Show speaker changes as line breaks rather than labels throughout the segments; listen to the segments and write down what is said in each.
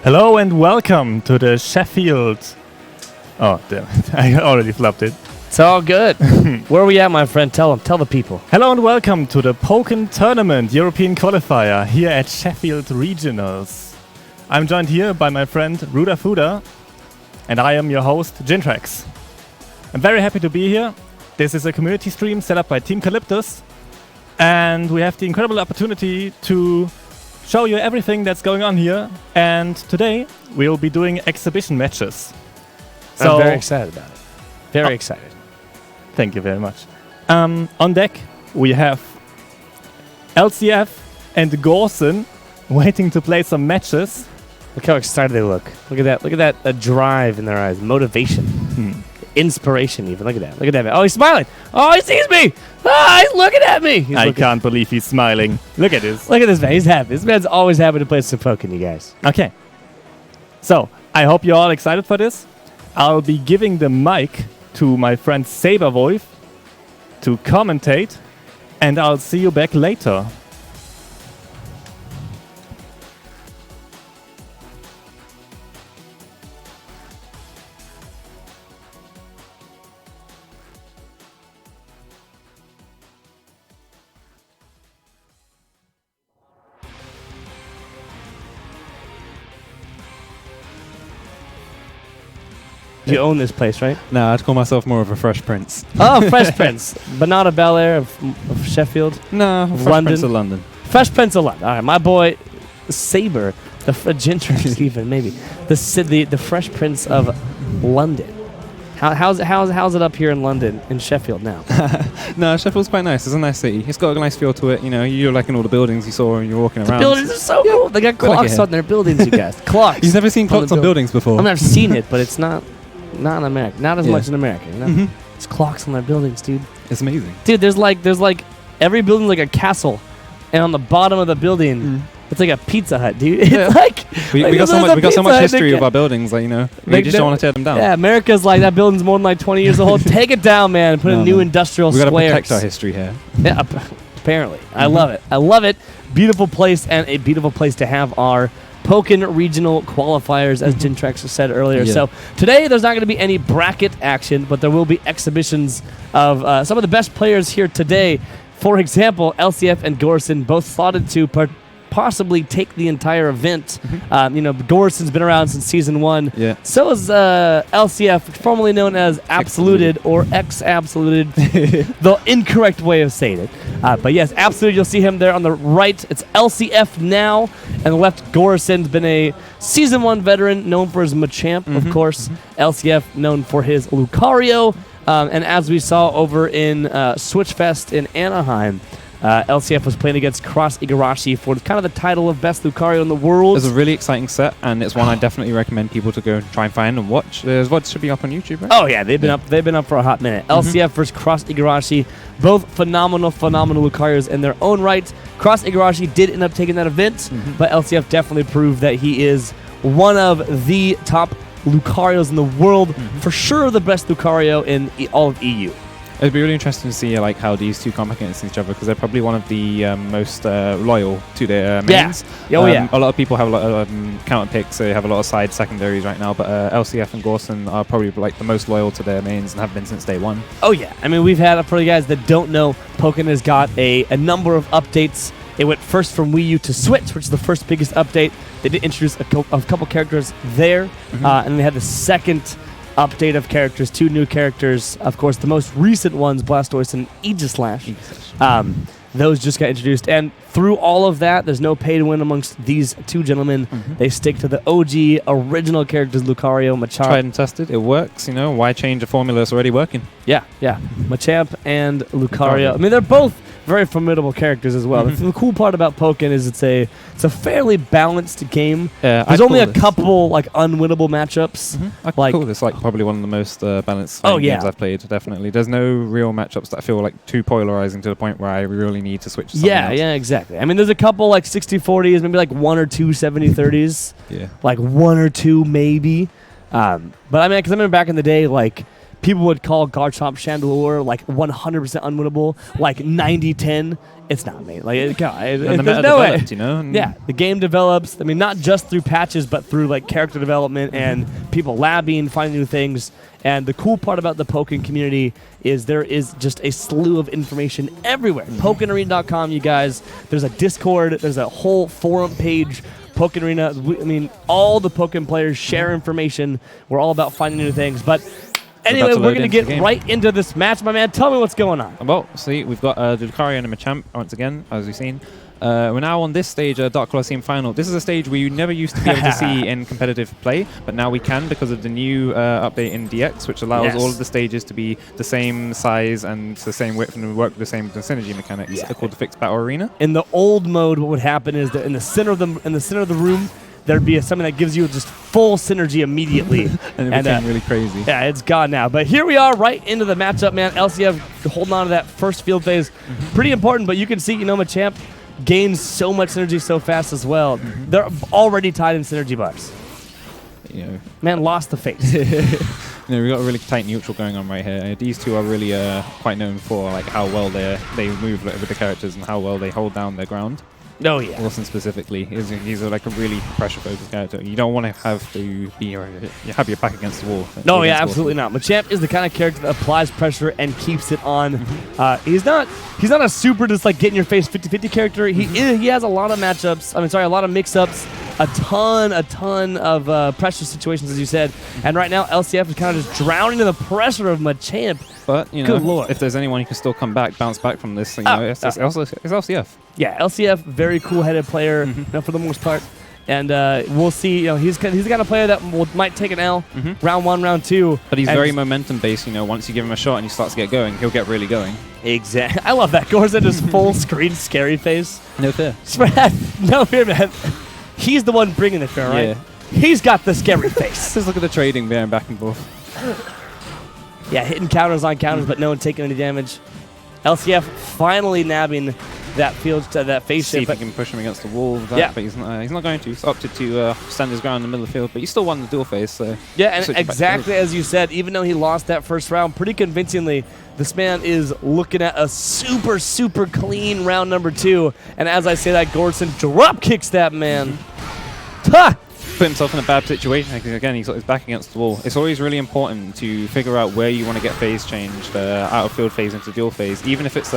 Hello and welcome to the Sheffield. Oh, damn. I already flubbed it.
It's all good. Where are we at, my friend? Tell the people.
Hello and welcome to the Pokkén Tournament European Qualifier here at Sheffield Regionals. I'm joined here by my friend Ruda Fuda, and I am your host, Jintrax. I'm very happy to be here. This is a community stream set up by Team Calyptus, and we have the incredible opportunity to show you everything that's going on here. And today we'll be doing exhibition matches.
So I'm very excited about it. Very excited.
Thank you very much. On deck we have LCF and Gorson waiting to play some matches.
Look how excited they look. Look at that. Look at that drive in their eyes. Motivation. Inspiration even. Look at that. Look at that. Oh, he's smiling. Oh, he sees me. Oh, he's looking at me.
I can't believe he's smiling. Look at this.
Look at this man. He's happy. This man's always happy to play some Pokkén, you guys.
Okay. So, I hope you're all excited for this. I'll be giving the mic to my friend Saberwolf to commentate, and I'll see you back later.
You own this place, right?
No, I'd call myself more of a Fresh Prince.
Oh, Fresh Prince. But not a Bel Air of Sheffield.
No, Fresh Prince of London.
Fresh Prince of London. All right, my boy Saber, the Jintrax even maybe. The Fresh Prince of London. How's it up here in London, in Sheffield now?
No, Sheffield's quite nice. It's a nice city. It's got a nice feel to it. You know, you're liking all the buildings you saw when you were walking around.
The buildings are so cool. They got clocks on their buildings, you guys. Clocks.
You've never seen clocks on buildings before?
I've never seen it, but it's not in America. Not as much in America. You know?
Mm-hmm.
It's clocks on their buildings, dude.
It's amazing.
Dude, there's like every building's like a castle, and on the bottom of the building, it's like a Pizza Hut, dude. It's like
we got so much history of our buildings, like, you know, we just don't want to tear them down.
Yeah, America's like, that building's more than like 20 years old. Take it down, man, and put a new industrial square.
We got to protect our history here.
Yeah, apparently. I love it. I love it. Beautiful place, and a beautiful place to have our Pokkén regional qualifiers, as Jintrax said earlier.
Yeah.
So today there's not going to be any bracket action, but there will be exhibitions of some of the best players here today. For example, LCF and Gorson both slotted to possibly take the entire event. Gorson's been around since season 1.
Yeah.
So is LCF, formerly known as Absoluted or X-Absoluted, the incorrect way of saying it. But yes, Absoluted, you'll see him there on the right. It's LCF now. And the left, Gorson's been a season 1 veteran, known for his Machamp, of course. LCF, known for his Lucario. And as we saw over in Switchfest in Anaheim, LCF was playing against Cross Igarashi for kind of the title of best Lucario in the world.
It's a really exciting set, and it's one I definitely recommend people to go try and find and watch. The VODs should be up on YouTube, right?
Oh yeah, they've been up for a hot minute. LCF versus Cross Igarashi, both phenomenal Lucarios in their own right. Cross Igarashi did end up taking that event, but LCF definitely proved that he is one of the top Lucarios in the world. For sure the best Lucario in all of EU.
It'd be really interesting to see how these two come against each other, because they're probably one of the most loyal to their mains.
Yeah.
A lot of people have a lot of counter picks. They have a lot of side secondaries right now, but LCF and Gorson are probably like the most loyal to their mains and have been since day 1.
Oh yeah, I mean, we've had, for you guys that don't know, Pokkén has got a number of updates. It went first from Wii U to Switch, which is the first biggest update. They did introduce a couple characters there, and they had the second update of characters, 2 new characters. Of course, the most recent ones, Blastoise and Aegislash. Those just got introduced. And through all of that, there's no pay to win amongst these 2 gentlemen. They stick to the OG original characters, Lucario, Machamp.
Tried and tested. It works, you know. Why change a formula that's already working?
Yeah. Machamp and Lucario. I mean, they're both very formidable characters as well. The cool part about Pokkén is it's a fairly balanced game. There's only a couple unwinnable matchups.
I call this probably one of the most balanced games I've played. Definitely, there's no real matchups that I feel too polarizing to the point where I really need to switch to something else.
Yeah, exactly. I mean, there's a couple 60-40s, maybe 1 or 2 70-30s.
Yeah,
1 or 2 maybe. But I mean, because I remember back in the day, people would call Garchomp Chandelure like 100% unwinnable, like 90-10. It's not, mate. Like, there's no way.
You know?
Yeah, the game develops. I mean, not just through patches, but through like character development and people labbing, finding new things. And the cool part about the Pokkén community is there is just a slew of information everywhere. PokkénArena.com, you guys. There's a Discord. There's a whole forum page. Pokkén Arena. I mean, all the Pokkén players share information. We're all about finding new things. But anyway, we're going to get right into this match, my man. Tell me what's going on.
Well, see, we've got Lucario and a Machamp once again, as we've seen. We're now on this stage, Dark Colosseum Final. This is a stage we never used to be able to see in competitive play, but now we can because of the new update in DX, which allows all of the stages to be the same size and the same width and work with the same synergy mechanics. They're called the Fixed Battle Arena.
In the old mode, what would happen is that in the center of the room, there'd be something that gives you just full synergy immediately.
And it became really crazy.
Yeah, it's gone now. But here we are right into the matchup, man. LCF holding on to that first field phase. Pretty important, but you can see, Machamp gains so much synergy so fast as well. They're already tied in synergy buffs. Man lost the face.
We've got a really tight neutral going on right here. These two are really quite known for like how well they move with the characters and how well they hold down their ground.
Oh, yeah.
Wilson specifically, he's like a really pressure-focused character. You don't want to have to be you have your back against the wall.
No, yeah, absolutely not. Machamp is the kind of character that applies pressure and keeps it on. He's not a super just like get in your face 50-50 character. He has a lot of matchups. A lot of mix-ups. A ton of pressure situations, as you said. And right now, LCF is kind of just drowning in the pressure of Machamp.
But,
Good Lord.
if there's anyone who can still bounce back from this, it's LCF.
Yeah, LCF, very cool-headed player for the most part. And we'll see. He's the kind of player that might take an L round 1, round 2.
But he's very momentum-based. Once you give him a shot and he starts to get going, he'll get really going.
Exactly. I love that. Gorza just full-screen scary face.
No fear.
No fear, man. He's the one bringing the fear, right?
Yeah.
He's got the scary face.
Just look at the trading there and back and forth.
Yeah, hitting counters on counters, but no one taking any damage. LCF finally nabbing that face
See
shift.
if he can push him against the wall with that, but he's not going to. He's opted to stand his ground in the middle of the field, but he still won the dual phase. So
yeah, and exactly as you said, even though he lost that first round pretty convincingly, this man is looking at a super, super clean round number 2. And as I say that, Gorson drop kicks that man.
Put himself in a bad situation because again he's got his back against the wall. It's always really important to figure out where you want to get phase changed, out of field phase into dual phase. Even if it's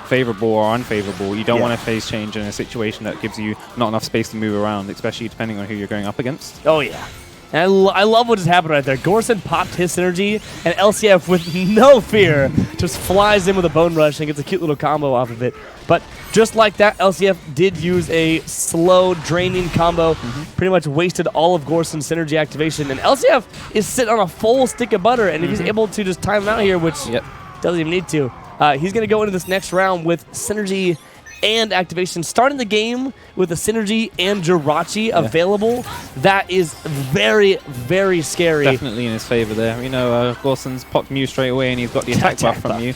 favorable or unfavorable, you don't want to phase change in a situation that gives you not enough space to move around, especially depending on who you're going up against.
Oh yeah. And I love what just happened right there. Gorson popped his synergy, and LCF, with no fear, just flies in with a Bone Rush and gets a cute little combo off of it. But just like that, LCF did use a slow, draining combo. Pretty much wasted all of Gorson's synergy activation. And LCF is sitting on a full stick of butter, and if he's able to just time him out here, which doesn't even need to, he's going to go into this next round with synergy and activation, starting the game with a synergy and Jirachi available. That is very, very scary.
Definitely in his favor there. Gorson's popped Mew straight away and he's got the attack buff from Mew.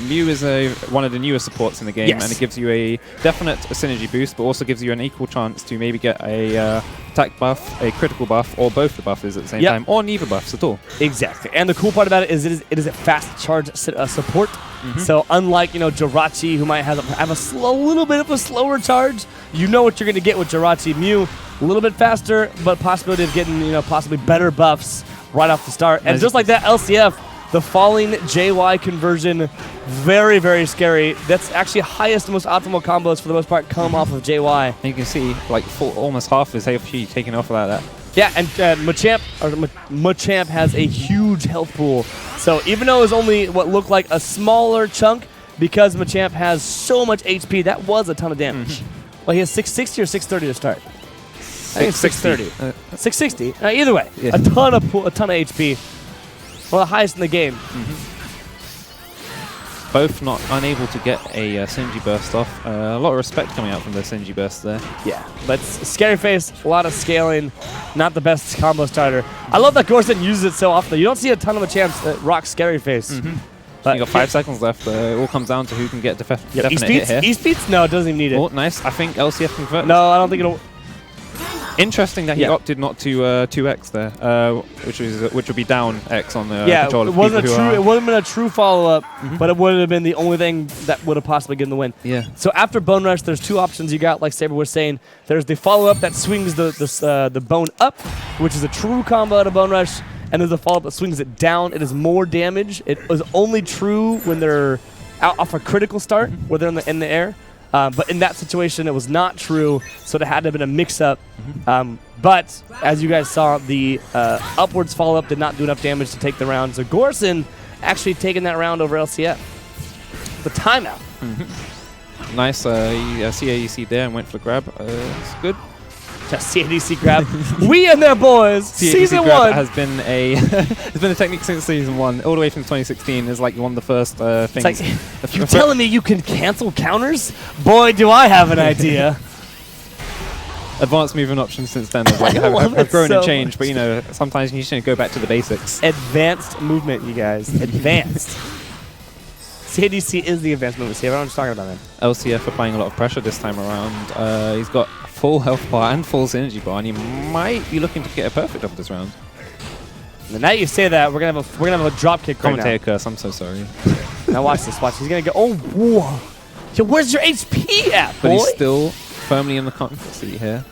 Mew is one of the newer supports in the game, and it gives you a definite synergy boost, but also gives you an equal chance to maybe get a attack buff, a critical buff, or both the buffs at the same time, or neither buffs at all.
Exactly. And the cool part about it is it is a fast charge support. So unlike Jirachi, who might have a little bit of a slower charge, you know what you're going to get with Jirachi. Mew, a little bit faster, but possibility of getting possibly better buffs right off the start. And just like that, LCF, the falling JY conversion, very, very scary. That's actually highest and most optimal combos for the most part come off of JY.
And you can see like almost half his HP taken off like that.
Yeah, and Machamp has a huge health pool. So even though it was only what looked like a smaller chunk, because Machamp has so much HP, that was a ton of damage. Well, he has 660 or 630 to start. I think it's 630. 660. Either way, a ton of HP. Well, the highest in the game.
Both not unable to get a synergy burst off. A lot of respect coming out from the synergy burst there. Yeah,
but scary face, a lot of scaling, not the best combo starter. I love that Gorson uses it so often. You don't see a ton of Machamps that rock scary face.
But you got 5 seconds left. It all comes down to who can get definite hit here.
E-speeds? No, it doesn't even need it.
Oh, nice. I think LCF can convert.
No, I don't think it'll.
Interesting that he opted not to 2x there, which would be down X on the controller.
It wasn't it wouldn't have been a true follow-up, but it would have been the only thing that would have possibly given the win.
Yeah.
So after Bone Rush, there's two options you got, like Saber was saying. There's the follow-up that swings the bone up, which is a true combo out of Bone Rush, and there's a follow-up that swings it down. It is more damage. It is only true when they're out off a critical start, where they're in the air. But in that situation, it was not true, so it had to have been a mix-up. But as you guys saw, the upwards follow-up did not do enough damage to take the round. So Gorson actually taking that round over LCF. The timeout.
Nice CADC there and went for the grab. It's good.
Just CADC grab. We and their boys. Season
grab
1
has been it's been a technique since season 1, all the way from 2016. It's like one of the first things.
It's like, you're telling me you can cancel counters? Boy, do I have an idea.
Advanced movement options since then have grown and changed, but you know, sometimes you just need to go back to the basics.
Advanced movement, you guys. Advanced. CADC is the advanced movement. See, everyone's talking about that.
LCF applying a lot of pressure this time around. He's got full health bar and full synergy bar, and he might be looking to get a perfect off this round.
And now that you say that, we're gonna have a drop kick right now.
Commentator curse. I'm so sorry.
Now watch this. Watch. He's gonna go. Oh, whoa. Yo, where's your HP at, boy?
But he's still firmly in the comfort seat here.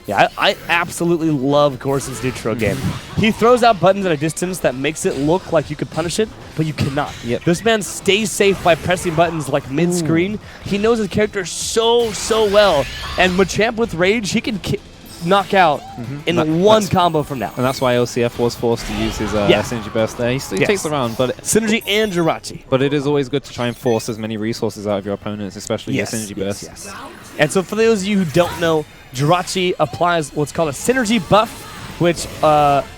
Yeah, I absolutely love Gorson's neutral game. He throws out buttons at a distance that makes it look like you could punish it, but you cannot.
Yep.
This man stays safe by pressing buttons like mid-screen. He knows his character so well. And Machamp with Rage, he can knock out in one combo from now.
And that's why LCF was forced to use his Synergy Burst there. He takes the round, but
Synergy and Jirachi.
But it is always good to try and force as many resources out of your opponents, especially your Synergy Burst.
Yes. And so for those of you who don't know, Jirachi applies what's called a synergy buff, which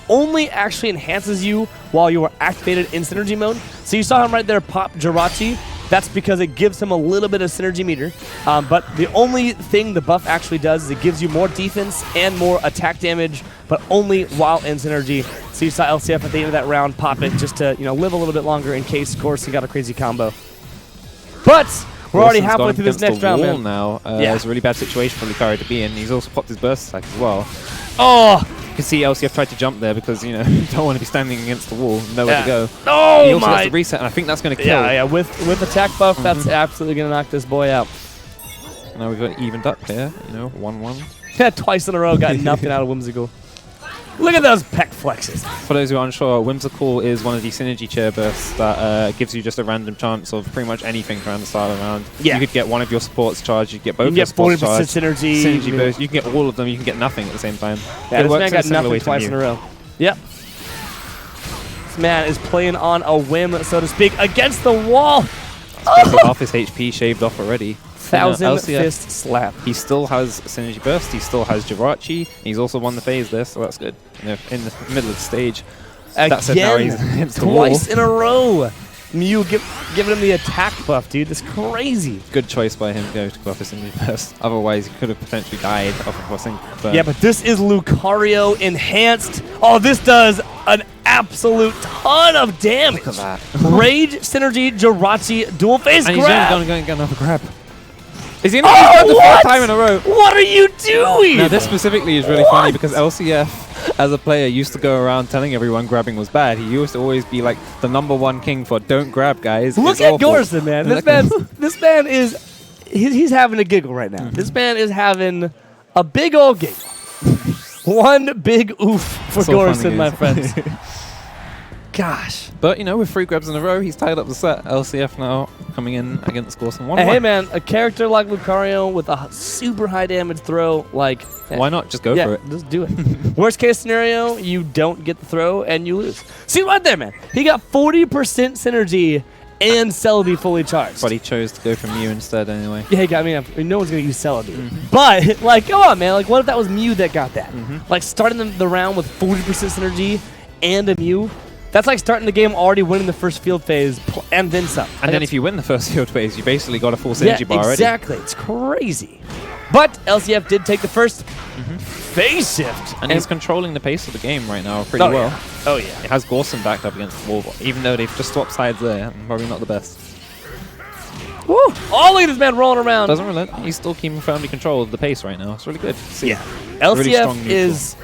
only actually enhances you while you are activated in synergy mode. So you saw him right there pop Jirachi. That's because it gives him a little bit of synergy meter. But the only thing the buff actually does is it gives you more defense and more attack damage, but only while in synergy. So you saw LCF at the end of that round pop it just to live a little bit longer in case Gorson got a crazy combo. But we're already halfway through this next round, man.
Now. It's a really bad situation for Lucario to be in. He's also popped his burst attack as well.
Oh!
You can see LCF tried to jump there because, you don't want to be standing against the wall, nowhere to go.
Oh,
he also gets the reset, and I think that's going to kill.
Yeah, with attack buff, that's absolutely going to knock this boy out.
Now we've got evened up here, 1-1.
Yeah, twice in a row, got nothing out of Whimsical. Look at those pec flexes.
For those who are unsure, Whimsical is one of the synergy chair bursts that gives you just a random chance of pretty much anything around the start of the round. Yeah. You could get one of your supports charged, you could get both your supports charged.
You can get 40% synergy.
Synergy burst. You can get all of them, you can get nothing at the same time.
Yeah, this man got nothing twice in a row. Yep. This man is playing on a whim, so to speak, against the wall.
Half his HP shaved off already.
1000 fist slap.
He still has Synergy Burst, he still has Jirachi, he's also won the phase there, so that's good. In the middle of the stage.
That said, now he's against the wall. Twice in a row. Mew giving him the attack buff, dude. That's crazy.
Good choice by him to go off his Synergy Burst. Otherwise, he could have potentially died off of a single burn.
Yeah, but this is Lucario enhanced. Oh, this does an absolute ton of damage.
Look at that.
Rage, Synergy, Jirachi, dual face grab.
And he's only going to get another grab. Is he going to grab the fourth time in a row?
What are you doing?
Now, this specifically is really funny because LCF, as a player, used to go around telling everyone grabbing was bad. He used to always be like the #1 king for don't grab, guys.
Look at Gorson, man. This man is... He's having a giggle right now. This man is having a big old giggle. One big oof for Gorson, my friends. Gosh.
But, with 3 grabs in a row, he's tied up the set. LCF now coming in against Gorson 1-1.
Hey, man, a character like Lucario with a super high damage throw,
why not? Just go for it.
Just do it. Worst case scenario, you don't get the throw and you lose. See right there, man. He got 40% synergy and Celebi fully charged.
But he chose to go for Mew instead anyway.
Yeah, no one's going to use Celebi. But, come on, man. What if that was Mew that got that? Starting the round with 40% synergy and a Mew. That's like starting the game already winning the first field phase and then some.
And then if you win the first field phase, you basically got a full synergy bar already.
Exactly. It's crazy. But LCF did take the first phase shift.
And he's controlling the pace of the game right now pretty well.
Yeah. Oh, yeah.
It has Gorson backed up against the wall, even though they've just swapped sides there. Probably not the best.
Woo! Oh, look at this man rolling around.
Doesn't relent. He's still keeping firmly control of the pace right now. It's really good.
Yeah. LCF is,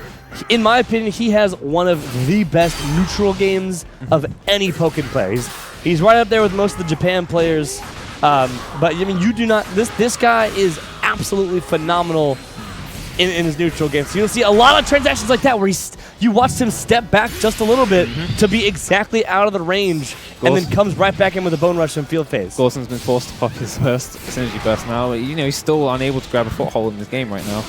in my opinion, he has one of the best neutral games of any Pokkén player. He's right up there with most of the Japan players. But I mean, you do not. This guy is absolutely phenomenal in his neutral game. So you'll see a lot of transactions like that where you watched him step back just a little bit to be exactly out of the range, and then comes right back in with a bone rush and field phase.
Gorson's been forced to pop his first synergy burst now. You know, he's still unable to grab a foothold in this game right now.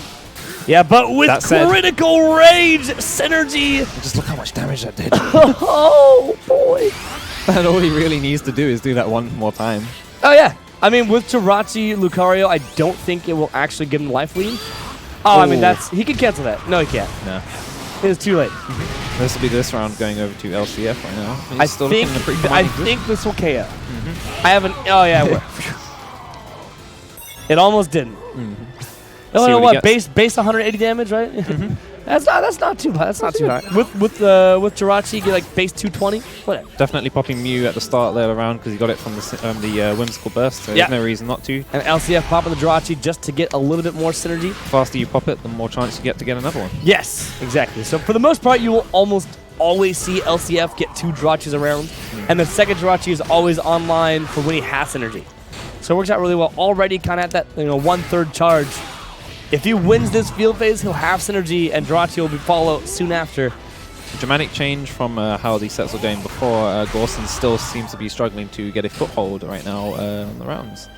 Yeah, but with critical range synergy.
Just look how much damage that did.
Oh boy!
And all he really needs to do is do that one more time.
Oh yeah. I mean, with Jirachi Lucario, I don't think it will actually give him life lead. Oh, I mean, he can cancel that. No, he can't.
No.
It's too late.
This will be this round going over to LCF right now.
I think this will KO. I haven't. Oh yeah. It almost didn't. Oh, you know what? Base 180 damage, right? That's not too high. That's not too high. With Jirachi, you get like base 220. Whatever.
Definitely popping Mew at the start there around because he got it from the whimsical burst. So there's no reason not to.
And LCF popping the Jirachi just to get a little bit more synergy.
The faster you pop it, the more chance you get to get another one.
Yes, exactly. So for the most part, you will almost always see LCF get 2 Jirachis around, and the second Jirachi is always online for when he has synergy. So it works out really well. Already kind of at that 1/3 charge. If he wins this field phase, he'll have synergy, and Jirachi will follow soon after.
Dramatic change from how these sets were going before. Gorson still seems to be struggling to get a foothold right now on the rounds.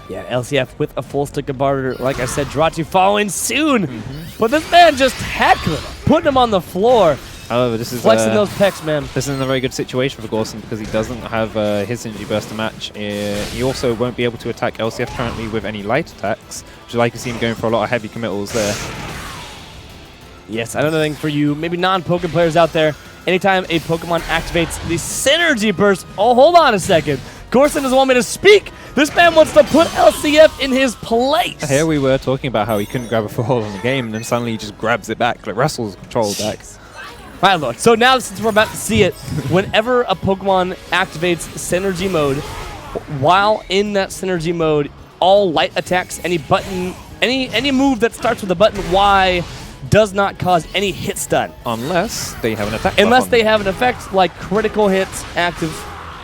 Yeah, LCF with a full stick of barter. Like I said, Jirachi following soon. But this man just heckling him, putting him on the floor.
However, this is
flexing those pecs, man.
This isn't a very good situation for Gorson because he doesn't have his synergy burst to match. He also won't be able to attack LCF currently with any light attacks, which is like you see him going for a lot of heavy committals there.
Yes, another thing for you, maybe non-Pokkén players out there, anytime a Pokemon activates the synergy burst, oh, hold on a second. Gorson doesn't want me to speak. This man wants to put LCF in his place.
Here we were talking about how he couldn't grab a foothold on the game, and then suddenly he just grabs it back, like wrestles control back.
My lord. So now, since we're about to see it, whenever a Pokemon activates synergy mode, while in that synergy mode, all light attacks, any button, any move that starts with the button Y does not cause any hit stun.
Unless they have an attack.
Unless they have an effect like critical hits active,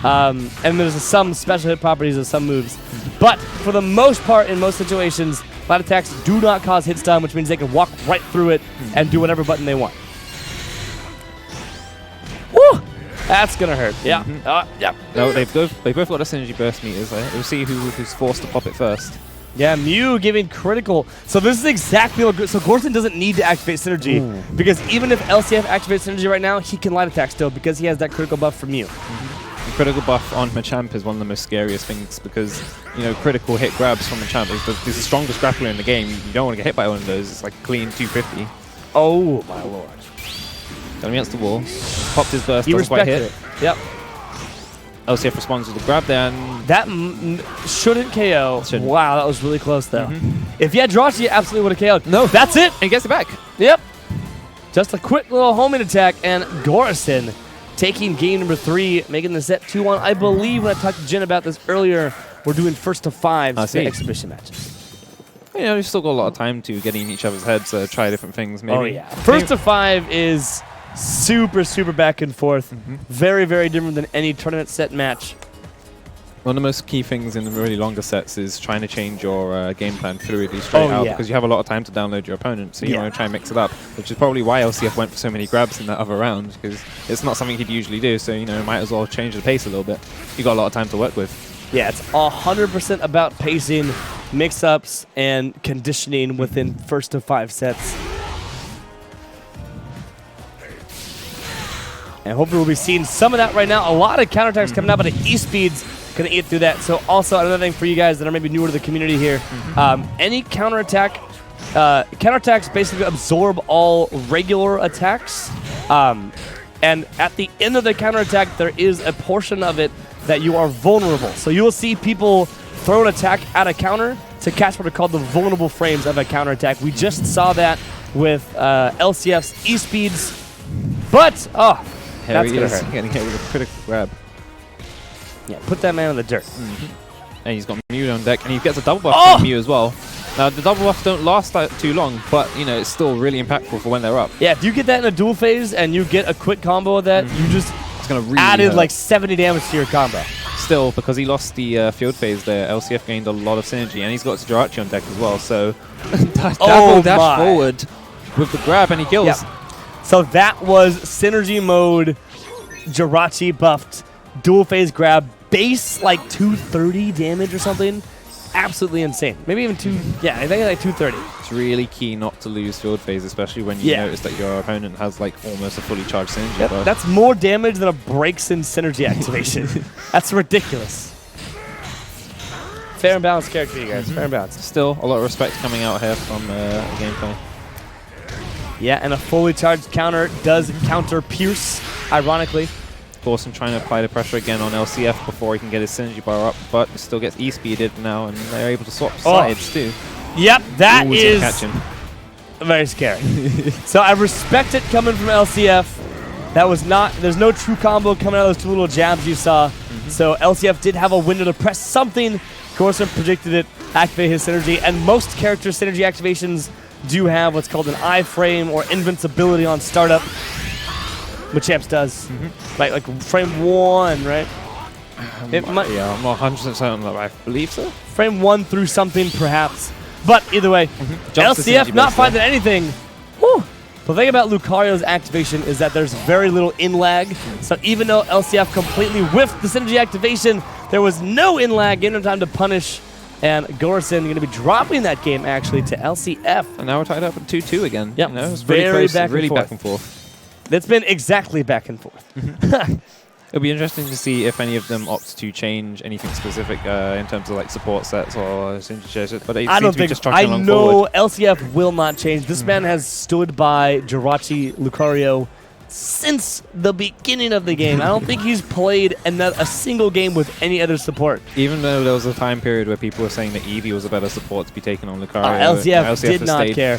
and there's some special hit properties of some moves. But for the most part, in most situations, light attacks do not cause hit stun, which means they can walk right through it and do whatever button they want. Woo! That's gonna hurt. Yeah. Yeah.
No, they both got a synergy burst meters. We'll see who's forced to pop it first.
Yeah, Mew giving critical. So this is exactly what. So Gorson doesn't need to activate synergy because even if LCF activates synergy right now, he can light attack still because he has that critical buff from Mew.
The critical buff on Machamp is one of the most scariest things because critical hit grabs from Machamp is the strongest grappler in the game. You don't want to get hit by one of those. It's like clean 250.
Oh my lord.
Going against the wall. Popped his burst,
He
doesn't quite hit.
respected it. Yep.
LCF responds with the grab there, and
That shouldn't KO.
Shouldn't.
Wow, that was really close though. If you had Jirachi, you absolutely would have KO'd.
no,
That's it.
and he gets it back.
Yep. Just a quick little homing attack, and Gorson taking game number 3, making the set 2-1. I believe when I talked to Jin about this earlier, we're doing first to 5s for exhibition matches.
We've still got a lot of time to get in each other's heads, try different things. Maybe.
Oh yeah. First to 5 is super back and forth. Very, very different than any tournament set match.
One of the most key things in the really longer sets is trying to change your game plan fluidly straight out because you have a lot of time to download your opponent, so you want to try and mix it up, which is probably why LCF went for so many grabs in that other round because it's not something he'd usually do, so might as well change the pace a little bit. You got a lot of time to work with.
Yeah, it's 100% about pacing, mix-ups, and conditioning within first to 5 sets. And hopefully we'll be seeing some of that right now. A lot of counterattacks coming out, but E-Speed's going to eat through that. So also another thing for you guys that are maybe newer to the community here, any counterattack, counterattacks basically absorb all regular attacks. And at the end of the counterattack, there is a portion of it that you are vulnerable. So you will see people throw an attack at a counter to catch what are called the vulnerable frames of a counterattack. We just saw that with LCF's E-Speeds. But, that's going to hurt.
Getting hit with a critical grab.
Yeah, put that man in the dirt.
And he's got Mew on deck, and he gets a double buff from Mew as well. Now, the double buffs don't last that too long, but, you know, it's still really impactful for when they're up.
Yeah, if you get that in a dual phase and you get a quick combo of that, you just
It's going to really
added
hurt.
like 70 damage to your combo.
Still, because he lost the field phase there, LCF gained a lot of synergy, and he's got Jirachi on deck as well, so dash forward with the grab, and he kills.
Yep. So that was synergy mode, Jirachi buffed, dual phase grab, base like 230 damage or something. Absolutely insane. Maybe even I think like 230.
It's really key not to lose field phase, especially when you notice that your opponent has like almost a fully charged synergy. Buff.
That's more damage than a breaks in synergy activation. That's ridiculous. Fair and balanced character, you guys. Fair and balanced.
Still, a lot of respect coming out here from gameplay.
Yeah, and a fully charged counter does counter Pierce, ironically.
Gorson trying to apply the pressure again on LCF before he can get his synergy bar up, but still gets E-speeded now, and they're able to swap sides too.
Yep, that
Ooh,
is
catch him.
very scary. So I respect it coming from LCF. That was not, there's no true combo coming out of those two little jabs you saw. So LCF did have a window to press something. Gorson predicted it, activated his synergy, and most character synergy activations do have what's called an I-frame or invincibility on startup. Machamps does. Like frame 1, right?
Yeah, I'm not 100% certain on that, but I believe so.
Frame 1 through something, perhaps. But either way,
Jumps to
LCF
synergy
not
base
finding anything. Whew. The thing about Lucario's activation is that there's very little in lag. So even though LCF completely whiffed the synergy activation, there was no in lag in time to punish. And Gorson going to be dropping that game actually to LCF.
And now we're tied up at 2-2 again.
Yep.
You know, it's
Very
really close,
back and
really
forth.
back and forth.
It's been exactly back and forth.
It'll be interesting to see if any of them opt to change anything specific in terms of like support sets or synergy shares. But
I don't think.
just
I
along
know
forward.
LCF will not change. This man has stood by Jirachi Lucario since the beginning of the game. I don't think he's played a single game with any other support.
Even though there was a time period where people were saying that Eevee was a better support to be taken on Lucario,
LCF did
has
not
stayed.
care.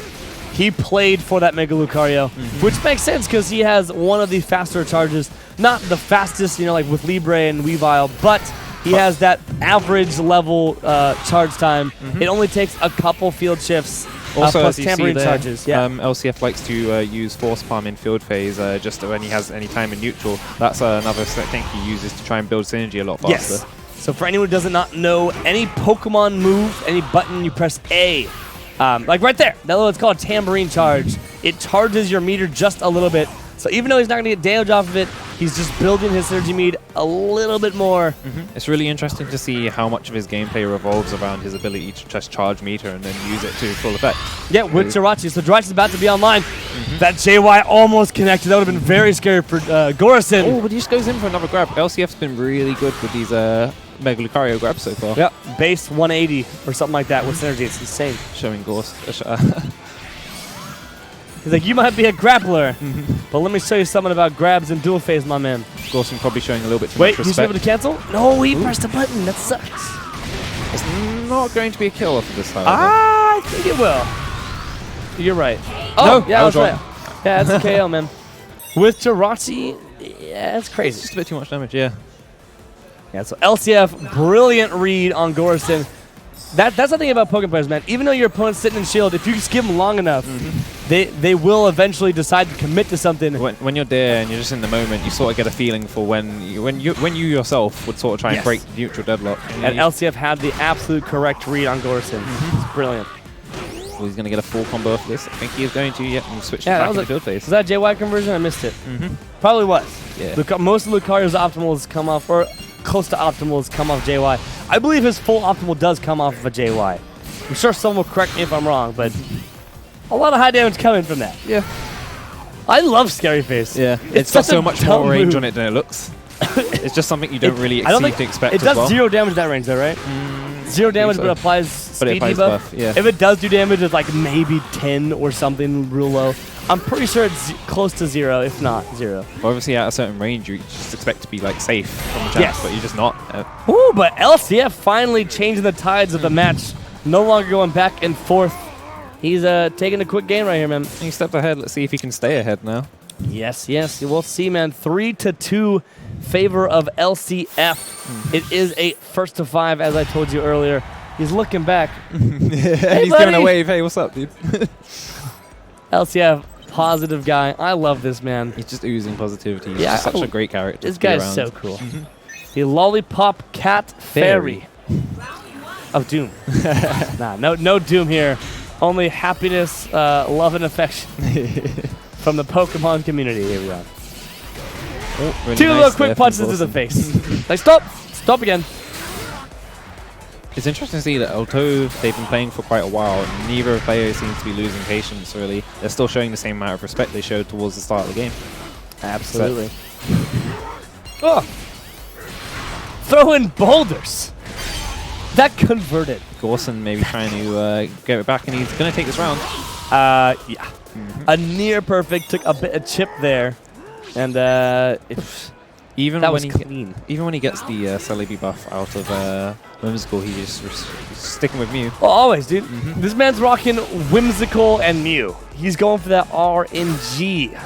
He played for that Mega Lucario, which makes sense because he has one of the faster charges. Not the fastest, you know, like with Libre and Weavile, but he has that average level charge time. It only takes a couple field shifts
Also,
plus
as you see
tambourine
there,
charges. Yeah.
LCF likes to use Force Palm in field phase just when he has any time in neutral. That's another thing he uses to try and build synergy a lot faster.
Yes. So for anyone who does not know, any Pokemon move, any button you press A, like right there, that little, it's called a tambourine charge. It charges your meter just a little bit. So even though he's not going to get damage off of it, he's just building his synergy meter a little bit more.
It's really interesting to see how much of his gameplay revolves around his ability to just charge meter and then use it to full effect.
Yeah, with Jirachi. So Jirachi's about to be online. That JY almost connected. That would have been very scary for Gorson.
Oh, but he just goes in for another grab. LCF's been really good with these Mega Lucario grabs so far.
Yep, base 180 or something like that with synergy. It's insane.
Showing Gorson.
He's like, you might be a grappler, but let me show you something about grabs and dual phase, my man.
Gorson probably showing a little bit too
Wait,
much
he's
respect.
able to cancel? No, he pressed a button. That sucks.
It's not going to be a kill after this time.
I think it will. You're right.
No,
yeah,
I was
right.
wrong.
Yeah, that's a KO, man. With Jirachi, yeah, that's
It's
crazy.
just a bit too much damage, yeah.
Yeah, so LCF, brilliant read on Gorson. That's the thing about Pokkén players, man. Even though your opponent's sitting in shield, if you just give them long enough, they will eventually decide to commit to something.
When you're there and you're just in the moment, you sort of get a feeling for when you yourself would sort of try and break the neutral deadlock.
And LCF had the absolute correct read on Gorson. It's brilliant.
Well, he's going to get a full combo off this. I think he is going to, and switch
Yeah,
back
that was
into field phase.
Was that a JY conversion? I missed it. Probably was.
Yeah.
Most of Lucario's optimals come off, or close to optimals come off JY. I believe his full optimal does come off of a JY. I'm sure someone will correct me if I'm wrong, but a lot of high damage coming from that.
Yeah.
I love Scary Face.
Yeah. It's got
such a
so much
dumb
more range
move.
on it than it looks. It's just something you don't really
I don't
seem
think
to expect
it
as
does
well.
0 damage that range though, right? 0 damage,
so.
but applies
But it
speed
applies
debuff.
buff, yeah.
If it does do damage, it's like maybe 10 or something real low. I'm pretty sure it's close to 0, if not 0.
But obviously, at a certain range, you just expect to be like safe from the chance,
Yes.
but you're just not.
Ooh, but LCF finally changing the tides of the match. No longer going back and forth. He's taking a quick game right here, man.
He stepped ahead. Let's see if he can stay ahead now.
Yes, we'll see, man. 3-2 favor of LCF. It is a first to 5, as I told you earlier. He's looking back.
And
Hey,
he's
buddy.
giving a wave. Hey, what's up, dude?
LCF, positive guy. I love this man.
He's just oozing positivity. He's
Yeah,
just such a great character.
This
to be
guy's
around.
so cool. The Lollipop Cat Fairy of Doom. Nah, no Doom here. Only happiness, love, and affection from the Pokemon community. Here we go.
Oh, really
2
nice
little quick
there from
punches to the
Dawson.
face. Like, stop. Stop again.
It's interesting to see that although they've been playing for quite a while, neither player seems to be losing patience, really. They're still showing the same amount of respect they showed towards the start of the game.
Absolutely. Oh. Throwing boulders. That converted.
Gorson maybe trying to get it back, and he's going to take this round.
Yeah. A near perfect. Took a bit of chip there. And
Even
that
when
was
he
clean.
even when he gets the Celebi buff out of Whimsical, he's sticking with Mew.
Oh, always, dude. This man's rocking Whimsical and Mew. He's going for that RNG.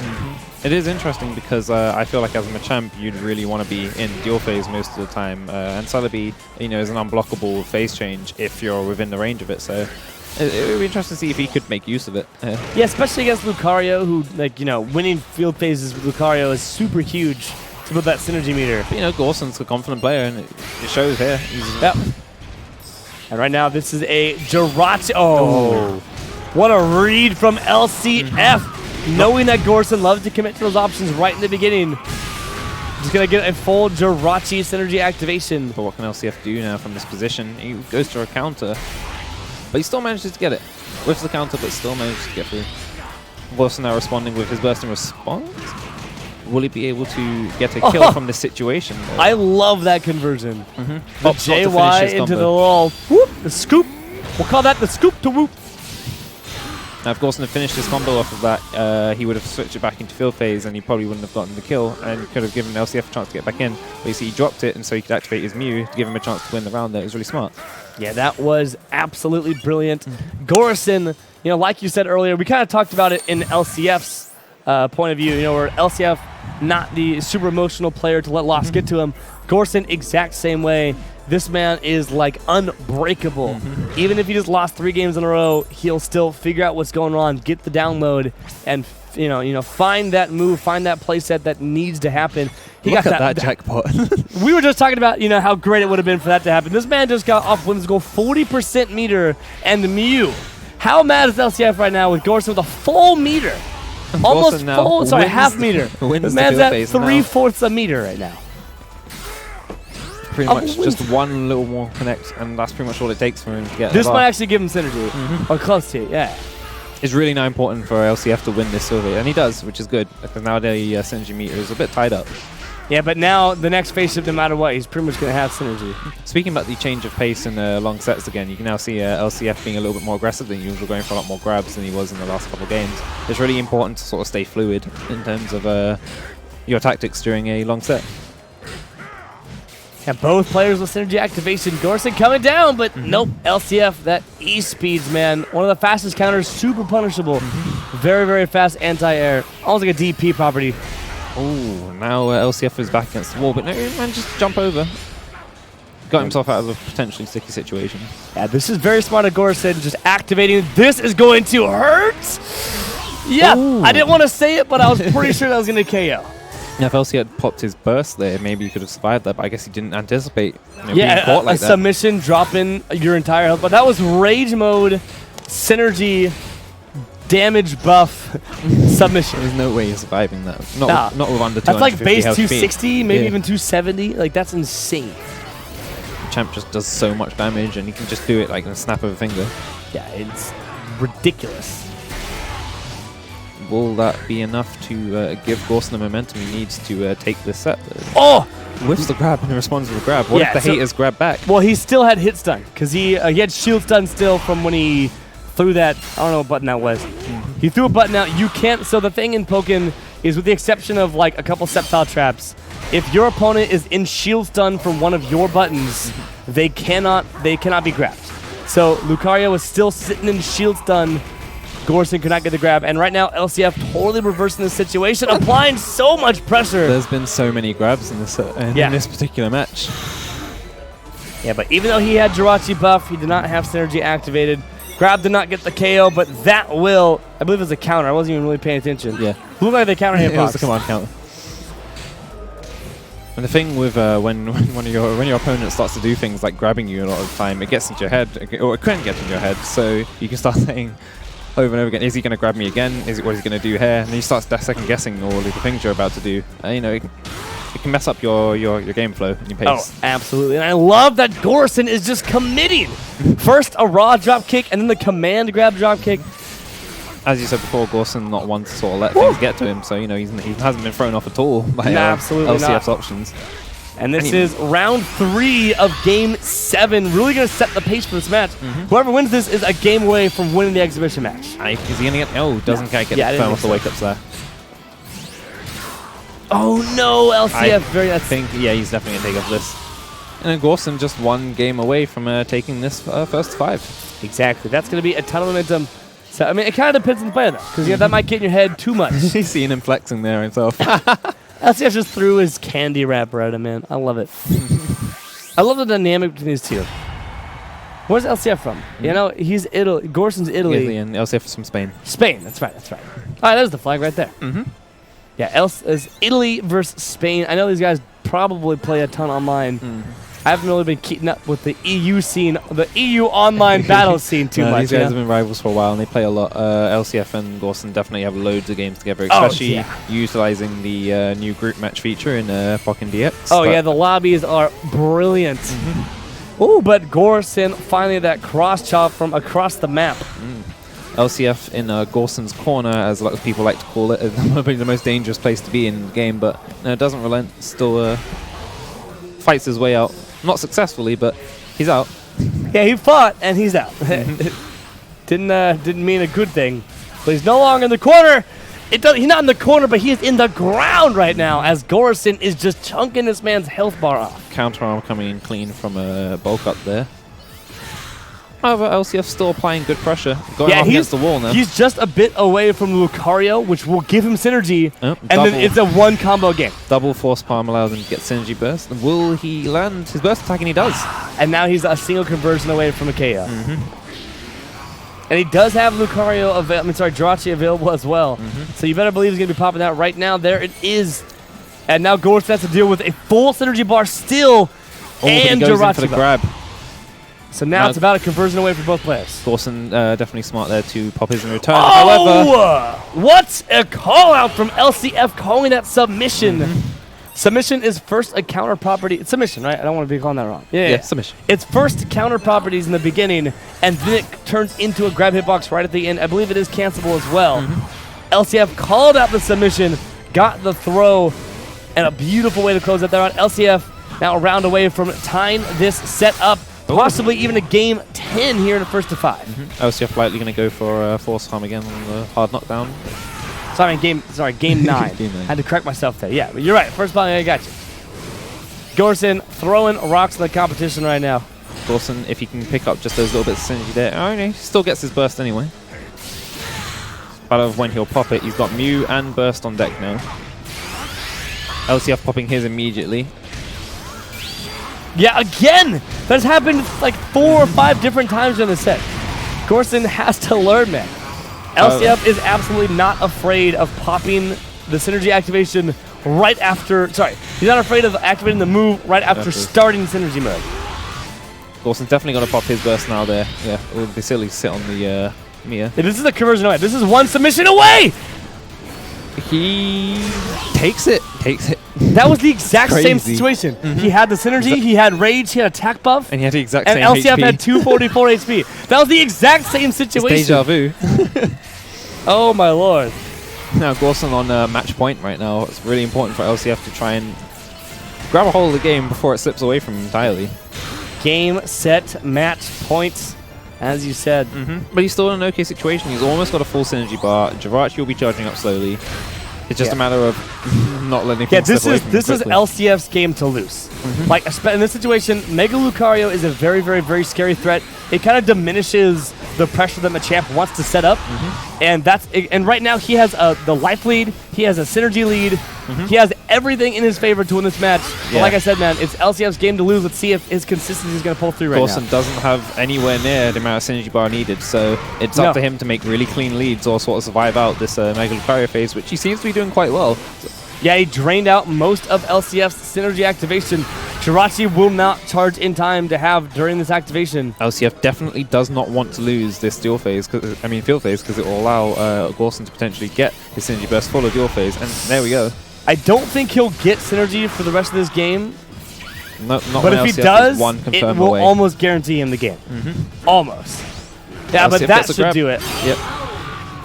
It is interesting because I feel like as a Machamp, you'd really want to be in dual phase most of the time, and Celebi, is an unblockable phase change if you're within the range of it. So it would be interesting to see if he could make use of it.
Yeah, especially against Lucario, who, winning field phases with Lucario is super huge to build that synergy meter.
But, Gorson's a confident player, and it shows here.
Yep. And right now, this is a Jirachi. Oh, what a read from LCF. Knowing that Gorson loves to commit to those options right in the beginning. Just going to get a full Jirachi synergy activation.
But what can LCF do now from this position? He goes to a counter, but he still manages to get it. Whiffs the counter, but still manages to get through. Gorson now responding with his bursting response. Will he be able to get a kill from this situation?
I love that conversion. The
Up shot to finish
JY
his
into
combo.
the little whoop, the scoop. We'll call that the scoop to whoop.
Now, if Gorson had finished his combo off of that, he would have switched it back into field phase, and he probably wouldn't have gotten the kill, and could have given LCF a chance to get back in. But you see, he dropped it, and so he could activate his Mew to give him a chance to win the round there. It was really smart.
Yeah, that was absolutely brilliant. Gorson, like you said earlier, we kind of talked about it in LCF's point of view, where LCF, not the super emotional player to let loss get to him. Gorson, exact same way. This man is like unbreakable. Even if he just lost 3 games in a row, he'll still figure out what's going on, get the download, and find that move, find that play set that needs to happen. He
Look
got
at that jackpot.
We were just talking about how great it would have been for that to happen. This man just got off Whimsical 40% meter and Mew. How mad is LCF right now with Gorson with a full meter? Almost
now
full, sorry,
wins-
half meter.
wins
This
the
man's
field
at
phase now.
3/4 a meter right now.
Pretty much just one little more connect, and that's pretty much all it takes for him to get
This
the
might
bar.
actually give him synergy. Or close to it, yeah.
It's really now important for LCF to win this survey, and he does, which is good, because now the synergy meter is a bit tied up.
Yeah, but now the next face shift, no matter what, he's pretty much going to have synergy.
Speaking about the change of pace in long sets again, you can now see LCF being a little bit more aggressive than usual, going for a lot more grabs than he was in the last couple of games. It's really important to sort of stay fluid in terms of your tactics during a long set.
Yeah, both players with synergy activation. Gorson coming down, but nope. LCF, that E-speeds, man. One of the fastest counters, super punishable. Very, very fast anti-air. Almost like a DP property.
Oh, now LCF is back against the wall, but no, he managed to jump over. Got himself out of a potentially sticky situation.
Yeah, this is very smart of Gorson, just activating. This is going to hurt. Yeah,
Ooh.
I didn't want to say it, but I was pretty sure that was going to KO.
Now, if LC had popped his burst there, maybe he could have survived that, but I guess he didn't anticipate being
Yeah,
caught like
a
that.
submission, dropping your entire health. But that was Rage Mode, synergy, damage buff, submission.
There's no way you're surviving that. Not,
Nah.
with, not with under 250
That's like base
health
260, maybe
Yeah.
even 270. Like, that's insane.
Champ just does so much damage, and he can just do it like in a snap of a finger.
Yeah, it's ridiculous.
Will that be enough to give Gorson the momentum he needs to take this set?
Oh!
Whiffs the grab and responds with a grab. What
Yeah,
if the
so-
haters grab back?
Well, he still had hit stun, because he had shield stun still from when he threw that, I don't know what button that was. He threw a button out. You can't, so the thing in Pokkén is, with the exception of like a couple Sceptile traps, if your opponent is in shield stun from one of your buttons, they cannot be grabbed. So Lucario was still sitting in shield stun. Gorson could not get the grab, and right now LCF totally reversing the situation, applying so much pressure.
There's been so many grabs in this
Yeah.
in this particular match.
Yeah, but even though he had Jirachi buff, he did not have synergy activated. Grab did not get the KO, but that will, I believe it was a counter. I wasn't even really paying attention.
Yeah.
Looked like the counter hitbox.
It was the command counter. And the thing with when your opponent starts to do things like grabbing you a lot of the time, it gets into your head, or it can get into your head. So you can start saying over and over again, is he going to grab me again? What is he going to do here? And then you start second guessing all of the things you're about to do. You know, it can mess up your game flow and your pace.
Oh, absolutely. And I love that Gorson is just committing. First a raw drop kick, and then the command grab drop kick.
As you said before, Gorson not one to sort of let things get to him, so you know he hasn't been thrown off at all by LCF's options.
And this is round 3 of Game 7. Really going to set the pace for this match. Whoever wins this is a game away from winning the exhibition match.
Is he going to get? Oh, doesn't quite get thrown off the wake ups there.
Oh no, LCF!
I think he's definitely going to take off this. And then Gorson just one game away from taking this first 5.
Exactly. That's going to be a ton of momentum. So, I mean, it kind of depends on the player, though, because that might get in your head too much.
He's seeing him flexing there himself.
LCF just threw his candy wrapper at him, man. I love it. I love the dynamic between these two. Where's LCF from? You know, he's Italy. Gorson's Italy.
Italy, and LCF is from Spain.
Spain, that's right. All right, there's the flag right there. Yeah, it's Italy versus Spain. I know these guys probably play a ton online. I haven't really been keeping up with the EU scene, the EU online battle scene too much.
These guys have been rivals for a while, and they play a lot. LCF and Gorson definitely have loads of games together, especially utilizing the new group match feature in Pokkén DX.
Oh yeah, the lobbies are brilliant. Oh, but Gorson finally that cross chop from across the map.
LCF in Gorson's corner, as a lot of people like to call it, is probably the most dangerous place to be in the game, but no, it doesn't relent. Still fights his way out. Not successfully, but he's out.
Yeah, he fought, and he's out. Didn't mean a good thing. But he's no longer in the corner. He's not in the corner, but he is in the ground right now as Gorson is just chunking this man's health bar off.
Counter arm coming in clean from a bulk up there. However, LCF still applying good pressure. Going up against the wall now.
He's just a bit away from Lucario, which will give him synergy, and then it's a one combo game.
Double force palm allows him to get synergy burst. Will he land his burst attack? And he does.
And now he's a single conversion away from a KO. And he does have Lucario, Jirachi available as well. So you better believe he's going to be popping that right now. There it is. And now Gorson has to deal with a full synergy bar still, and Jirachi
for the grab.
So now it's about a conversion away for both players.
Gorson definitely smart there to pop his in return.
Oh! What a call out from LCF calling that submission. Submission is first a counter property. It's submission, right? I don't want to be calling that wrong. Yeah,
submission.
It's first counter properties in the beginning, and then it turns into a grab hitbox right at the end. I believe it is cancelable as well. LCF called out the submission, got the throw, and a beautiful way to close that there on. LCF now a round away from tying this set up. Possibly even a game 10 here in the first to 5.
LCF likely going to go for force harm again on the hard knockdown.
Game 9. Game 9. Had to correct myself there. Yeah, but you're right. First ball, I got you. Gorson throwing rocks in the competition right now.
Gorson, if he can pick up just those little bits of synergy there, he still gets his burst anyway. But of when he'll pop it, he's got Mew and burst on deck now. LCF popping his immediately.
Yeah, again! That's happened like 4 or 5 different times in the set. Gorson has to learn, man. LCF is absolutely not afraid of popping the synergy activation right after... Sorry, he's not afraid of activating the move right after starting synergy mode.
Gorson's definitely going to pop his burst now there. Yeah, it would be silly to sit on the Mia.
Yeah, this is a conversion away. This is one submission away!
He takes it.
That was the exact same situation. He had the synergy, he had rage, he had attack buff.
And he had the exact same
HP. And LCF had 244 HP. That was the exact same situation.
It's deja vu.
Oh my lord.
Now Gorson on match point right now. It's really important for LCF to try and grab a hold of the game before it slips away from him entirely.
Game, set, match, points, as you said.
But he's still in an okay situation. He's almost got a full synergy bar. Jirachi will be charging up slowly. It's just a matter of not letting him
this is LCF's game to lose. Like in this situation, Mega Lucario is a very, very, very scary threat. It kind of diminishes the pressure that Machamp wants to set up. And right now he has the life lead, he has a synergy lead, he has everything in his favor to win this match. But like I said, man, it's LCF's game to lose. Let's see if his consistency is going to pull through right now.
Gorson doesn't have anywhere near the amount of synergy bar needed, so it's up to him to make really clean leads or sort of survive out this Mega Lucario phase, which he seems to be doing quite well.
Yeah, he drained out most of LCF's synergy activation. Jirachi will not charge in time to have during this activation.
LCF definitely does not want to lose this field phase, because it will allow Gorson to potentially get his synergy burst full of dual phase, and there we go.
I don't think he'll get synergy for the rest of this game.
Not
but if he does, it will
away.
almost guarantee him the game. Almost. Yeah, but that should do it.
Yep.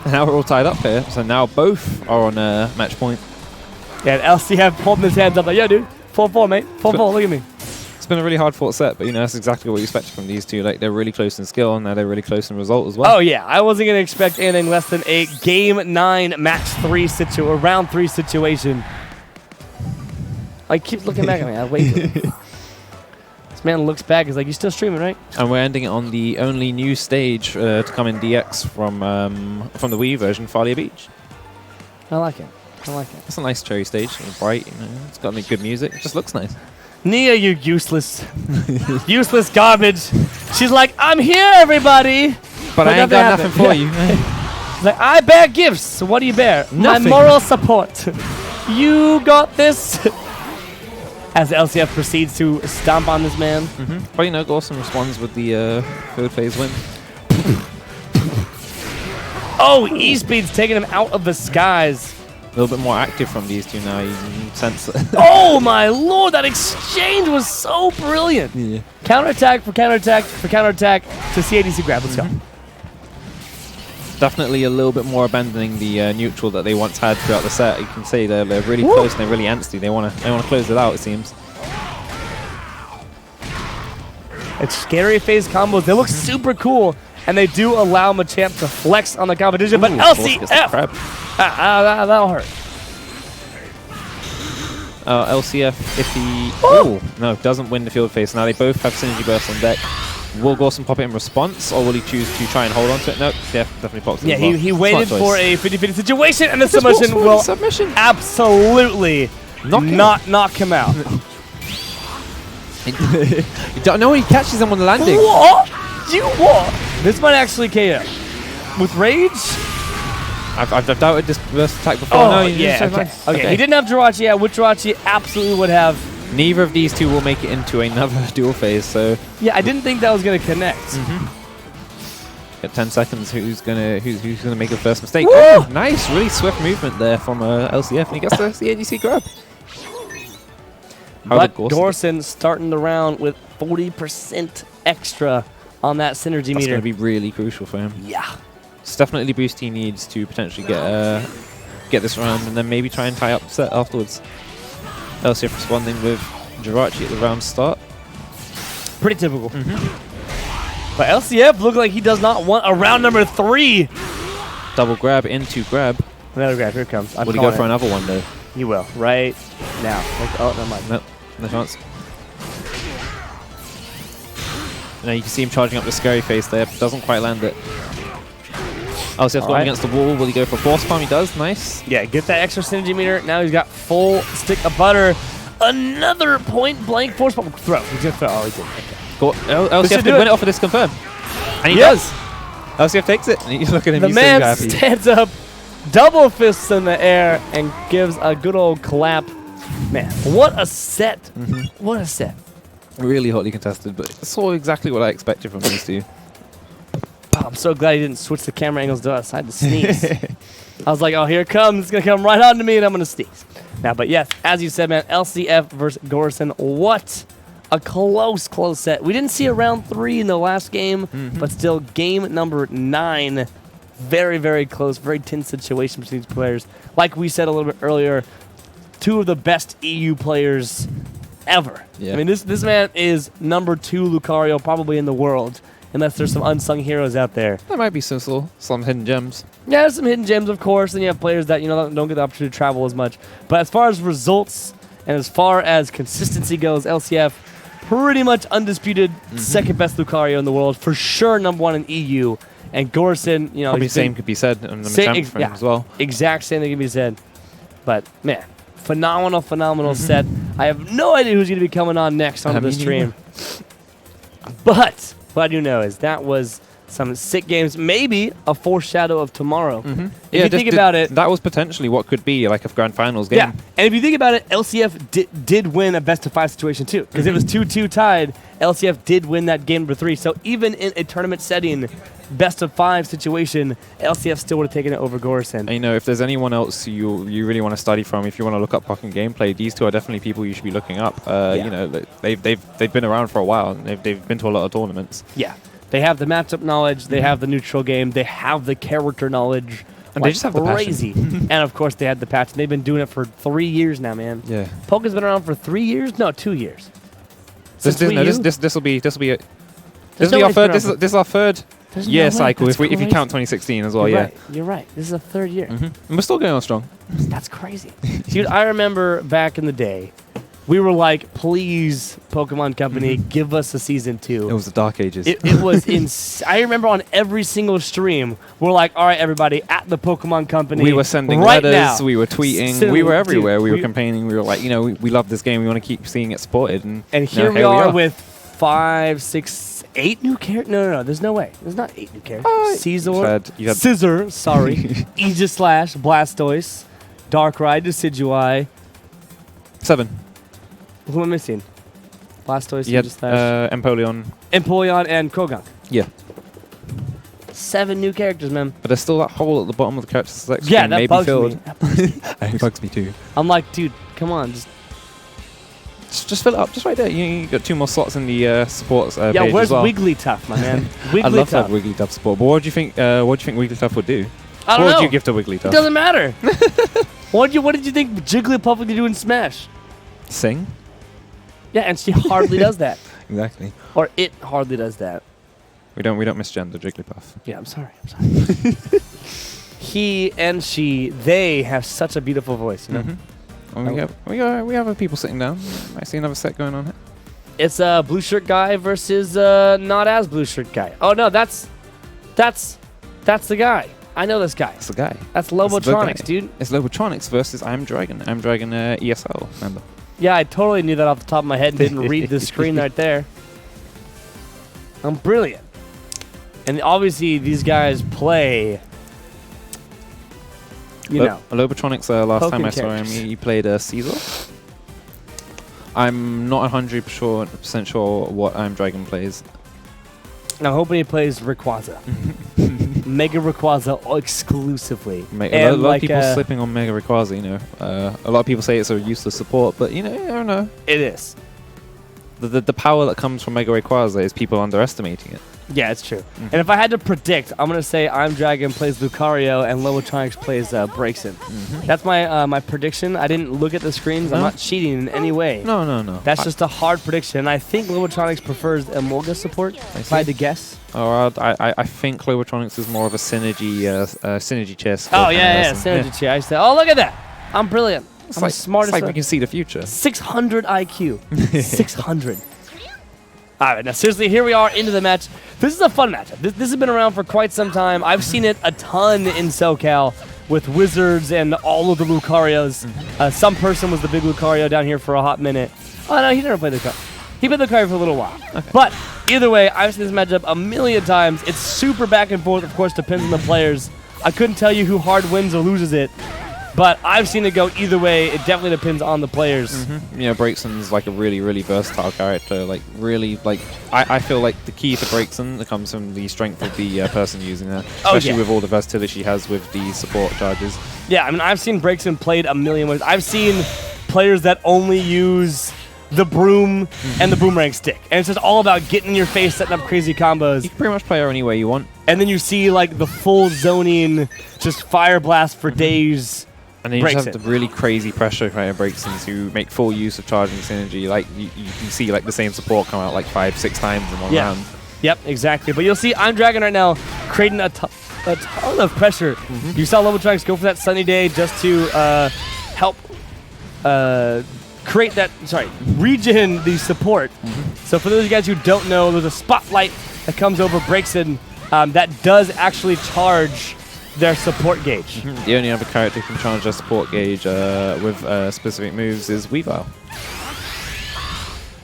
And now we're all tied up here, so now both are on match point.
Yeah, LCF holding his hands up like, yo, dude, 4-4, mate. 4-4, look at me.
It's been a really hard fought set, but you know that's exactly what you expected from these two. Like, they're really close in skill, and now they're really close in result as well.
Oh yeah, I wasn't gonna expect anything less than a game 9 match 3 or round 3 situation. Like, keeps looking back at me. I wait. This man looks back. He's like, "You still streaming, right?"
And we're ending it on the only new stage to come in DX from the Wii version, Falia Beach.
I like it. I like it.
It's a nice cherry stage, it's bright. You know, it's got any good music. It just looks nice.
Nia, you useless, useless garbage. She's like, "I'm here, everybody."
But I ain't got nothing for you.
She's like, "I bear gifts. So what do you bear?
Nothing.
My moral support. You got this." As LCF proceeds to stomp on this man.
But you know, Gorson responds with the third phase win.
Oh, E-Speed's taking him out of the skies.
A little bit more active from these two now. You can sense it.
Oh my lord, that exchange was so brilliant.
Yeah.
Counterattack for counterattack for counterattack to CADC grab. Let's go.
Definitely a little bit more abandoning the neutral that they once had throughout the set. You can see they're really close and they're really antsy. They want to close it out, it seems.
It's scary phase combos. They look super cool, and they do allow Machamp to flex on the competition. But LCF, that'll hurt.
LCF, if he doesn't win the field phase. Now they both have synergy burst on deck. Will Gorson pop it in response, or will he choose to try and hold on to it? Nope, definitely pops it.
Yeah, he waited for a 50-50 situation, and the submission will absolutely not knock him out.
You don't know when he catches him on the landing.
What? You what? This might actually KO. With Rage?
I've doubted this burst attack before.
Oh,
no,
yeah. Okay, he didn't have Jirachi. Yeah, with Jirachi, absolutely would have.
Neither of these two will make it into another dual phase, so...
Yeah, I didn't think that was going to connect.
Got 10 seconds. Who's gonna make the first mistake?
Woo!
Oh, nice, really swift movement there from LCF, and he gets the ADC grab.
But Gorson starting the round with 40% extra on that synergy meter.
That's going to be really crucial for him.
Yeah.
It's definitely the boost he needs to potentially get this round, and then maybe try and tie up the set afterwards. LCF responding with Jirachi at the round start.
Pretty typical. But LCF look like he does not want a round number 3.
Double grab into grab.
Another grab, here it comes.
Will he go for another one though?
He will, right now. Oh, never mind.
Nope, no chance. Now you can see him charging up the scary face there, but doesn't quite land it. LCF's going against the wall. Will he go for force palm? He does. Nice.
Yeah, get that extra synergy meter. Now he's got full stick of butter. Another point blank force palm. Throw. He's going to throw. Oh, he did. Okay.
LCF did win it off of this confirm. And he does. LCF takes it. And you look at him.
The man stands up, double fists in the air, and gives a good old clap. Man, what a set. What a set.
Really hotly contested, but it's sort of exactly what I expected from these two.
Oh, I'm so glad he didn't switch the camera angles to outside to sneeze. I was like, oh, here it comes. It's going to come right onto me, and I'm going to sneeze. Now, but yes, as you said, man, LCF versus Gorson. What a close set. We didn't see a round 3 in the last game, but still game number 9. Very, very close. Very tense situation between these players. Like we said a little bit earlier, 2 of the best EU players ever. Yeah. I mean, this man is number 2 Lucario probably in the world. Unless there's some unsung heroes out there.
There might be some hidden gems.
Yeah, there's some hidden gems, of course, and you have players that don't get the opportunity to travel as much. But as far as results and as far as consistency goes, LCF pretty much undisputed second best Lucario in the world, for sure number 1 in EU. And Gorson, you know,
Probably same could be said on the Machamp front as well.
Exact same thing can be said. But man, phenomenal set. I have no idea who's going to be coming on next on the stream. But what I do know is that was some sick games, maybe a foreshadow of tomorrow. If you think about it,
that was potentially what could be like a grand finals game.
Yeah, and if you think about it, LCF did win a best-of-5 situation too, because it was 2-2 tied. LCF did win that game number 3, so even in a tournament setting, best-of-5 situation, LCF still would have taken it over Gorson.
And you know, if there's anyone else you really want to study from, if you want to look up Pokkén gameplay, these two are definitely people you should be looking up. You know, they've been around for a while, and they've been to a lot of tournaments.
Yeah. They have the matchup knowledge, they have the neutral game, they have the character knowledge.
And they just have the
crazy. And of course they had the passion. They've been doing it for 3 years now, man.
Yeah.
Pokkén's been around for 3 years? No, 2 years.
This will be our third year cycle if you count 2016 as well.
You're right. This is a 3rd year.
And we're still going on strong.
That's crazy. Dude, I remember back in the day, we were like, please, Pokemon Company, give us a season 2.
It was the dark ages.
It was I remember on every single stream, we're like, all right, everybody, at the Pokemon Company.
We were sending letters, we were tweeting, we were everywhere.
Dude,
we were campaigning. We were like, you know, we love this game. We want to keep seeing it supported. And
here we are with 5, 6, 8 new characters. No. There's no way. There's not 8 new characters. Scissor, sorry. Aegislash, Blastoise, Darkrai, Decidueye.
7.
Who am I missing? Blastoise,
Empoleon.
Empoleon and Krogunk.
Yeah.
7 new characters, man.
But there's still that hole at the bottom of the character selection.
Yeah, that bugs me.
It bugs me too.
I'm like, dude, come on.
Just fill it up. Just right there. You got 2 more slots in the supports page
where's
as well.
Wigglytuff, my man?
I'd love to have Wigglytuff support. But what do you think Wigglytuff would do?
I don't know.
What would you give to Wigglytuff?
It doesn't matter. What did you think Jigglypuff would do in Smash?
Sing?
Yeah, and she hardly does that.
Exactly.
Or it hardly does that.
We don't misgender Jigglypuff.
Yeah, I'm sorry. He and she, they have such a beautiful voice, you know?
Well, we have people sitting down. I see another set going on here.
It's a blue shirt guy versus not as blue shirt guy. Oh no, that's the guy. I know this guy.
That's the guy.
That's Lobotronics, dude.
It's Lobotronics versus I'm Dragon ESL member.
Yeah, I totally knew that off the top of my head and didn't read the screen right there. I'm brilliant. And obviously these guys play, you know.
Lobotronics, last time I saw him,
characters.
he played Caesar. I'm not 100% sure what I'm Dragon plays.
And I'm hoping he plays Rayquaza. Mega Rayquaza exclusively.
A lot of people slipping on Mega Rayquaza, you know. A lot of people say it's a useless support, but, you know, I don't know.
It is.
The power that comes from Mega Rayquaza is people underestimating it.
Yeah, it's true. And if I had to predict, I'm going to say I'm Dragon plays Lucario and Lobotronics plays Braixen. That's my prediction. I didn't look at the screens. I'm not cheating in any way.
No.
That's just a hard prediction. And I think Lobotronics prefers Emolga support, if I had to guess.
I think Lobotronics is more of a synergy chess.
Oh, yeah, synergy chair. I said, oh, look at that. I'm brilliant. I'm the smartest.
It's like we can see the future.
600 IQ. 600. All right, now seriously, here we are into the match. This is a fun matchup. This has been around for quite some time. I've seen it a ton in SoCal with Wizards and all of the Lucarios. Some person was the big Lucario down here for a hot minute. Oh, no, he never played Lucario. He played Lucario for a little while. Okay. But either way, I've seen this matchup a million times. It's super back and forth, of course, depends on the players. I couldn't tell you who hard wins or loses it. But I've seen it go either way. It definitely depends on the players.
You know, Braixen's like a really, really versatile character. Like, really, like, I feel like the key to Braixen comes from the strength of the person using her. Especially with all the versatility she has with the support charges. Yeah,
I mean, I've seen Braixen played a million ways. I've seen players that only use the broom and the boomerang stick. And it's just all about getting in your face, setting up crazy combos.
You can pretty much play her any way you want.
And then you see, like, the full zoning, just fire blast for days.
And then you just have the really crazy pressure kind of Braixens who make full use of charging synergy. Like, you can see, like, the same support come out, like, 5-6 times in one round.
Yep, exactly. But you'll see I'm Dragon right now creating a ton of pressure. You saw Lobotronics go for that sunny day just to help create that, regen the support. So for those of you guys who don't know, there's a spotlight that comes over Braixen that does actually charge their support gauge.
The only other character who can charge their support gauge with specific moves is Weavile.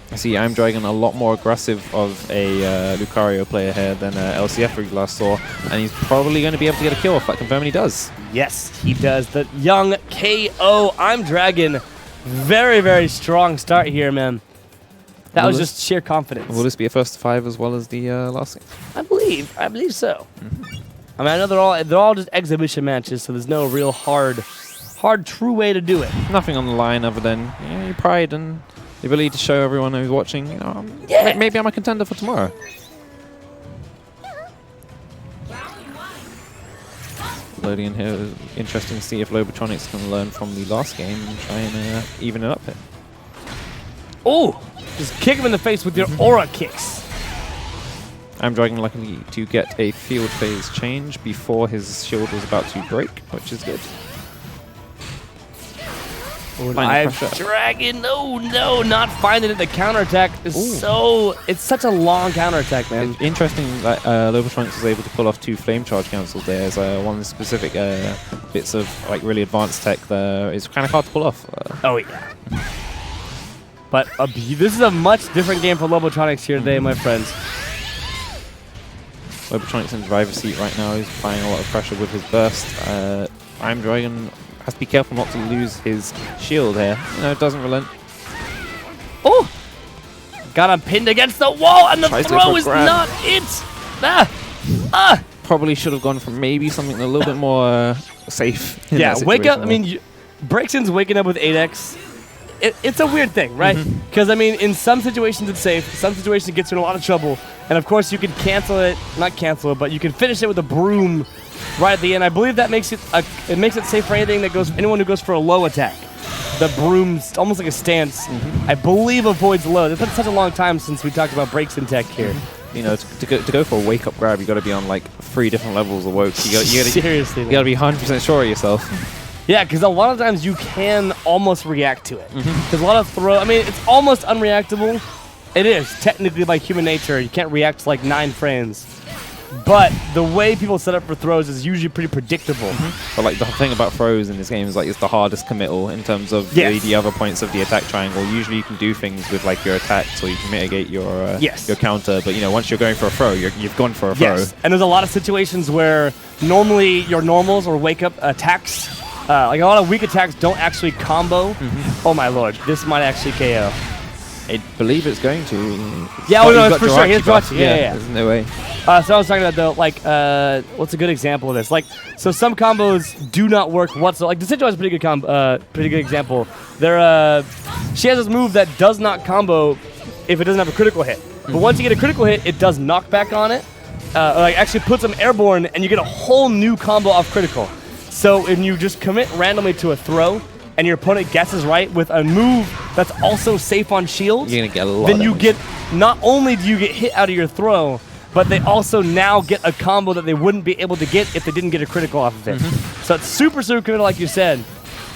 I see I'm Dragon a lot more aggressive of a Lucario player here than LCF we last saw, and he's probably going to be able to get a kill off that, confirming he does.
Yes, he does. The young KO I'm Dragon. Very, very strong start here, man. That was just sheer confidence.
Will this be a first to 5 as well as the last game?
I believe so. I mean, I know they're all just exhibition matches, so there's no real hard true way to do it.
Nothing on the line other than your pride and the ability to show everyone who's watching, maybe I'm a contender for tomorrow. Loading in here, interesting to see if Lobotronics can learn from the last game and try and even it up here.
Oh, just kick him in the face with your aura kicks.
I'm Dragon lucky to get a field phase change before his shield was about to break, which is good.
I'm Dragon, no, not finding it. The counterattack is it's such a long counterattack, man.
It's interesting that Lobotronics was able to pull off 2 flame charge cancels there as one of the specific bits of really advanced tech that is kind of hard to pull off.
Oh yeah. But this is a much different game for Lobotronics here today, my friends.
Lobotronics in the driver's seat right now. He's applying a lot of pressure with his burst. I'm Dragon has to be careful not to lose his shield here. It doesn't relent.
Oh! Got him pinned against the wall, and the throw is not it!
Probably should have gone for maybe something a little bit more safe.
Yeah, wake up. I mean, Brixton's waking up with 8x. It's a weird thing, right? Because, I mean, in some situations it's safe, some situations it gets you in a lot of trouble, and of course you can not cancel it, but you can finish it with a broom right at the end. I believe that makes it safe for anyone who goes for a low attack. The broom's almost like a stance. I believe avoids low. It's been such a long time since we talked about breaks in tech here.
To go for a wake up grab, you got to be on 3 different levels of woke.
Seriously,
you got to be 100% sure of yourself.
Yeah, because a lot of times you can almost react to it. Because a lot of it's almost unreactable. It is, technically by human nature. You can't react to 9 frames. But the way people set up for throws is usually pretty predictable.
But the thing about throws in this game is it's the hardest committal in terms of the other points of the attack triangle. Usually you can do things with your attacks or you can mitigate your counter. But once you're going for a throw, you've gone for a throw.
Yes, and there's a lot of situations where normally your normals or wake up attacks, a lot of weak attacks don't actually combo. Oh my lord, this might actually KO.
I believe it's going to.
Yeah, it's for sure. He has Jirachi. Yeah.
There's no way.
So I was talking about though, what's a good example of this? So some combos do not work whatsoever. The Decidueye is a pretty good example. She has this move that does not combo if it doesn't have a critical hit. But once you get a critical hit, it does knockback on it. Actually puts them airborne, and you get a whole new combo off critical. So when you just commit randomly to a throw, and your opponent guesses right with a move that's also safe on shields,
you're gonna get a lot.
Then not only do you get hit out of your throw, but they also now get a combo that they wouldn't be able to get if they didn't get a critical off of it. So it's super, super committal, like you said.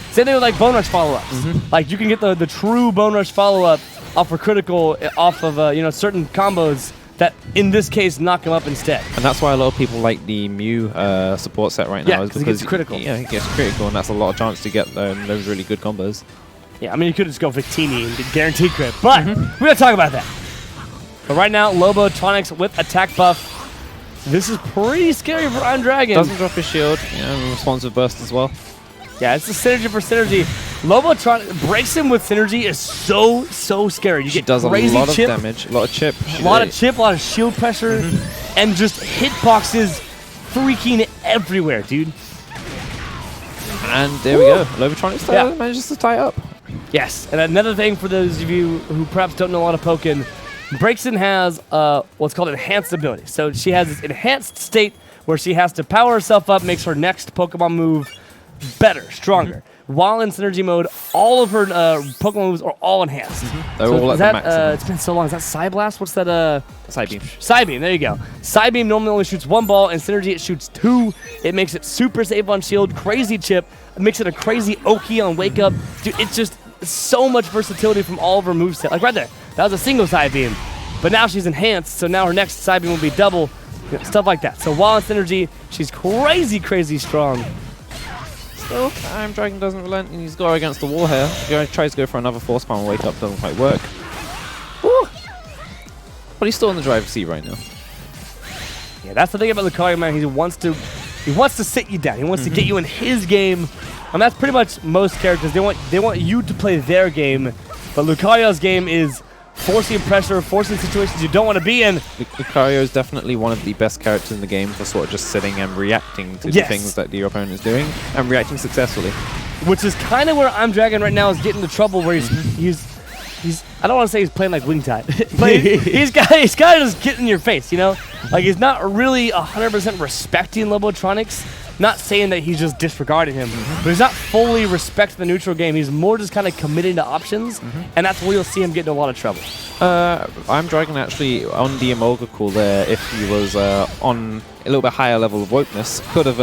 Same thing with Bone Rush follow-ups. You can get the true Bone Rush follow-up off a critical off of certain combos that in this case knock him up instead.
And that's why a lot of people like the Mew support set right now.
Yeah, because it gets critical.
Yeah, it gets critical, and that's a lot of chance to get those really good combos.
Yeah, I mean, you could just go Victini and get guaranteed crit, but we're going to talk about that. But right now, Lobotronics with attack buff. This is pretty scary for I'm Dragon.
Doesn't drop his shield, responsive burst as well.
Yeah, it's a synergy for synergy. Lobotronics breaks him with synergy is so scary. You get
does
crazy
a lot
chip,
of damage, a lot of chip.
A lot of shield pressure, and just hitboxes freaking everywhere, dude.
And there we go. Lobotronics manages to tie up.
Yes, and another thing for those of you who perhaps don't know a lot of Pokkén, Brixton has what's called enhanced ability. So she has this enhanced state where she has to power herself up, makes her next Pokemon move better, stronger. While in synergy mode, all of her Pokemon moves are all enhanced.
They're all at the maximum.
It's been so long. Is that Psyblast? What's that?
Psybeam.
Psybeam, there you go. Psybeam normally only shoots 1 ball, and synergy it shoots 2. It makes it super safe on shield, crazy chip. It makes it a crazy Oki on wake up. Dude, it's just so much versatility from all of her moveset. Right there, that was a single Psybeam. But now she's enhanced, so now her next Psybeam will be double. Stuff like that. So while on synergy, she's crazy strong.
Still, Iron Dragon doesn't relent, and he's got her against the wall here. He tries to go for another force palm wake up, doesn't quite work. Woo! But he's still in the driver's seat right now.
Yeah, that's the thing about Lucario, man. He wants to sit you down. He wants to get you in his game. And that's pretty much most characters. They want you to play their game. But Lucario's game is forcing pressure, forcing situations you don't want to be in.
Lucario is definitely one of the best characters in the game for sort of just sitting and reacting to the things that your opponent is doing and reacting successfully.
Which is kind of where I'm Dragon right now is getting into trouble where he's I don't want to say he's playing like Wing Tide. But he's kind of just getting in your face, you know? Like he's not really 100% respecting Lobotronics. Not saying that he's just disregarding him, but he's not fully respecting the neutral game. He's more just kind of committing to options, and that's where you'll see him get into a lot of trouble.
I'm Dragon actually on the Emolga call there. If he was on a little bit higher level of wokeness, could have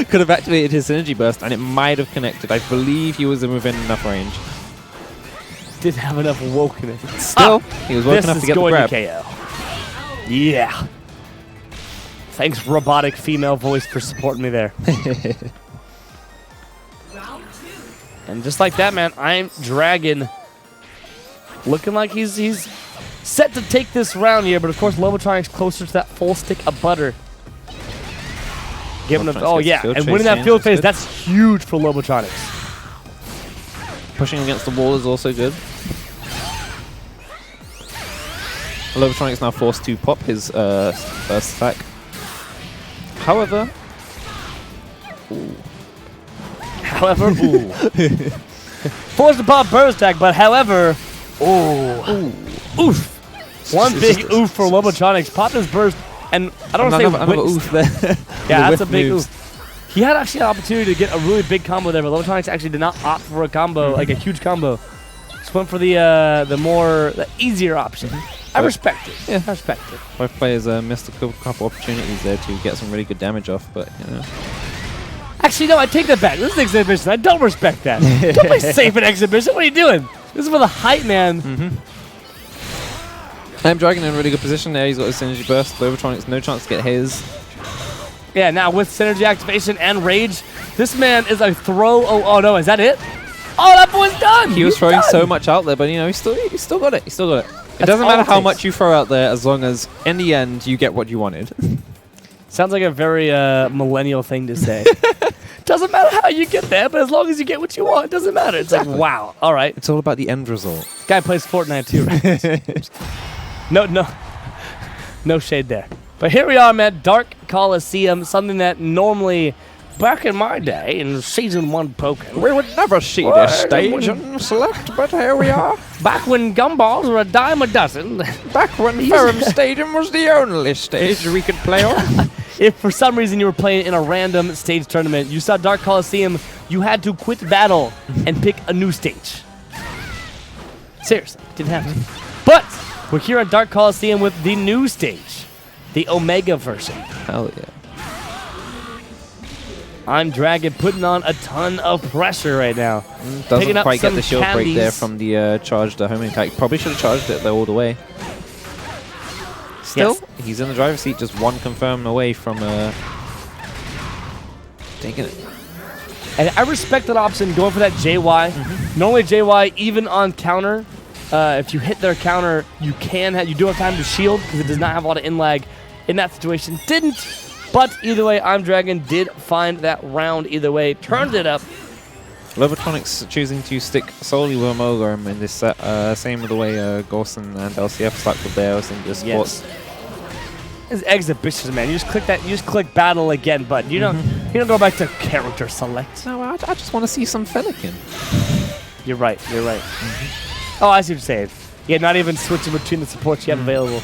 could have activated his synergy burst, and it might have connected. I believe he was within enough range.
Didn't have enough wokeness.
Still, he was woke enough to get the grab.
KO. Yeah. Thanks, robotic female voice, for supporting me there. And just like that, man, I'm Dragon. Looking like he's set to take this round here, but of course, Lobotronic's closer to that full stick of butter. Giving him, oh yeah, and winning that field phase, that's huge for Lobotronics.
Pushing against the wall is also good. Lobotronic's now forced to pop his first attack. However,
forced to pop burst attack, but however, oof. One big oof for Lobotronics. Popped his burst, and I don't want to say
another oof there.
Yeah, that's a big oof. He had actually an opportunity to get a really big combo there, but Lobotronics actually did not opt for a combo, like a huge combo. Just went for the easier option. I respect it. Yeah, I respect it.
Both players missed a couple opportunities there to get some really good damage off, but you know.
Actually, no, I take that back. This is exhibition. I don't respect that. Don't play safe in exhibition. What are you doing? This is for the hype, man.
I'm Dragon in a really good position there. He's got his synergy burst. Lobotronics, no chance to get his.
Yeah, now with synergy activation and rage, this man is a throw. Oh no, is that it? Oh, that boy's done.
He was throwing so much out there, but you know, he still got it. He still got it. It doesn't matter how much you throw out there, as long as in the end you get what you wanted.
Sounds like a very millennial thing to say. Doesn't matter how you get there, but as long as you get what you want, it doesn't matter. It's like, wow, all right.
It's all about the end result.
This guy plays Fortnite too, right? No shade there. But here we are, man. Dark Coliseum, something that normally, back in my day, in Season 1 Pokkén,
we would never see this stage and select, but here we are.
Back when gumballs were a dime a dozen.
Back when Ferrum Stadium was the only stage we could play on.
If for some reason you were playing in a random stage tournament, you saw Dark Coliseum, you had to quit battle and pick a new stage. Seriously, didn't happen. But we're here at Dark Coliseum with the new stage, the Omega version.
Hell yeah.
I'm Dragon putting on a ton of pressure right now.
Doesn't quite get the shield break there from the charged homing attack. Probably should have charged it though all the way. Still, he's in the driver's seat, just one confirm away from taking it.
And I respect that option, going for that JY. Normally JY, even on counter, if you hit their counter, you do have time to shield because it does not have a lot of in lag. In that situation, didn't. But either way, I'm Dragon did find that round either way, turned it up.
Lobotronics choosing to stick solely with Emolga in this set. Same with the way Gorson and LCF stuck with theirs in this sports.
It's exhibition, man. You just click that. You just click battle again, but you don't go back to character select.
No, I just want to see some Fennekin.
You're right. You're right. Oh, I see what you're saying. Yeah, not even switching between the supports you have available.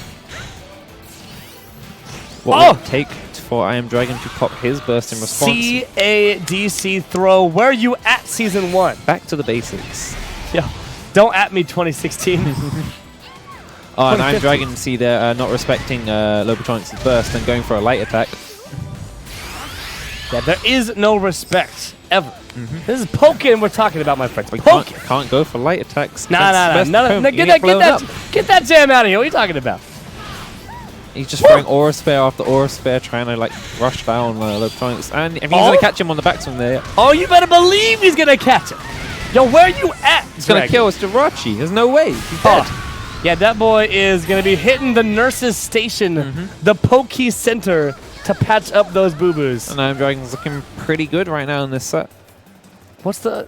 What would it take for I Am Dragon to pop his burst in response?
CADC throw. Where are you at Season 1?
Back to the basics.
Yeah. Don't at me 2016.
Oh, and I'm Dragon, see they're not respecting Lobotronics' burst and going for a light attack.
Yeah, there is no respect, ever. This is Pokkén we're talking about, my friends.
Can't go for light attacks.
Nah. Get that jam out of here. What are you talking about?
He's just throwing Aura Spare after Aura Spare, trying to like rush down Lovetronics. And if he's going to catch him on the backs from there,
Oh, you better believe he's going to catch him. Yo, where you at?
he's going to kill Jirachi. There's no way. He's dead.
Yeah, that boy is going to be hitting the nurse's station, the Pokkén Center, to patch up those boo-boos.
And Iron Dragon's looking pretty good right now in this set.
What's the...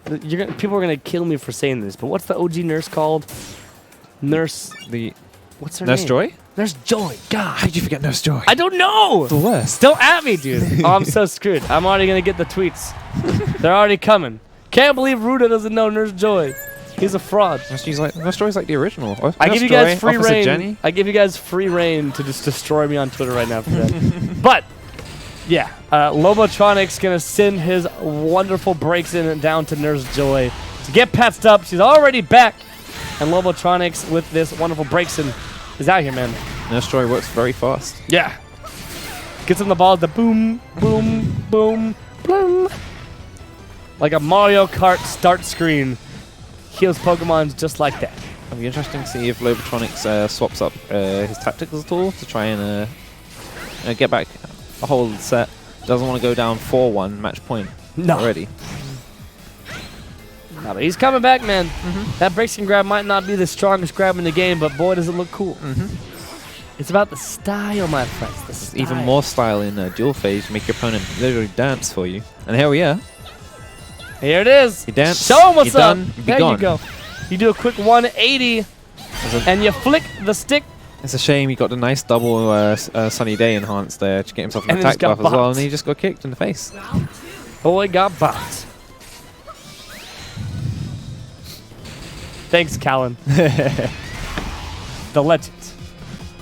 people are going to kill me for saying this, but what's the OG nurse called? Nurse... What's her
Nurse
name?
Joy?
Nurse Joy. God.
How did you forget Nurse Joy?
I don't know.
The worst.
Don't at me, dude. Oh, I'm so screwed. I'm already going to get the tweets. They're already coming. Can't believe Ruda doesn't know Nurse Joy. He's a fraud.
Nurse Joy's like the original.
I give you guys free
Officer
reign.
Jenny.
I give you guys free reign to just destroy me on Twitter right now for that. But yeah, Lobotronic's gonna send his wonderful breaks in down to Nurse Joy to get patched up. She's already back, and Lobotronics with this wonderful breaks in is out here, man.
Nurse Joy works very fast.
Yeah, gets him the ball. The boom, boom, boom, boom, like a Mario Kart start screen. Heals Pokemon just like that.
It'll be interesting to see if Lobotronics swaps up his tacticals at all to try and get back a whole set. Doesn't want to go down 4-1 match point already.
No, but he's coming back, man. That breaks and grab might not be the strongest grab in the game, but boy, does it look cool. It's about the style, my friends. The style.
Even more style in dual phase. Make your opponent literally dance for you. And here we are.
Here it is.
You dance.
Show him what's
you
up.
done, you
There
gone.
you go. You do a quick 180, and you flick the stick.
It's a shame he got the nice double Sunny Day enhance there to get himself an
And
attack
just got
buff as well,
bopped.
and he just got kicked in the face.
Boy got bopped. Thanks, Callan. The legend.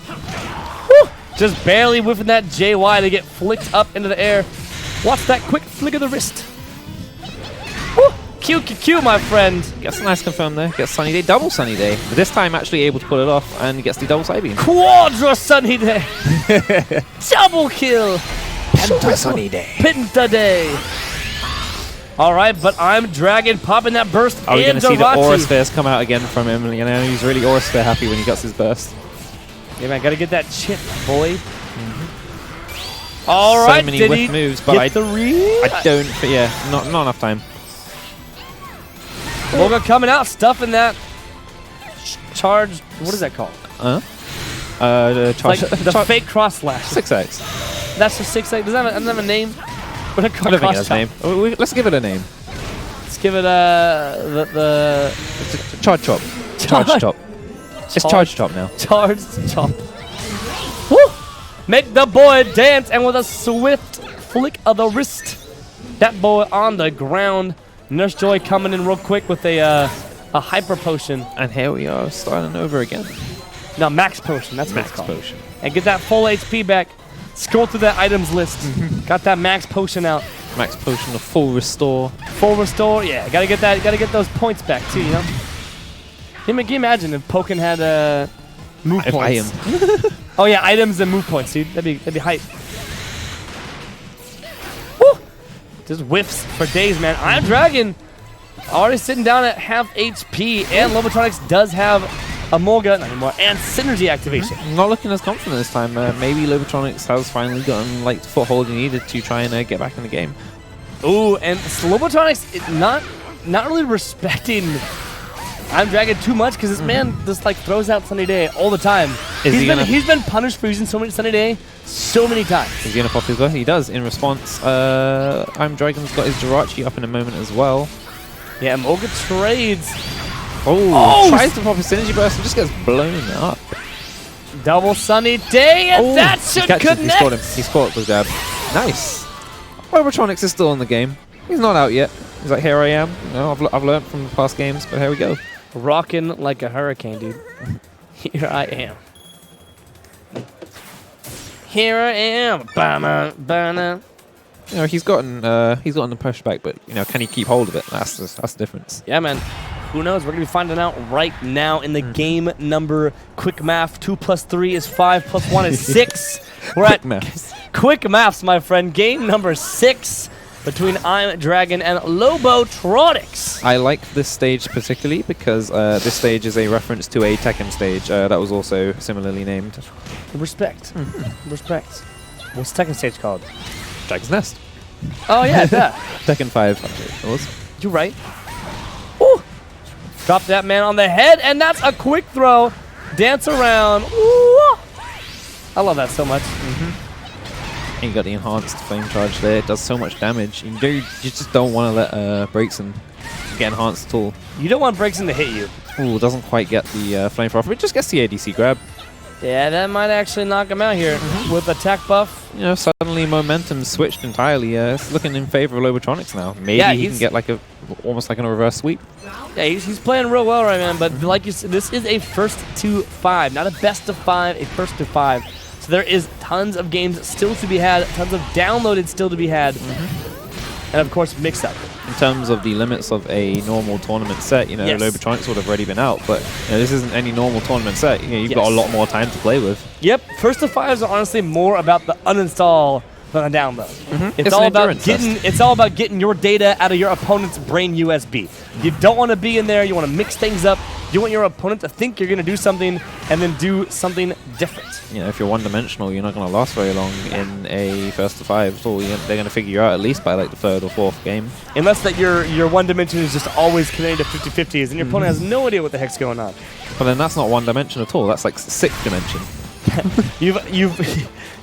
Woo! Just barely whiffing that JY to get flicked up into the air. Watch that quick flick of the wrist. Woo! Q, my friend.
Gets a nice confirm there. Gets Sunny Day, double Sunny Day. But this time actually able to pull it off and gets the double side beam.
Quadra Sunny Day. Double kill.
Penta Sunny Day.
Penta Day. All right, but I'm Dragon popping that burst.
Are we going to see the
Jirachi.
Aura Spheres come out again from him? You know, he's really Aura Sphere happy when he gets his burst.
Yeah, man, gotta get that chip, boy. All right,
so many
did
whiff
he
moves, but
get the read?
I don't. But yeah, not enough time.
Moga coming out, stuffing that charge. What is that called?
Charge,
Like the fake cross slash.
6X.
That's the 6X. Does that have a name? What
I don't think it has a name. Let's give it a name.
Let's give it the
It's a Charge Chop. Charge Chop. It's Charge Chop now.
Charge chop. Woo! Make the boy dance, and with a swift flick of the wrist, that boy on the ground. Nurse Joy coming in real quick with a hyper potion.
And here we are starting over again.
No, max potion. That's what
Max
it's called.
Potion.
And get that full HP back. Scroll through that items list. Got that max potion out.
Max Potion of full restore.
Full restore. Yeah, gotta get that. Gotta get those points back too. You know. Can you imagine if Pokkén had move points? Oh yeah, items and move points, dude. That'd be hype. Woo! Just whiffs for days, man. Iron Dragon already sitting down at half HP, and Lobotronics does have a Mulga, not anymore, and synergy activation.
Not looking as confident this time. Maybe Lobotronics has finally gotten like the foothold he needed to try and get back in the game.
Ooh, and Lobotronics not really respecting Iron Dragon too much because this man just like throws out Sunny Day all the time. He's been punished for using so many Sunny Day so many times.
Is he gonna pop his burst? He does. In response, Iron Dragon's got his Jirachi up in a moment as well.
Yeah, Moga trades.
Oh, tries to pop his Synergy Burst and just gets blown up.
Double Sunny Day, and that should connect.
He scored him. He scored with jab. Nice. Lobotronics is still in the game. He's not out yet. He's like, here I am. You know, I've learned from the past games, but here we go.
Rocking like a hurricane, dude. Here I am. Here I am. Bana, bana.
You know, he's gotten the pushback, but you know, can he keep hold of it? That's the difference.
Yeah, man. Who knows? We're gonna be finding out right now in the game number. Quick math: 2 + 3 is 5 + 1 is 6. We're at
Maths.
quick maths, my friend. Game number 6. between I'm Dragon and Lobotronics.
I like this stage particularly because this stage is a reference to a Tekken stage that was also similarly named.
Respect. Respect. What's the Tekken stage called?
Dragon's Nest.
Oh, yeah, yeah.
Tekken 5, actually. It was.
You're right. Ooh. Drop that man on the head, and that's a quick throw. Dance around. Ooh. I love that so much.
And you got the enhanced flame charge there. It does so much damage. You just don't want to let Braixen get enhanced at all.
You don't want Braixen to hit you.
Ooh, doesn't quite get the flame off. It just gets the ADC grab.
Yeah, that might actually knock him out here with attack buff.
You know, suddenly momentum switched entirely. It's looking in favor of Lobotronics now. Maybe he can get like almost like a reverse sweep.
Yeah, he's playing real well right now. But like you said, this is a first to 5, not a best of 5, a first to 5. So there is tons of games still to be had, tons of downloaded still to be had, and of course mix up.
In terms of the limits of a normal tournament set, you know, Lobotronics would have already been out, but you know, this isn't any normal tournament set. You know, you've got a lot more time to play with.
Yep, first to 5s are honestly more about the uninstall than the download. It's all about getting your data out of your opponent's brain USB. You don't want to be in there. You want to mix things up. You want your opponent to think you're going to do something and then do something different.
You know, if you're one-dimensional, you're not going to last very long in a first to 5. So they're going to figure you out at least by like the 3rd or 4th game.
Unless that your one dimension is just always connected to 50-50s and your opponent has no idea what the heck's going on.
But then that's not one dimension at all. That's like 6th dimension.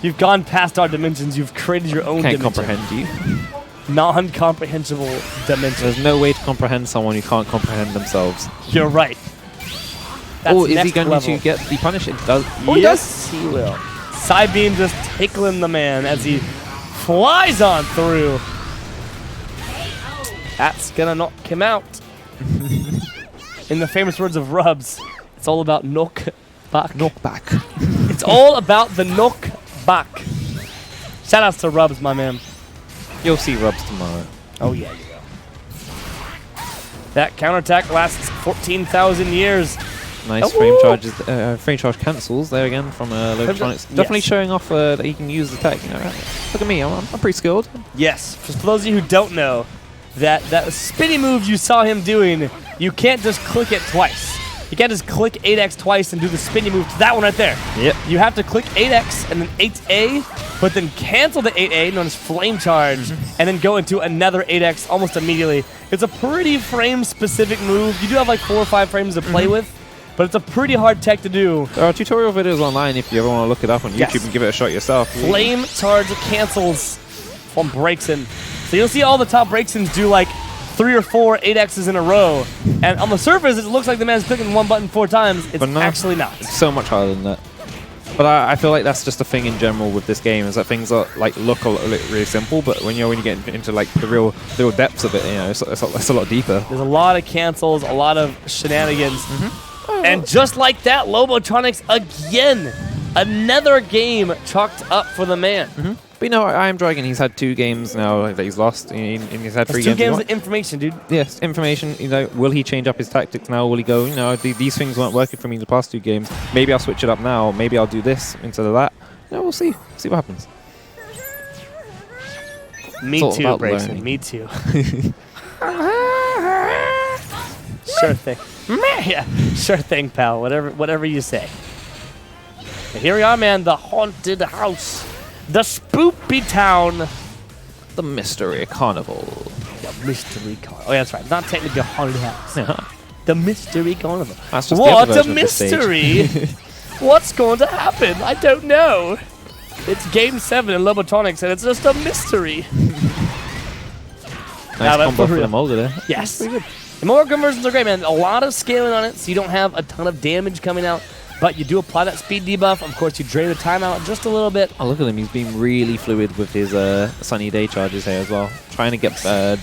You've gone past our dimensions. You've created your own dimension.
Can't comprehend you.
Non-comprehensible dimension.
There's no way to comprehend someone who can't comprehend themselves.
You're right. That's
is he going
level.
to get the punish? It does.
Oh, yes, he will. Psybeam just tickling the man as he flies on through. That's gonna knock him out. In the famous words of Rubs, it's all about knock back.
Knock back.
It's all about the knock back. Shout outs to Rubs, my man.
You'll see Rubs tomorrow.
Oh yeah, you will. That counterattack lasts 14,000 years.
Nice frame charges. Frame charge cancels there again from Lobotronics. Definitely showing off that he can use the tech. You know, look at me, I'm pretty skilled.
Yes, for those of you who don't know, that spinny move you saw him doing, you can't just click it twice. You can't just click 8X twice and do the spinny move to that one right there. Yep. You have to click 8X and then 8A, but then cancel the 8A, known as flame charge, and then go into another 8X almost immediately. It's a pretty frame-specific move. You do have like 4 or 5 frames to play with, but it's a pretty hard tech to do.
There are tutorial videos online if you ever want to look it up on YouTube and give it a shot yourself.
Flame charge cancels from Braixen. So you'll see all the top Braixens do like 3 or 4 8Xs in a row. And on the surface, it looks like the man's clicking one button 4 times. It's actually not.
It's so much harder than that. But I feel like that's just a thing in general with this game, is that things are like look really simple, but when you get into like the real depths of it, you know, it's a lot deeper.
There's a lot of cancels, a lot of shenanigans. And just like that, Lobotronics again, another game chalked up for the man.
But you know, I Am Dragon, he's had 2 games now that he's lost. He's had 3 games.
2 games of information, dude.
Yes, information. You know, will he change up his tactics now? Will he go, you know, these things weren't working for me in the past 2 games. Maybe I'll switch it up now. Maybe I'll do this instead of that. You know, we'll see. See what happens.
Me too, Braixen. Me too. Sure thing. Yeah, sure thing, pal. Whatever you say. But here we are, man. The haunted house. The spoopy town.
The mystery carnival.
The mystery carnival. Oh, yeah, that's right. Not technically a haunted house. The mystery carnival.
That's just
what a mystery. What's going to happen? I don't know. It's Game 7 in Lobotronics, and it's just a mystery.
Nice combo for the Mulder there.
Yes. The more conversions are great, man. A lot of scaling on it, so you don't have a ton of damage coming out. But you do apply that speed debuff. Of course, you drain the timeout just a little bit.
Oh, look at him. He's been really fluid with his Sunny Day charges here as well. Trying to get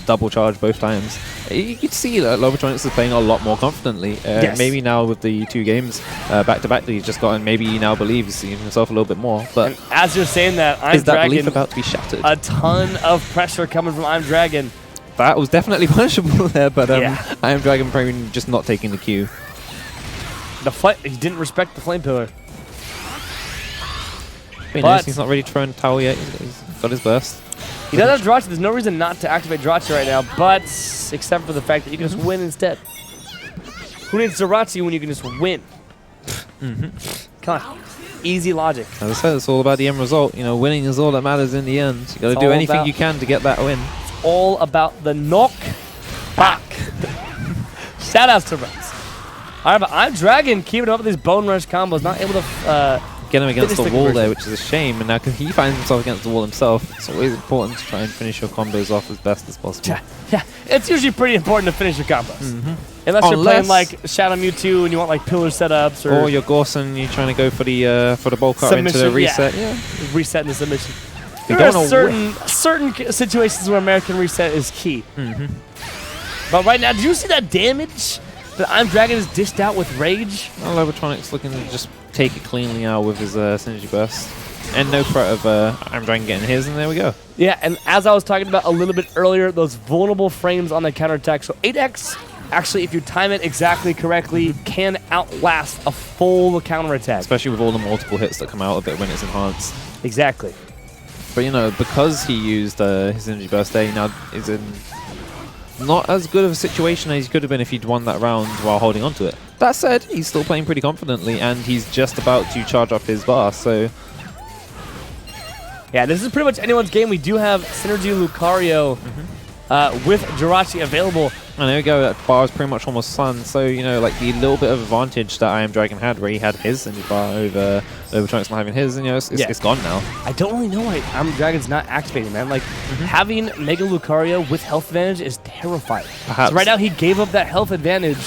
double charge both times. You can see that Lobotronics is playing a lot more confidently. Maybe now with the 2 games back-to-back that he's just gotten, maybe he now believes in himself a little bit more. But
and as you're saying that, I'm
is that
Dragon,
belief about to be shattered?
A ton of pressure coming from I'm Dragon.
That was definitely punishable there, but I Am Dragon probably just not taking the cue.
He didn't respect the flame pillar.
But he's not ready to throw in towel yet. He's got his burst.
He does have Jirachi. There's no reason not to activate Jirachi right now, but except for the fact that you can just win instead. Who needs Jirachi when you can just win? Come on. Easy logic.
As I said, it's all about the end result. You know, winning is all that matters in the end. You got to do anything you can to get that win.
It's all about the knock back. Shoutouts to Rex. All right, but I'm Dragon keeping up with these Bone Rush combos, not able to
get him against the wall
conversion
there, which is a shame. And now, because he finds himself against the wall himself, it's always important to try and finish your combos off as best as possible.
Yeah, it's usually pretty important to finish your combos. Unless you're playing like Shadow Mewtwo and you want like pillar setups, or
you're Gorson, you're trying to go for the bulk out into the reset.
Yeah, reset in the submission. There are certain situations where American reset is key. But right now, did you see that damage that I'm Dragon is dished out with Rage?
Well, Lobotronic's looking to just take it cleanly out with his Synergy Burst. And no threat of I'm Dragon getting his, and there we go. Yeah,
and as I was talking about a little bit earlier, those vulnerable frames on the counterattack. So 8X, actually, if you time it exactly correctly, can outlast a full counterattack.
Especially with all the multiple hits that come out of it when it's enhanced.
Exactly.
But, you know, because he used his Synergy Burst there, he now is in not as good of a situation as he could have been if he'd won that round while holding on to it. That said, he's still playing pretty confidently, and he's just about to charge up his bar, so...
Yeah, this is pretty much anyone's game. We do have Synergy Lucario with Jirachi available.
And there we go, that bar is pretty much almost sun. So, you know, like the little bit of advantage that I Am Dragon had where he had his Synergy bar over Lobotronic's not having his, and, you know, it's gone now. I
don't really know why I Am Dragon's not activating, man. Like, having Mega Lucario with health advantage is terrifying. So right now, he gave up that health advantage.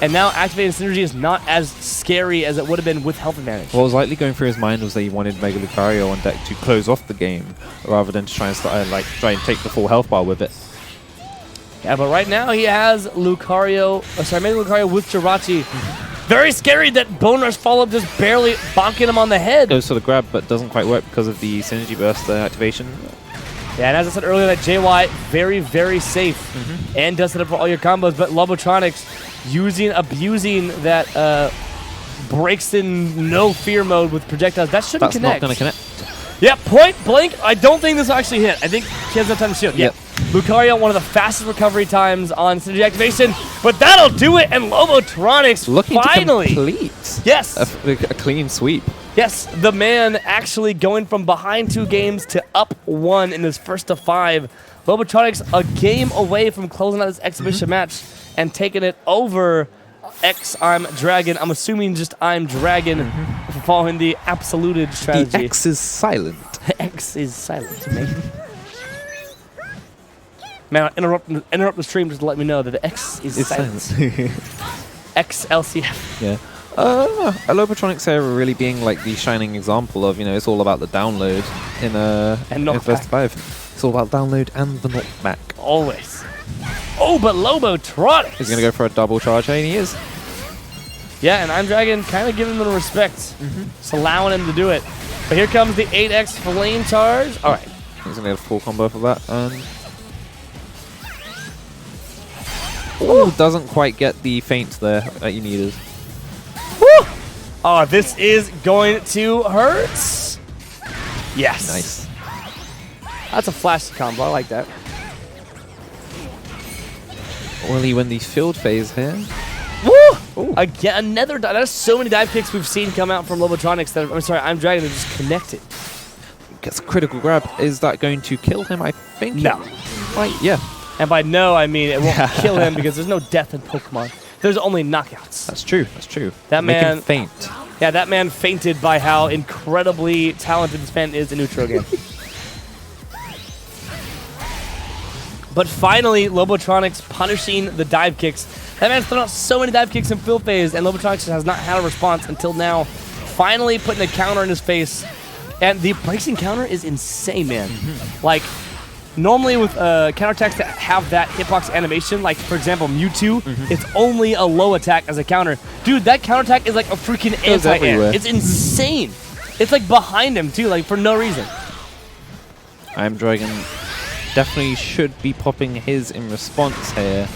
And now activating Synergy is not as scary as it would have been with health advantage.
What was likely going through his mind was that he wanted Mega Lucario on deck to close off the game, rather than to try and try and take the full health bar with it.
Yeah, but right now he has Lucario, Mega Lucario with Jirachi. Very scary that Bone Rush follow-up just barely bonking him on the head.
Goes for the grab, but doesn't quite work because of the Synergy Burst activation.
Yeah, and as I said earlier, that JY, very, very safe. And does it up for all your combos, but Lobotronics abusing that breaks in no fear mode with projectiles. That shouldn't connect.
That's not going to connect.
Yeah, point blank. I don't think this will actually hit. I think he has enough time to shield.
Yep.
Lucario, one of the fastest recovery times on Synergy activation, but that'll do it, and Lobotronics
looking
finally
to complete a clean sweep.
Yes, the man actually going from behind 2 games to up 1 in his first of 5. Lobotronics a game away from closing out this exhibition match and taking it over I'm Dragon. I'm assuming just I'm Dragon following the absoluted strategy.
The X is silent.
The X is silent, man. Man, I'll interrupt the stream just to let me know that the X is silent. X LCF.
Yeah. Lobotronics here really being like the shining example of, you know, it's all about the download in first 5. It's all about download and the knockback.
Always. Oh, but Lobotronics!
He's going to go for a double charge, and he is.
Yeah, and I'm Dragon kind of giving him the respect. Just allowing him to do it. But here comes the 8X Flame Charge. All right.
He's going to get a full combo for that. And doesn't quite get the feint there that you needed.
Woo! Oh, this is going to hurt. Yes.
Nice.
That's a flashy combo. I like that.
Will he win the field phase here?
Woo! Ooh. Again, another dive. There's so many dive kicks we've seen come out from Lobotronics that I'm Dragon, they're just connected.
Gets a critical grab. Is that going to kill him? I think.
No.
Right, yeah.
And by no, I mean it won't kill him because there's no death in Pokemon. There's only knockouts.
That's true. That's true.
That
Make
man
him faint.
Yeah, that man fainted by how incredibly talented this man is in neutral game. But finally, Lobotronics punishing the dive kicks. That man's thrown out so many dive kicks in field phase, and Lobotronics has not had a response until now. Finally putting a counter in his face. And the bracing counter is insane, man. Like, normally with counterattacks that have that hitbox animation, like, for example, Mewtwo, it's only a low attack as a counter. Dude, that counterattack is like a freaking anti-air. It's insane. It's like behind him, too, like, for no reason.
I Am Dragon definitely should be popping his in response here,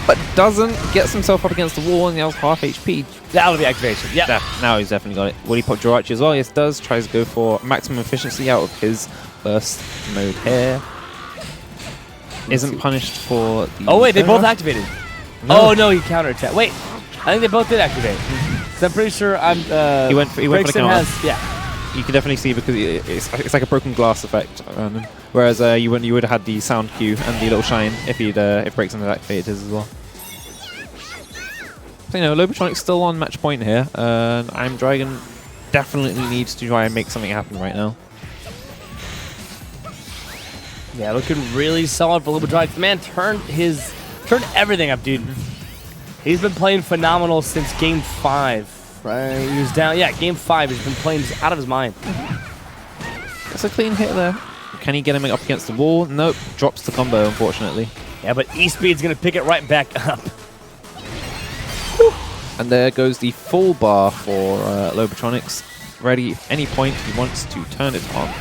but doesn't. Gets himself up against the wall and yells half HP.
That'll be activation. Yeah.
Now he's definitely got it. Will he pop Jirachi as well? Yes, does. Tries to go for maximum efficiency out of his burst mode here. Isn't punished for the...
Oh, wait, they both
rush.
activated.
No.
Oh, no, he counterattacked. Wait, I think they both did activate. So I'm pretty sure
He went for the
Gregson
counter.
has, yeah.
You can definitely see because it's like a broken glass effect around him. Whereas you would have had the sound cue and the little shine if Gregson had activated his as well. So, Lobotronic's still on match point here. I'm Dragon definitely needs to try and make something happen right now.
Yeah, looking really solid for Lobotronics. The man turned everything up, dude. He's been playing phenomenal since Game 5. Right? He was down. Yeah, Game 5. He's been playing just out of his mind.
That's a clean hit there. Can he get him up against the wall? Nope. Drops the combo, unfortunately.
Yeah, but E-Speed's going to pick it right back up.
And there goes the full bar for Lobotronics. Ready any point he wants to turn it on.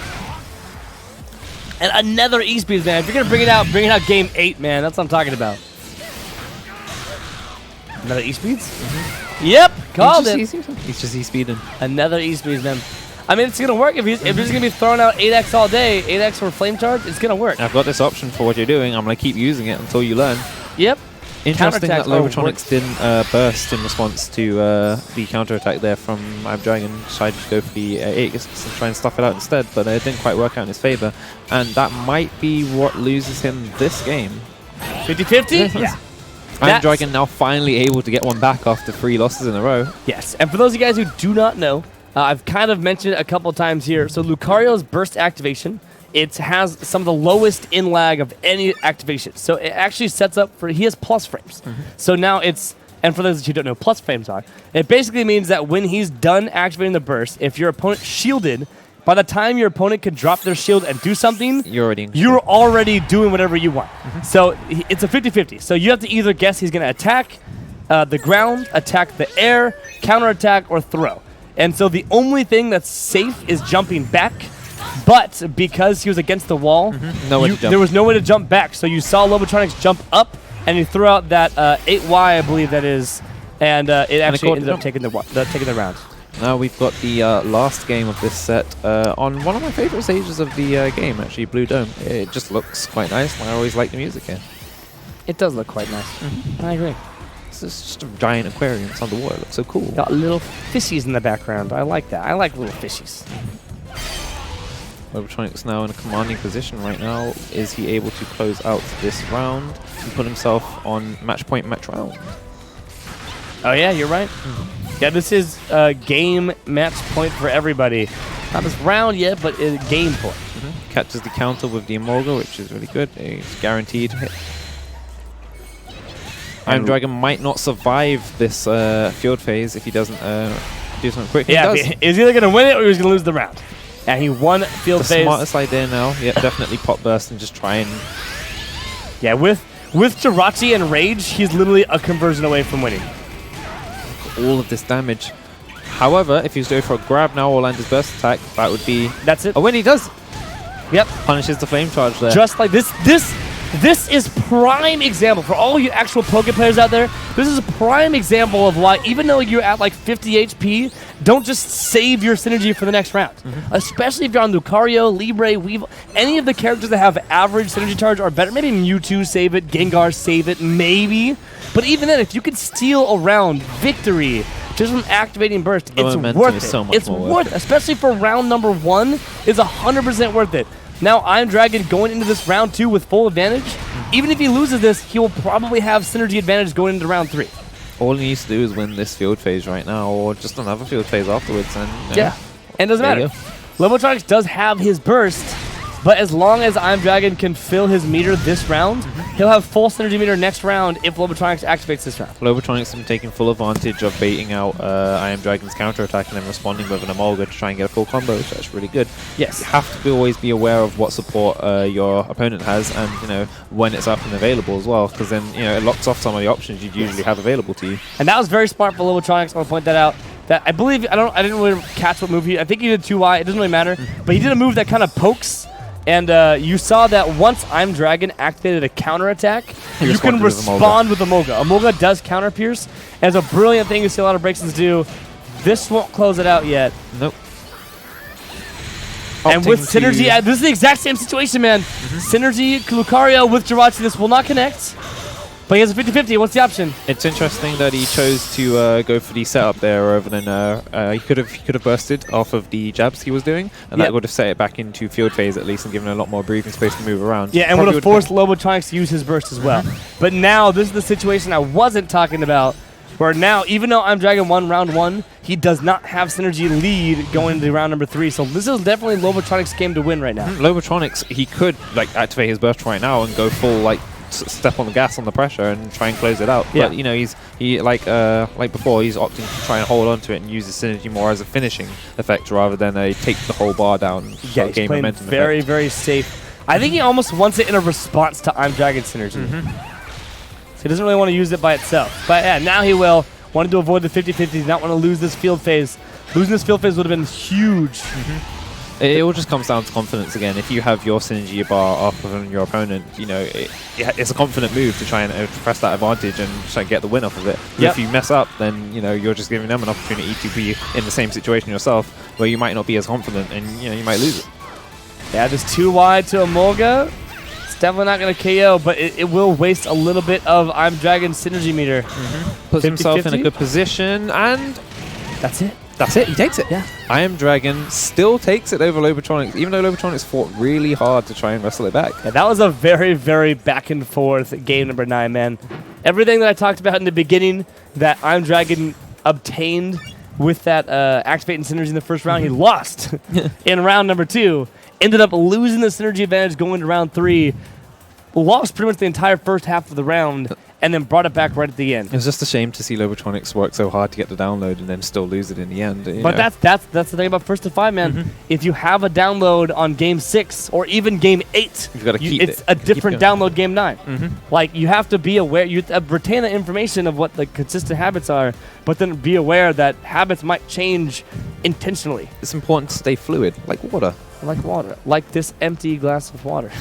And another E-Speed, man. If you're going to bring it out Game 8, man. That's what I'm talking about. Another E-Speeds? Yep, called it.
He's just E-speeding.
Another E-Speeds, man. I mean, it's going to work. If he's going to be throwing out 8x all day, 8x for Flame Charge, it's going to work.
I've got this option for what you're doing. I'm going to keep using it until you learn.
Yep.
Interesting that
Counterattacks
Lobotronics didn't burst in response to the counterattack there from I'm Dragon. Decided to go for the 8x and try and stuff it out instead, but it didn't quite work out in his favor. And that might be what loses him this game.
50-50? Yeah.
I'm Dragon now finally able to get one back after 3 losses in a row.
Yes, and for those of you guys who do not know, I've kind of mentioned it a couple times here. So Lucario's burst activation, it has some of the lowest in lag of any activation. So it actually sets up for, he has plus frames. So now it's, and for those who don't know plus frames are, it basically means that when he's done activating the burst, if your opponent shielded, by the time your opponent can drop their shield and do something, you're already doing whatever you want. So it's a 50-50. So you have to either guess he's going to attack the ground, attack the air, counterattack, or throw. And so the only thing that's safe is jumping back. But because he was against the wall, there was no way to jump back. So you saw Lobotronics jump up, and he threw out that 8Y, I believe that is, and it actually ended up taking the round.
Now we've got the last game of this set on one of my favorite stages of the game, actually, Blue Dome. It just looks quite nice, and I always like the music here.
It does look quite nice. I agree.
It's just a giant aquarium. It's underwater. It looks so cool.
Got little fishies in the background. I like that. I like little fishies.
Lobotronics now in a commanding position right now. Is he able to close out this round and put himself on match point match round?
Oh yeah, you're right. Yeah, this is game match point for everybody. Not this round yet, but a game point.
Catches the counter with the Emolga, which is really good. It's guaranteed hit. I'm Dragon might not survive this field phase if he doesn't do something quick.
Yeah, he's either going to win it or he's going to lose the round. And he won field phase.
The smartest idea now. Yeah, definitely pop burst and just try and...
Yeah, with Jirachi and Rage, he's literally a conversion away from winning.
All of this damage. However, if he's going for a grab now or land his burst attack, that would be...
That's it.
A win. He does.
Yep.
Punishes the flame charge there.
Just like this. This is prime example for all you actual Pokkén players out there. This is a prime example of why, even though you're at like 50 HP, don't just save your synergy for the next round. Especially if you're on Lucario, Libre, Weevil, any of the characters that have average synergy charge are better. Maybe Mewtwo save it, Gengar save it, maybe. But even then, if you could steal a round victory just from activating burst, it's worth it.
So much
it's worth it, especially for round number 1. It's 100% worth it. Now, I'm Dragon going into this round 2 with full advantage. Even if he loses this, he will probably have synergy advantage going into round 3.
All he needs to do is win this field phase right now, or just another field phase afterwards. And
yeah, and it doesn't matter. Lobotronics does have his burst, but as long as I'm Dragon can fill his meter this round, he'll have full synergy meter next round if Lobotronics activates this round.
Lobotronics have been taking full advantage of baiting out I Am Dragon's counterattack and then responding with an Emolga to try and get a full combo, so that's really good.
Yes.
You have to always be aware of what support your opponent has and, when it's up and available as well, because then, it locks off some of the options you'd usually have available to you. And
that was very smart for Lobotronics. I want to point that out. That I believe, I didn't really catch what move I think he did 2Y, it doesn't really matter, but he did a move that kind of pokes. And you saw that once I'm Dragon activated a counterattack, you can respond with Emolga. Emolga does counter pierce, and it's a brilliant thing you see a lot of Breaksons do. This won't close it out yet.
Nope.
And with
Opting to-
Synergy, this is the exact same situation, man. Synergy, Lucario with Jirachi, this will not connect. But he has a 50-50. What's the option?
It's interesting that he chose to go for the setup there rather than he could have bursted off of the jabs he was doing, and
Yep.
that would have set it back into field phase at least and given a lot more breathing space to move around.
Yeah, and
Probably
would have forced Lobotronics to use his burst as well. But now, this is the situation I wasn't talking about, where now, even though I'm Dragon 1 round 1, he does not have Synergy lead going into round number 3. So this is definitely Lobotronics' game to win right now.
Lobotronics, he could like activate his burst right now and go full like step on the gas on the pressure and try and close it out.
Yeah.
But you know, he like before, he's opting to try and hold on to it and use the synergy more as a finishing effect rather than a take the whole bar down.
Yeah, he's
game
playing
momentum
very,
effect.
very safe. I think he almost wants it in a response to I'm Dragon Synergy. So he doesn't really want to use it by itself. But yeah, now he will. Wanted to avoid the 50-50. Did not want to lose this field phase. Losing this field phase would have been huge.
It all just comes down to confidence again. If you have your synergy bar up on your opponent, you know, it's a confident move to try and press that advantage and try and get the win off of it. But
Yep.
if you mess up, then, you know, you're just giving them an opportunity to be in the same situation yourself where you might not be as confident and, you know, you might lose it.
Yeah, just too wide to Emolga. It's definitely not going to KO, but it will waste a little bit of I'm Dragon Synergy meter.
Puts himself in a
50-50?
good position, and
That's it.
that's it. He takes it.
Yeah.
I Am Dragon still takes it over Lobotronics, even though Lobotronics fought really hard to try and wrestle it back.
Yeah, that was a very, very back and forth game number 9, man. Everything that I talked about in the beginning that I'm Dragon obtained with that activating synergy in the first round, he lost in round number 2. Ended up losing the synergy advantage going to round 3. Lost pretty much the entire first half of the round, and then brought it back right at the end.
It was just a shame to see Lobotronics work so hard to get the download and then still lose it in the end. You
But
know.
that's the thing about first to 5, man. If you have a download on game 6 or even game 8,
You've gotta keep
it's
it.
a
Keep
different
going.
download game 9. Like, you have to be aware, you retain the information of what the consistent habits are, but then be aware that habits might change intentionally.
It's important to stay fluid, like water.
Like water. Like this empty glass of water.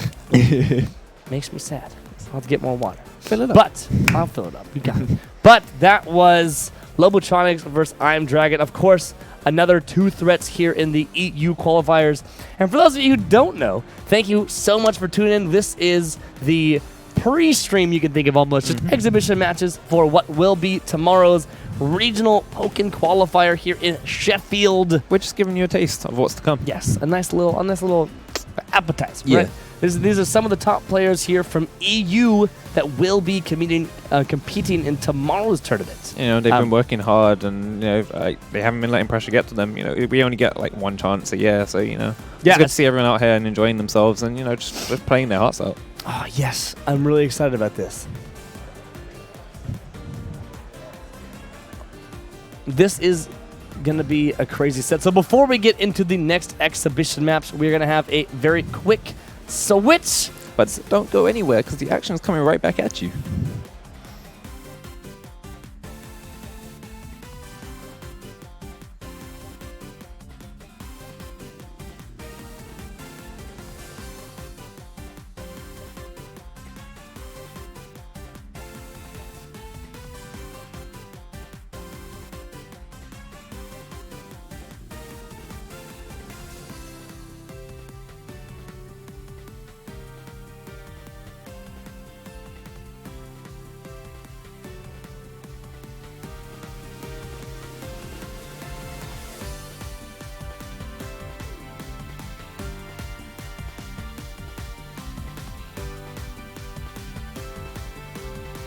Makes me sad. I'll have to get more water.
Fill it up.
But I'll fill it up. You got it. But that was Lobotronics versus I Am Dragon. Of course, another 2 threats here in the EU qualifiers. And for those of you who don't know, thank you so much for tuning in. This is the pre-stream, you can think of almost, just exhibition matches for what will be tomorrow's regional Pokkén qualifier here in Sheffield.
We're just giving you a taste of what's to come.
Yes, a nice little appetizer.
Yeah.
Right? These are some of the top players here from EU that will be competing in tomorrow's tournament.
You know, they've been working hard, and you know, they haven't been letting pressure get to them. You know, we only get like one chance a year, so you know,
Yeah,
it's good to see everyone out here and enjoying themselves, and you know, just playing their hearts out.
Oh, yes. I'm really excited about this. This is going to be a crazy set. So before we get into the next exhibition maps, we're going to have a very quick switch.
But don't go anywhere because the action is coming right back at you.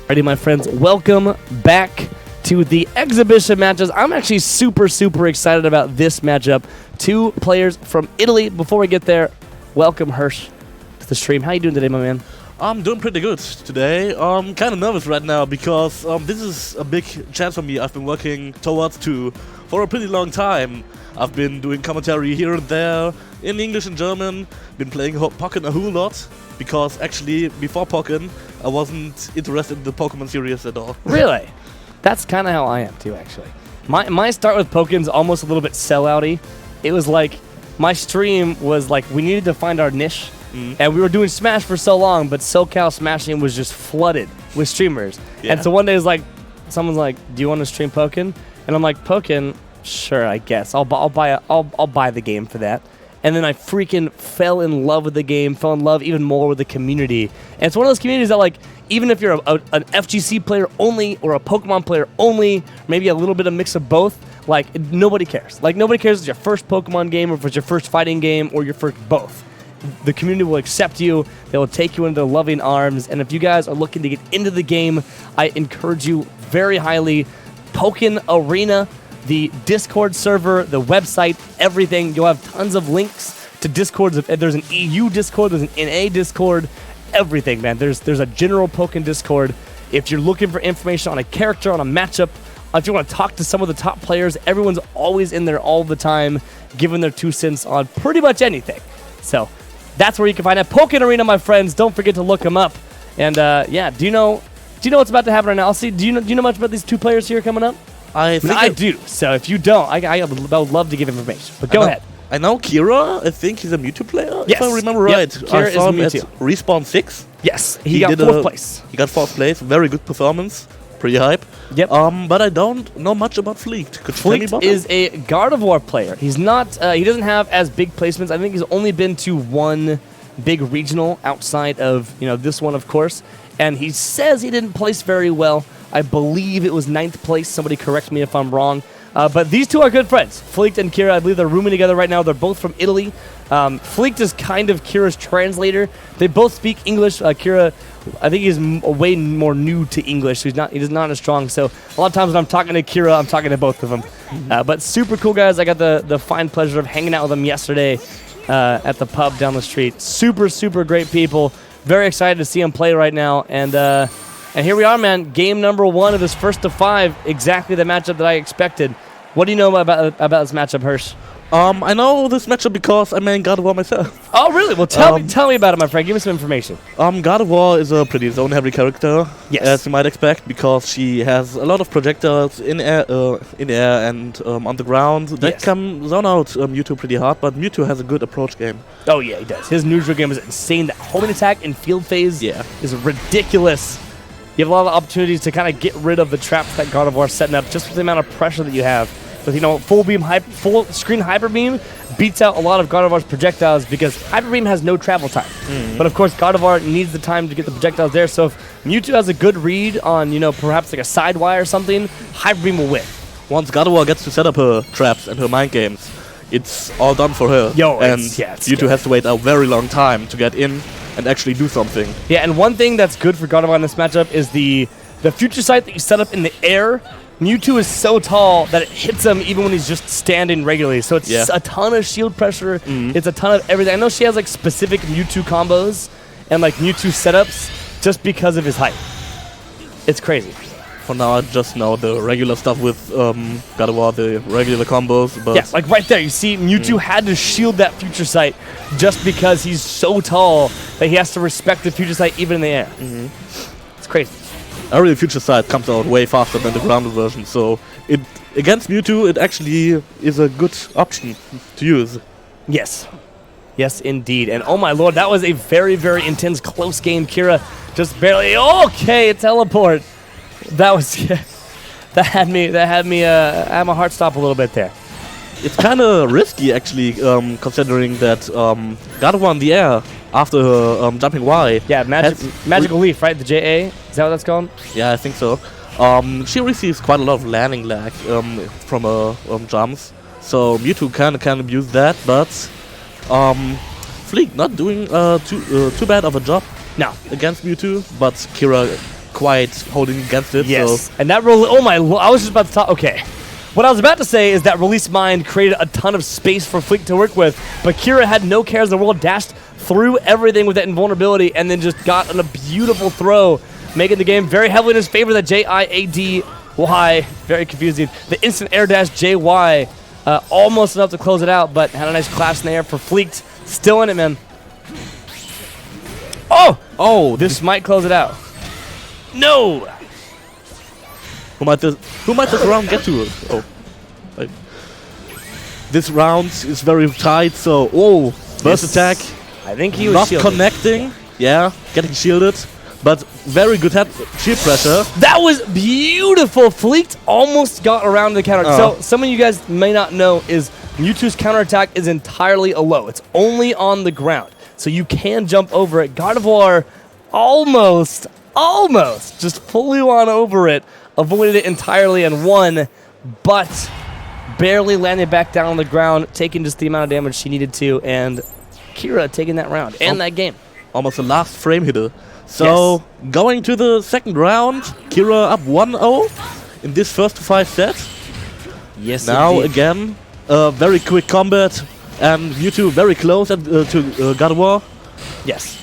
Alrighty, my friends, welcome back to the exhibition matches. I'm actually super excited about this matchup. 2 players from Italy. Before we get there, welcome Hirsch to the stream. How you doing today, my man?
I'm doing pretty good today. I'm kind of nervous right now because this is a big chance for me. I've been working towards for a pretty long time. I've been doing commentary here and there in English and German. Been playing Pokkén a whole lot because actually before Pokkén I wasn't interested in the Pokemon series at all.
Really? That's kind of how I am too, actually. My start with Pokkén's almost a little bit sellouty. It was like my stream was like we needed to find our niche. And we were doing Smash for so long, but SoCal Smashing was just flooded with streamers.
Yeah.
And so one day it's like, someone's like, "Do you want to stream Pokkén?" And I'm like, "Pokkén, sure, I guess. I'll buy the game for that." and then I freaking fell in love with the game, fell in love even more with the community. And it's one of those communities that, like, even if you're an FGC player only or a Pokemon player only, maybe a little bit of mix of both, like, nobody cares. Like, nobody cares if it's your first Pokemon game or if it's your first fighting game or your first both. The community will accept you. They will take you into their loving arms. And if you guys are looking to get into the game, I encourage you very highly. Pokkén Arena, the Discord server, the website, everything. You'll have tons of links to Discords. There's an EU Discord, there's an NA Discord, everything, man. There's a general Pokkén Discord. If you're looking for information on a character, on a matchup, if you want to talk to some of the top players, everyone's always in there all the time, giving their 2 cents on pretty much anything. So that's where you can find it. Pokkén Arena, my friends. Don't forget to look them up. And yeah, do you know what's about to happen right now? Do you know much about these 2 players here coming up?
I think
I do. So if you don't, I would love to give information. But go ahead.
I know Kira. I think he's a Mewtwo player,
Yes.
if I remember
Yep.
right.
Kira
I saw him
is
at
Mewtwo.
Respawn 6.
Yes, he got
did
4th place.
He got 4th place. Very good performance. Pretty hype.
Yep.
But I don't know much about Fleet. Could you tell me
Fleet
about
is
him?
a Gardevoir player. He's not. He doesn't have as big placements. I think he's only been to 1 big regional outside of this one, of course. And he says he didn't place very well. I believe it was 9th place. Somebody correct me if I'm wrong. But these 2 are good friends. Fleet and Kira, I believe they're rooming together right now. They're both from Italy. Fleet is kind of Kira's translator. They both speak English. Kira, I think he's way more new to English. He's not as strong. So a lot of times when I'm talking to Kira, I'm talking to both of them. But super cool guys. I got the fine pleasure of hanging out with them yesterday at the pub down the street. Super, super great people. Very excited to see them play right now. And here we are, man. Game number 1 of this first to 5. Exactly the matchup that I expected. What do you know about this matchup, Hirsch?
I know this matchup because I main Gardevoir myself.
Oh, really? Well, tell me about it, my friend. Give me some information.
Gardevoir is a pretty zone-heavy character,
Yes.
as you might expect, because she has a lot of projectiles in air and on the ground that
Yes.
can zone out Mewtwo pretty hard, but Mewtwo has a good approach game.
Oh, yeah, he does. His neutral game is insane. That homing attack in field phase is ridiculous. You have a lot of opportunities to kind of get rid of the traps that Gardevoir is setting up just with the amount of pressure that you have. With, full screen Hyper Beam beats out a lot of Gardevoir's projectiles because Hyper Beam has no travel time. But of course, Gardevoir needs the time to get the projectiles there. So if Mewtwo has a good read on, perhaps like a side wire or something, Hyper Beam will win.
Once Gardevoir gets to set up her traps and her mind games, it's all done for her.
It's
Mewtwo
scary.
has to wait a very long time to get in and actually do something.
Yeah, and one thing that's good for Gardevoir in this matchup is the future sight that you set up in the air. Mewtwo is so tall that it hits him even when he's just standing regularly. So it's a ton of shield pressure. It's a ton of everything. I know she has like specific Mewtwo combos and like Mewtwo setups just because of his height. It's crazy.
For now, I just know the regular stuff with Gardevoir, the regular combos. But
Yeah, like right there, you see Mewtwo had to shield that future sight just because he's so tall that he has to respect the future sight even in the air. It's crazy.
Aerial Future Sight comes out way faster than the grounded version, so against Mewtwo, it actually is a good option to use.
Yes. Yes, indeed. And oh my lord, that was a very, very intense, close game. Kira just barely... Okay, teleport. That was... that had me I had my heart stop a little bit there.
It's kind of risky, actually, considering that Gardevoir in the air after her jumping Y.
Yeah, Magical Leaf, right? The JA? Is that what that's called?
Yeah, I think so. She receives quite a lot of landing lag from her jumps, so Mewtwo can abuse that, but Fleet not doing too bad of a job against Mewtwo, but Kira quite holding against it.
Yes.
So
And that roll... Oh my... I was just about to talk... Okay. What I was about to say is that Release Mind created a ton of space for Fleet to work with, but Kira had no cares in the world, dashed through everything with that invulnerability, and then just got on a beautiful throw, making the game very heavily in his favor. The J-I-A-D-Y, very confusing. The instant air dash J-Y, almost enough to close it out, but had a nice clash in the air for Fleet. Still in it, man. Oh, this might close it out. No!
who might this round get to? This round is very tight, so burst attack.
I think he was
Not
shielded.
connecting. Yeah, getting shielded. But very good shield pressure.
That was beautiful. Fleet almost got around the counter. So some of you guys may not know is Mewtwo's counterattack is entirely a low. It's only on the ground. So you can jump over it. Gardevoir almost just flew on over it, avoided it entirely and won, but barely landed back down on the ground, taking just the amount of damage she needed to, and Kira taking that round and that game.
Almost the last frame hitter. So, going to the second round, Kira up 1-0 in this first to 5 set.
Yes,
Now
indeed.
again, very quick combat, and Mewtwo very close to Gardevoir.
Yes.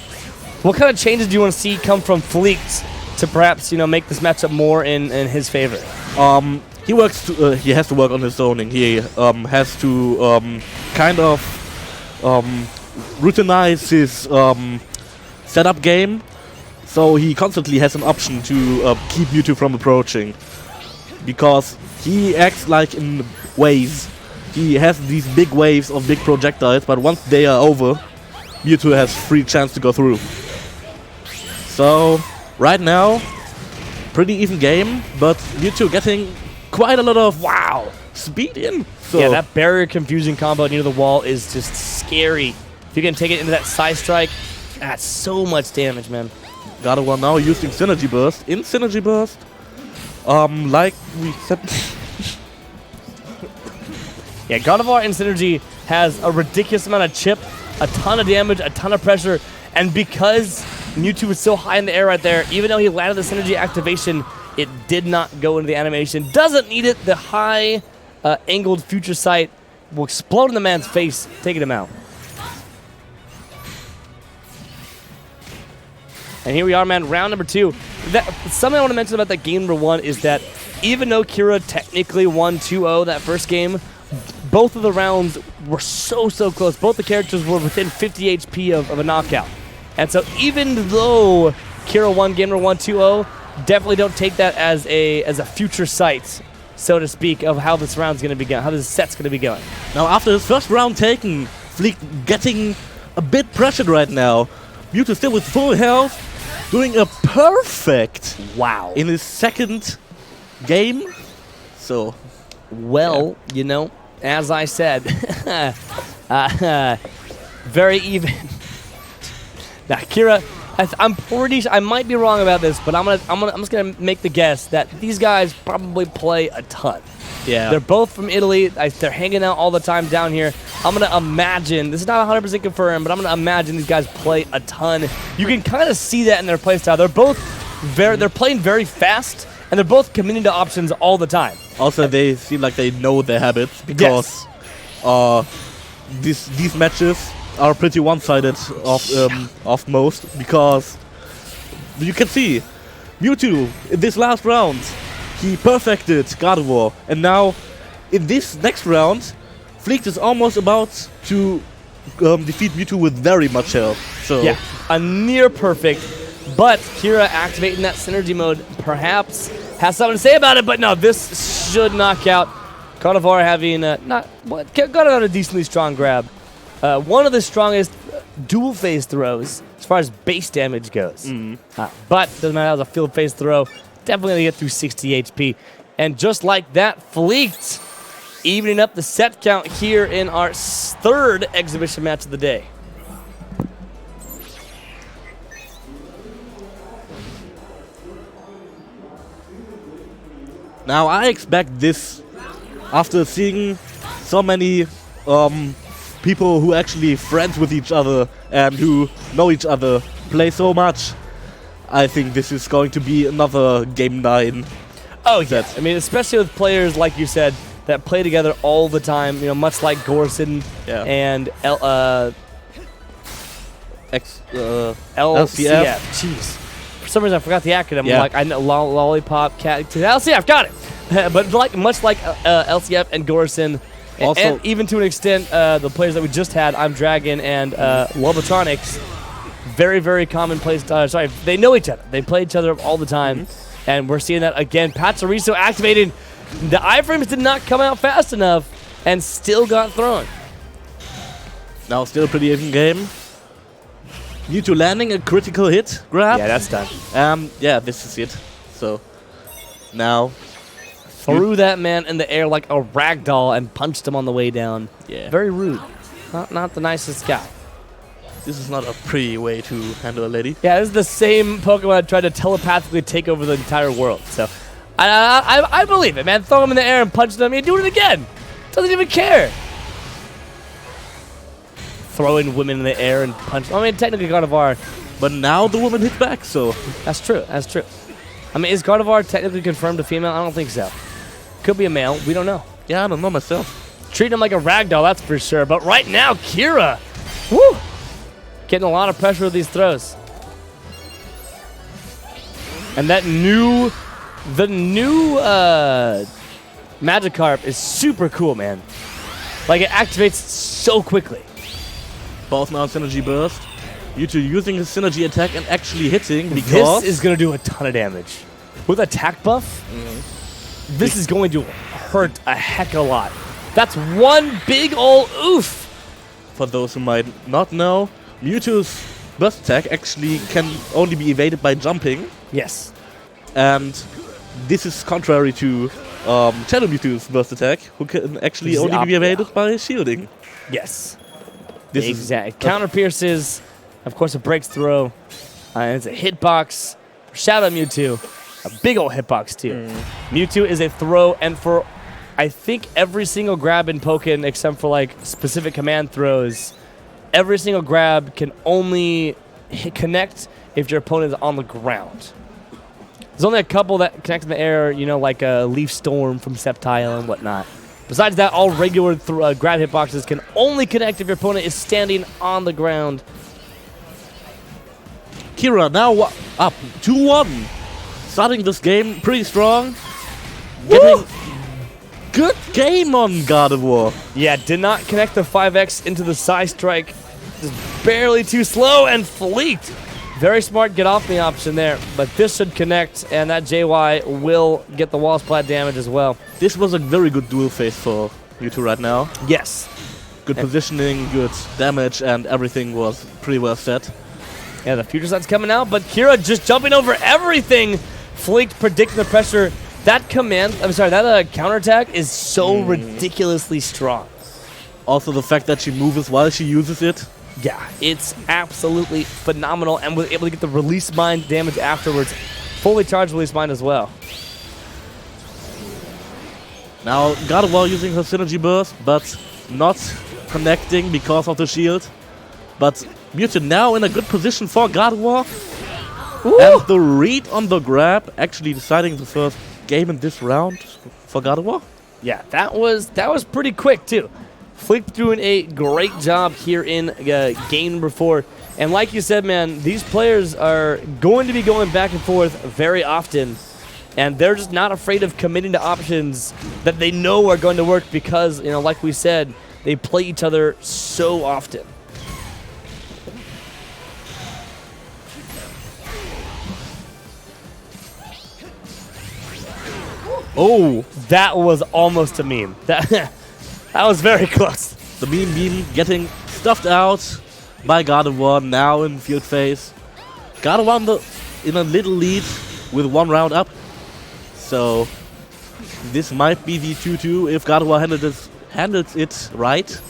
What kind of changes do you want to see come from Fleet to perhaps, make this matchup more in his favor?
He has to work on his zoning. He has to kind of routinize his setup game, so he constantly has an option to keep Mewtwo from approaching, because he acts like in waves. He has these big waves of big projectiles, but once they are over, Mewtwo has free chance to go through. So right now, pretty even game, but Mewtwo getting quite a lot of speed in. So
Yeah, that barrier confusing combo near the wall is just scary. If you can take it into that side strike, that's so much damage, man.
Gardevoir now using Synergy Burst. In Synergy Burst, like we said,
Yeah, Gardevoir in Synergy has a ridiculous amount of chip, a ton of damage, a ton of pressure, and because Mewtwo was so high in the air right there, even though he landed the Synergy activation, it did not go into the animation. Doesn't need it. The high angled future sight will explode in the man's face, taking him out. And here we are, man, round number 2. Something I want to mention about that game number 1 is that even though Kira technically won 2-0 that first game, both of the rounds were so close. Both the characters were within 50 HP of a knockout. And so even though Kira won game number 1 2-0, definitely don't take that as a future sight, so to speak, of how this round's going to be going, how this set's going to be going.
now after his first round taken, Fleet getting a bit pressured right now. Mewtwo still with full health, doing a perfect
Wow.
in his second game. So
Well, as I said, very even. Now, Kira, I'm pretty sure, I might be wrong about this, but I'm just gonna make the guess that these guys probably play a ton.
yeah,
They're both from Italy. They're hanging out all the time down here. I'm gonna imagine, this is not 100% confirmed, but I'm gonna imagine these guys play a ton. You can kind of see that in their playstyle. They're both they're playing very fast, and they're both committing to options all the time.
also they seem like they know their habits, because these matches are pretty one-sided of most, because you can see Mewtwo in this last round, he perfected Gardevoir, and now in this next round, Fleet is almost about to defeat Mewtwo with very much health. So
Yeah, a near perfect, but Kira activating that synergy mode perhaps has something to say about it, but no, this should knock out. Gardevoir having got a decently strong grab. One of the strongest dual phase throws as far as base damage goes. But doesn't matter, that was a field phase throw. Definitely gonna get through 60 HP. And just like that, Fleet evening up the set count here in our third exhibition match of the day.
now I expect this after seeing so many people who actually friends with each other and who know each other play so much. I think this is going to be another Game 9.
Oh, yeah. I mean, especially with players, like you said, that play together all the time, much like Gorson and LCF. Jeez. For some reason, I forgot the acronym.
Yeah.
I'm like, I know Lollipop, Cat, LCF, got it. But much like LCF and Gorson,
Also-
and even to an extent, the players that we just had, I'm Dragon and Lobotronics, very, very common plays. They know each other. They play each other all the time, and we're seeing that again. Pachirisu activated. The iframes did not come out fast enough, and still got thrown.
Now still a pretty even game. Mewtwo landing a critical hit grab.
Yeah, that's done.
Yeah, this is it. So now
threw that man in the air like a rag doll and punched him on the way down.
Yeah.
Very rude. Not the nicest guy.
This is not a pretty way to handle a lady.
Yeah, this is the same Pokemon that tried to telepathically take over the entire world. So, I believe it, man. Throw him in the air and punch him. He'd do it again. Doesn't even care. Throwing women in the air and punch. I mean, technically Gardevoir.
But now the woman hit back, so...
That's true. That's true. I mean, is Gardevoir technically confirmed a female? I don't think so. Could be a male. We don't know.
Yeah, I don't know myself.
Treating him like a ragdoll, that's for sure. But right now, Kira, woo, getting a lot of pressure with these throws. And the new Magikarp is super cool, man. Like, it activates so quickly.
Both now Synergy Burst. Mewtwo using his Synergy attack and actually hitting because...
This is going to do a ton of damage. With attack buff, this is going to hurt a heck of a lot. That's one big ol' oof.
For those who might not know, Mewtwo's burst attack actually can only be evaded by jumping.
Yes.
And this is contrary to Shadow Mewtwo's burst attack, who can actually only be evaded by shielding.
Yes.
This
exactly. Counter pierces, of course, it breaks through. And it's a hitbox for Shadow Mewtwo. A big ol' hitbox, too. Mewtwo is a throw, and for, I think, every single grab in Pokkén, except for, like, specific command throws, every single grab can only connect if your opponent is on the ground. There's only a couple that connect in the air, you know, like a Leaf Storm from Sceptile and whatnot. Besides that, all regular grab hitboxes can only connect if your opponent is standing on the ground.
Kira now up 2-1. Starting this game pretty strong. Getting good game on Gardevoir.
Yeah, did not connect the 5X into the Psy Strike. Just barely too slow and fleeked. Very smart get off me option there, but this should connect, and that JY will get the wall splat damage as well.
This was a very good dual phase for Mewtwo right now.
Yes.
Good positioning, good damage, and everything was pretty well set.
Yeah, the future sight's coming out, but Kira just jumping over everything. Flinked, predicting the pressure. That counterattack is so ridiculously strong.
Also the fact that she moves while she uses it.
Yeah, it's absolutely phenomenal, and was able to get the release mind damage afterwards. Fully charged release mind as well.
Now Gardevoir using her Synergy Burst, but not connecting because of the shield. But Mewtwo now in a good position for Gardevoir. And the read on the grab, actually deciding the first game in this round for Gardevoir.
Yeah, that was pretty quick too. Flick doing a great job here in game number 4. And like you said, man, these players are going to be going back and forth very often. And they're just not afraid of committing to options that they know are going to work because, you know, like we said, they play each other so often. Oh, that was almost a meme. That was very close.
The meme beam getting stuffed out by Gardevoir now in field phase. Gardevoir in a little lead with 1 round up. So this might be the 2-2 if Gardevoir handles it right.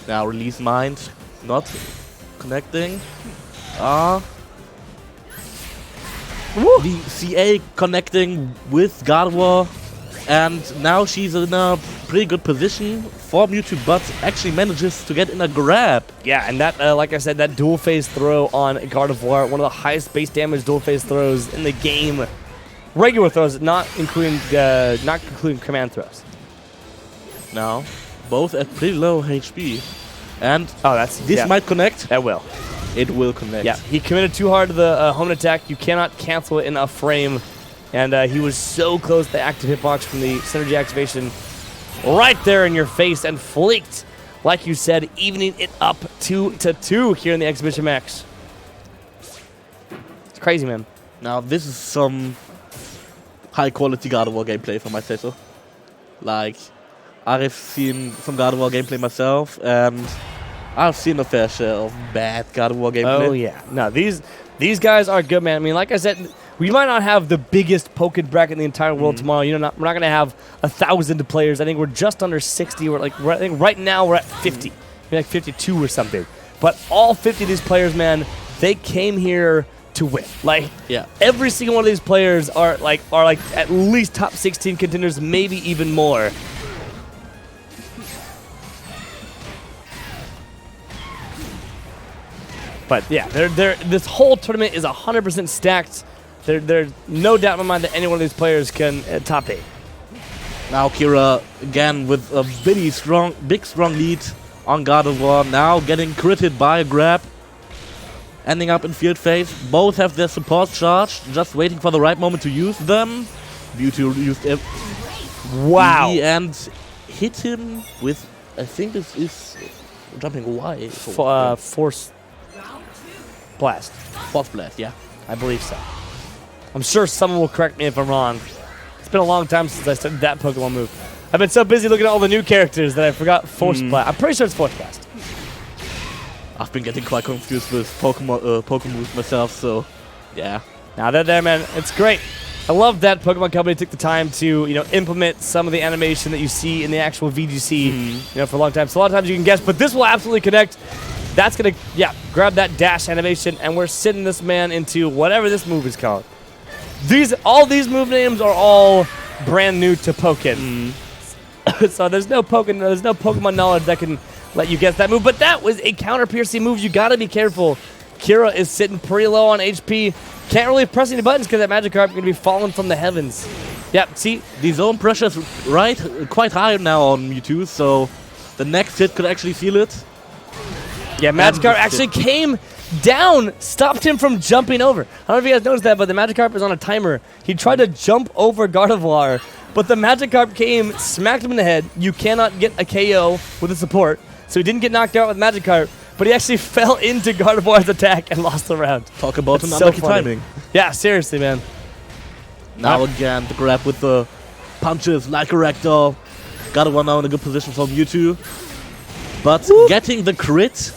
Now release mind, not connecting. The CA connecting with Gardevoir, and now she's in a pretty good position for Mewtwo, but actually manages to get in a grab.
Yeah, and that, like I said, that dual phase throw on Gardevoir, one of the highest base damage dual phase throws in the game. Regular throws, not including command throws.
Now, both at pretty low HP, and
this
might connect.
That will.
It will connect.
Yeah, he committed too hard to the home attack. You cannot cancel it in a frame. And he was so close to the active hitbox from the synergy activation. Right there in your face and flicked. Like you said, evening it up 2-2 here in the Exhibition Max. It's crazy, man.
Now, this is some high-quality Gardevoir gameplay, if I might say so. Like, I've seen some Gardevoir gameplay myself, and I've seen a fair share of bad Gardevoir gameplay.
Oh, yeah. No, these guys are good, man. I mean, like I said, we might not have the biggest Pokkén bracket in the entire world tomorrow. You know, we're not going to have 1,000 players. I think we're just under 60. I think right now we're at 50, maybe like 52 or something. But all 50 of these players, man, they came here to win. Like, every single one of these players are like at least top 16 contenders, maybe even more. But yeah, this whole tournament is 100% stacked. There's no doubt in my mind that any one of these players can top 8.
Now Kira again with a big strong lead on God of War. Now getting critted by a grab. Ending up in field phase. Both have their support charged, just waiting for the right moment to use them. Mewtwo used it.
Wow.
And hit him with, I think this is jumping Y.
Force Blast.
Force Blast, yeah.
I believe so. I'm sure someone will correct me if I'm wrong. It's been a long time since I studied that Pokemon move. I've been so busy looking at all the new characters that I forgot Force Blast. I'm pretty sure it's Force Blast.
I've been getting quite confused with Pokemon moves myself, so yeah.
Now they're there, man. It's great. I love that Pokemon Company took the time to, implement some of the animation that you see in the actual VGC, for a long time. So a lot of times you can guess, but this will absolutely connect. That's going to, grab that dash animation, and we're sending this man into whatever this move is called. All these move names are all brand new to Pokkén. So there's no Pokemon knowledge that can let you guess that move. But that was a counter-piercing move. You got to be careful. Kira is sitting pretty low on HP. Can't really press any buttons because that Magikarp is going to be falling from the heavens. Yep, see?
The zone pressure's quite high now on Mewtwo, so the next hit could actually seal it.
Yeah, Magikarp actually came down, stopped him from jumping over. I don't know if you guys noticed that, but the Magikarp is on a timer. He tried to jump over Gardevoir, but the Magikarp came, smacked him in the head. You cannot get a KO with a support, so he didn't get knocked out with Magikarp, but he actually fell into Gardevoir's attack and lost the round.
Talk about an unlucky timing.
Yeah, seriously, man.
Now again, the grab with the punches like a ragdoll. Gardevoir now in a good position for Mewtwo. But getting the crit,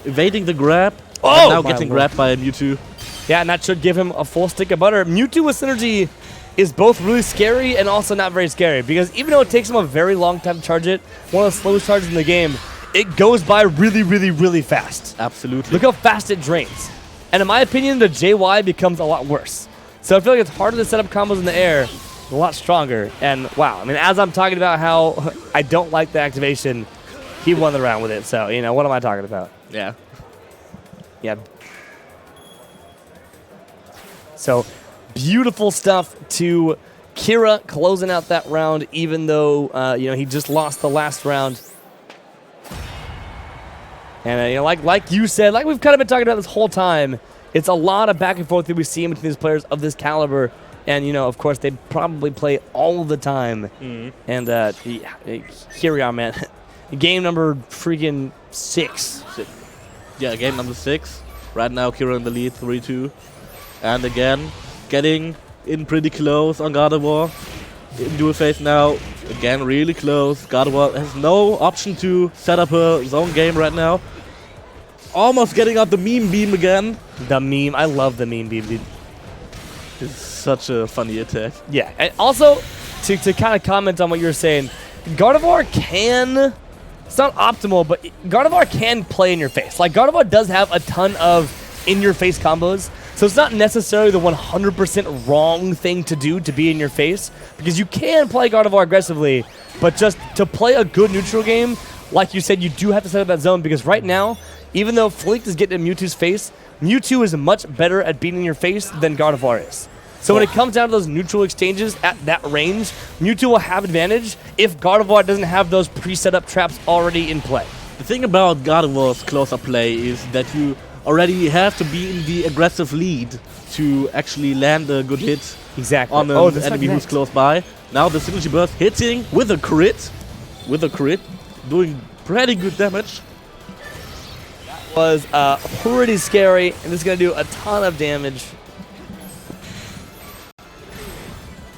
evading the grab, and now getting grabbed by Mewtwo.
Yeah, and that should give him a full stick of butter. Mewtwo with Synergy is both really scary and also not very scary, because even though it takes him a very long time to charge it, one of the slowest charges in the game, it goes by really, really, really fast.
Absolutely.
Look how fast it drains. And in my opinion, the JY becomes a lot worse. So I feel like it's harder to set up combos in the air, a lot stronger. And wow, I mean, as I'm talking about how I don't like the activation, he won the round with it. So, what am I talking about?
Yeah.
Yeah. So, beautiful stuff to Kira closing out that round, even though, he just lost the last round. And, like you said, like we've kind of been talking about this whole time, it's a lot of back and forth that we see between these players of this caliber. And, of course, they probably play all the time. And here we are, man. Game number freaking 6.
Yeah, game number 6. Right now, Kira in the lead, 3-2. And again, getting in pretty close on Gardevoir. In dual phase now, again, really close. Gardevoir has no option to set up a zone game right now. Almost getting out the meme beam again.
The meme, I love the meme beam, dude.
It's such a funny attack.
Yeah, and also, to kind of comment on what you were saying, Gardevoir can... It's not optimal, but Gardevoir can play in your face. Like, Gardevoir does have a ton of in-your-face combos, so it's not necessarily the 100% wrong thing to do to be in your face, because you can play Gardevoir aggressively, but just to play a good neutral game, like you said, you do have to set up that zone, because right now, even though Fleek is getting in Mewtwo's face, Mewtwo is much better at being in your face than Gardevoir is. So when it comes down to those neutral exchanges at that range, Mewtwo will have advantage if Gardevoir doesn't have those pre-set up traps already in play.
The thing about Gardevoir's close-up play is that you already have to be in the aggressive lead to actually land a good hit on an enemy who's close by. Now the Synergy Burst hitting with a crit. Doing pretty good damage.
Was pretty scary, and this is going to do a ton of damage.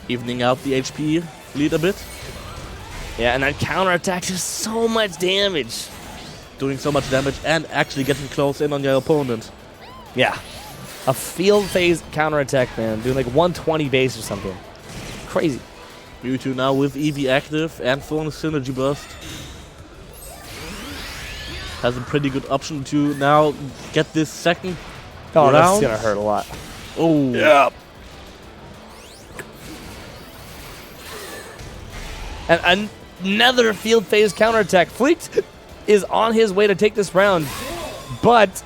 Evening out the HP lead a bit.
Yeah, and that counterattack is so much damage.
Doing so much damage and actually getting close in on your opponent.
Yeah. A field phase counterattack, man. Doing like 120 base or something. Crazy.
Mewtwo now with EV active and throwing a synergy burst. Has a pretty good option to now get this second
Oh, that's
round.
gonna hurt a lot.
Oh.
Yeah. And another field phase counterattack. Fleet is on his way to take this round, but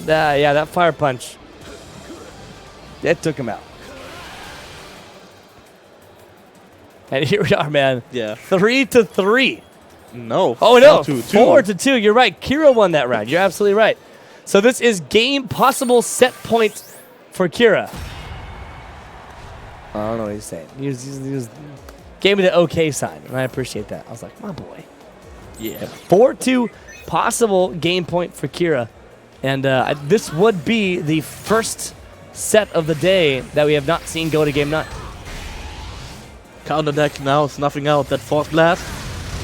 yeah, that fire punch, it took him out. And here we are, man.
Yeah.
3-3.
No.
Oh no,
4-2.
4-2. You're right. Kira won that round. You're absolutely right. So this is game possible set point for Kira. I don't know what he's saying. He was gave me the okay sign, and I appreciate that. I was like, my boy.
Yeah.
4-2 possible game point for Kira. And this would be the first set of the day that we have not seen go to game 9.
Counter deck now snuffing out that Force Blast.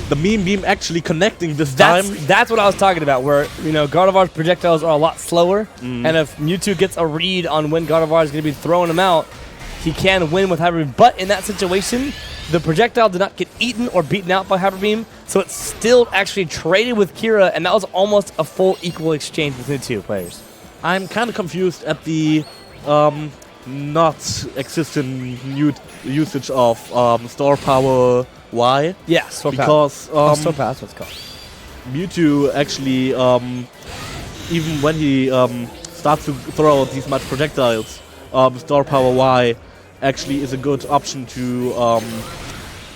The meme beam actually connecting this time.
That's what I was talking about, where, Gardevoir's projectiles are a lot slower, and if Mewtwo gets a read on when Gardevoir is going to be throwing him out, he can win with Hyper Beam. But in that situation, the projectile did not get eaten or beaten out by Hyper Beam, so it's still actually traded with Kira, and that was almost a full equal exchange between the two players.
I'm kind of confused at the not existent usage of Store Power Y.
Yeah, Store Power.
Because
Store Power, that's what it's called.
Mewtwo actually, even when he starts to throw these much projectiles, Store Power Y actually is a good option to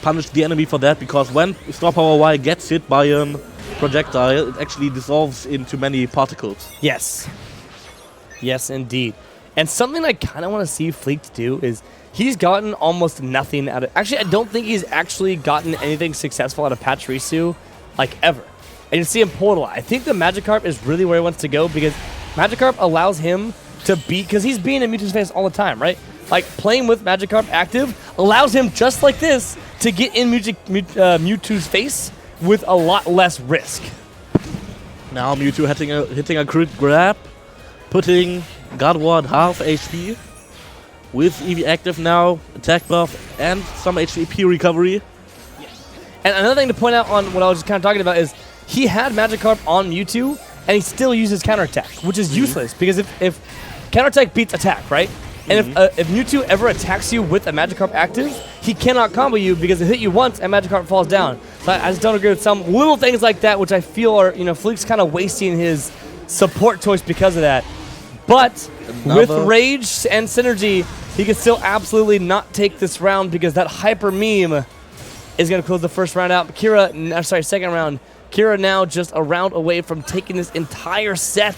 punish the enemy for that, because when Store Power Y gets hit by a projectile, it actually dissolves into many particles.
Yes. Yes, indeed. And something I kind of want to see Fleet do is he's gotten almost nothing out of... Actually, I don't think he's actually gotten anything successful out of Pachirisu, like, ever. And you see him pull it a lot. I think the Magikarp is really where he wants to go, because Magikarp allows him to beat... Because he's being in Mewtwo's face all the time, right? Like, playing with Magikarp active allows him, just like this, to get in Mewtwo's face with a lot less risk.
Now Mewtwo hitting a crit grab, putting Gardevoir at half HP. With EV active now, attack buff, and some HP recovery.
And another thing to point out on what I was just kind of talking about is he had Magikarp on Mewtwo, and he still uses counterattack, which is useless, because if counterattack beats attack, right? And if Mewtwo ever attacks you with a Magikarp active, he cannot combo you because it hit you once and Magikarp falls down. So I just don't agree with some little things like that, which I feel are, Fleek's kind of wasting his support choice because of that. But with Rage and Synergy, he can still absolutely not take this round, because that Hyper Meme is going to close the first round out. Second round. Kira now just a round away from taking this entire set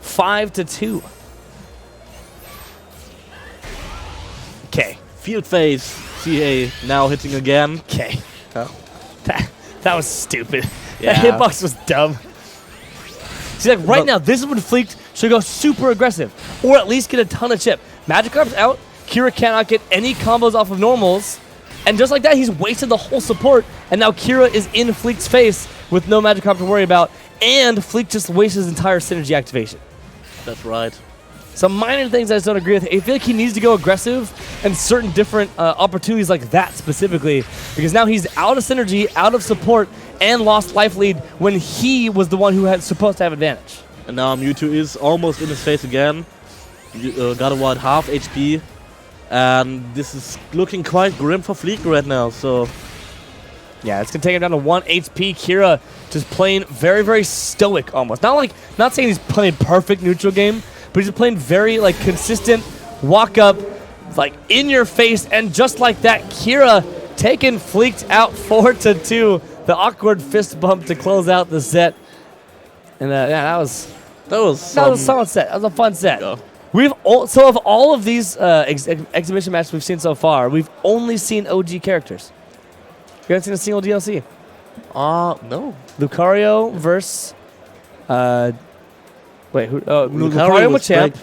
5-2. Okay.
Field phase, CA now hitting again.
Okay. That was stupid.
Yeah.
That hitbox was dumb. See, like right now, this is when Fleek should go super aggressive, or at least get a ton of chip. Magikarp's out. Kira cannot get any combos off of normals, and just like that, he's wasted the whole support, and now Kira is in Fleek's face with no Magikarp to worry about, and Fleek just wastes his entire synergy activation.
That's right.
Some minor things I just don't agree with. I feel like he needs to go aggressive and certain different opportunities like that specifically, because now he's out of synergy, out of support, and lost life lead when he was the one who had supposed to have advantage.
And now Mewtwo is almost in his face again. Gardevoir at half HP. And this is looking quite grim for Fleek right now, so...
Yeah, it's going to take him down to 1 HP. Kira just playing very, very stoic almost. Not saying he's playing perfect neutral game, but he's playing very, consistent, walk up, in your face, and just like that, Kira taking Fleeked out 4-2. The awkward fist bump to close out the set. And that was a solid set. That was a fun set.
Yeah.
So of all of these exhibition matches we've seen so far, we've only seen OG characters. We haven't seen a single DLC.
No.
Lucario versus... Lucario Machamp,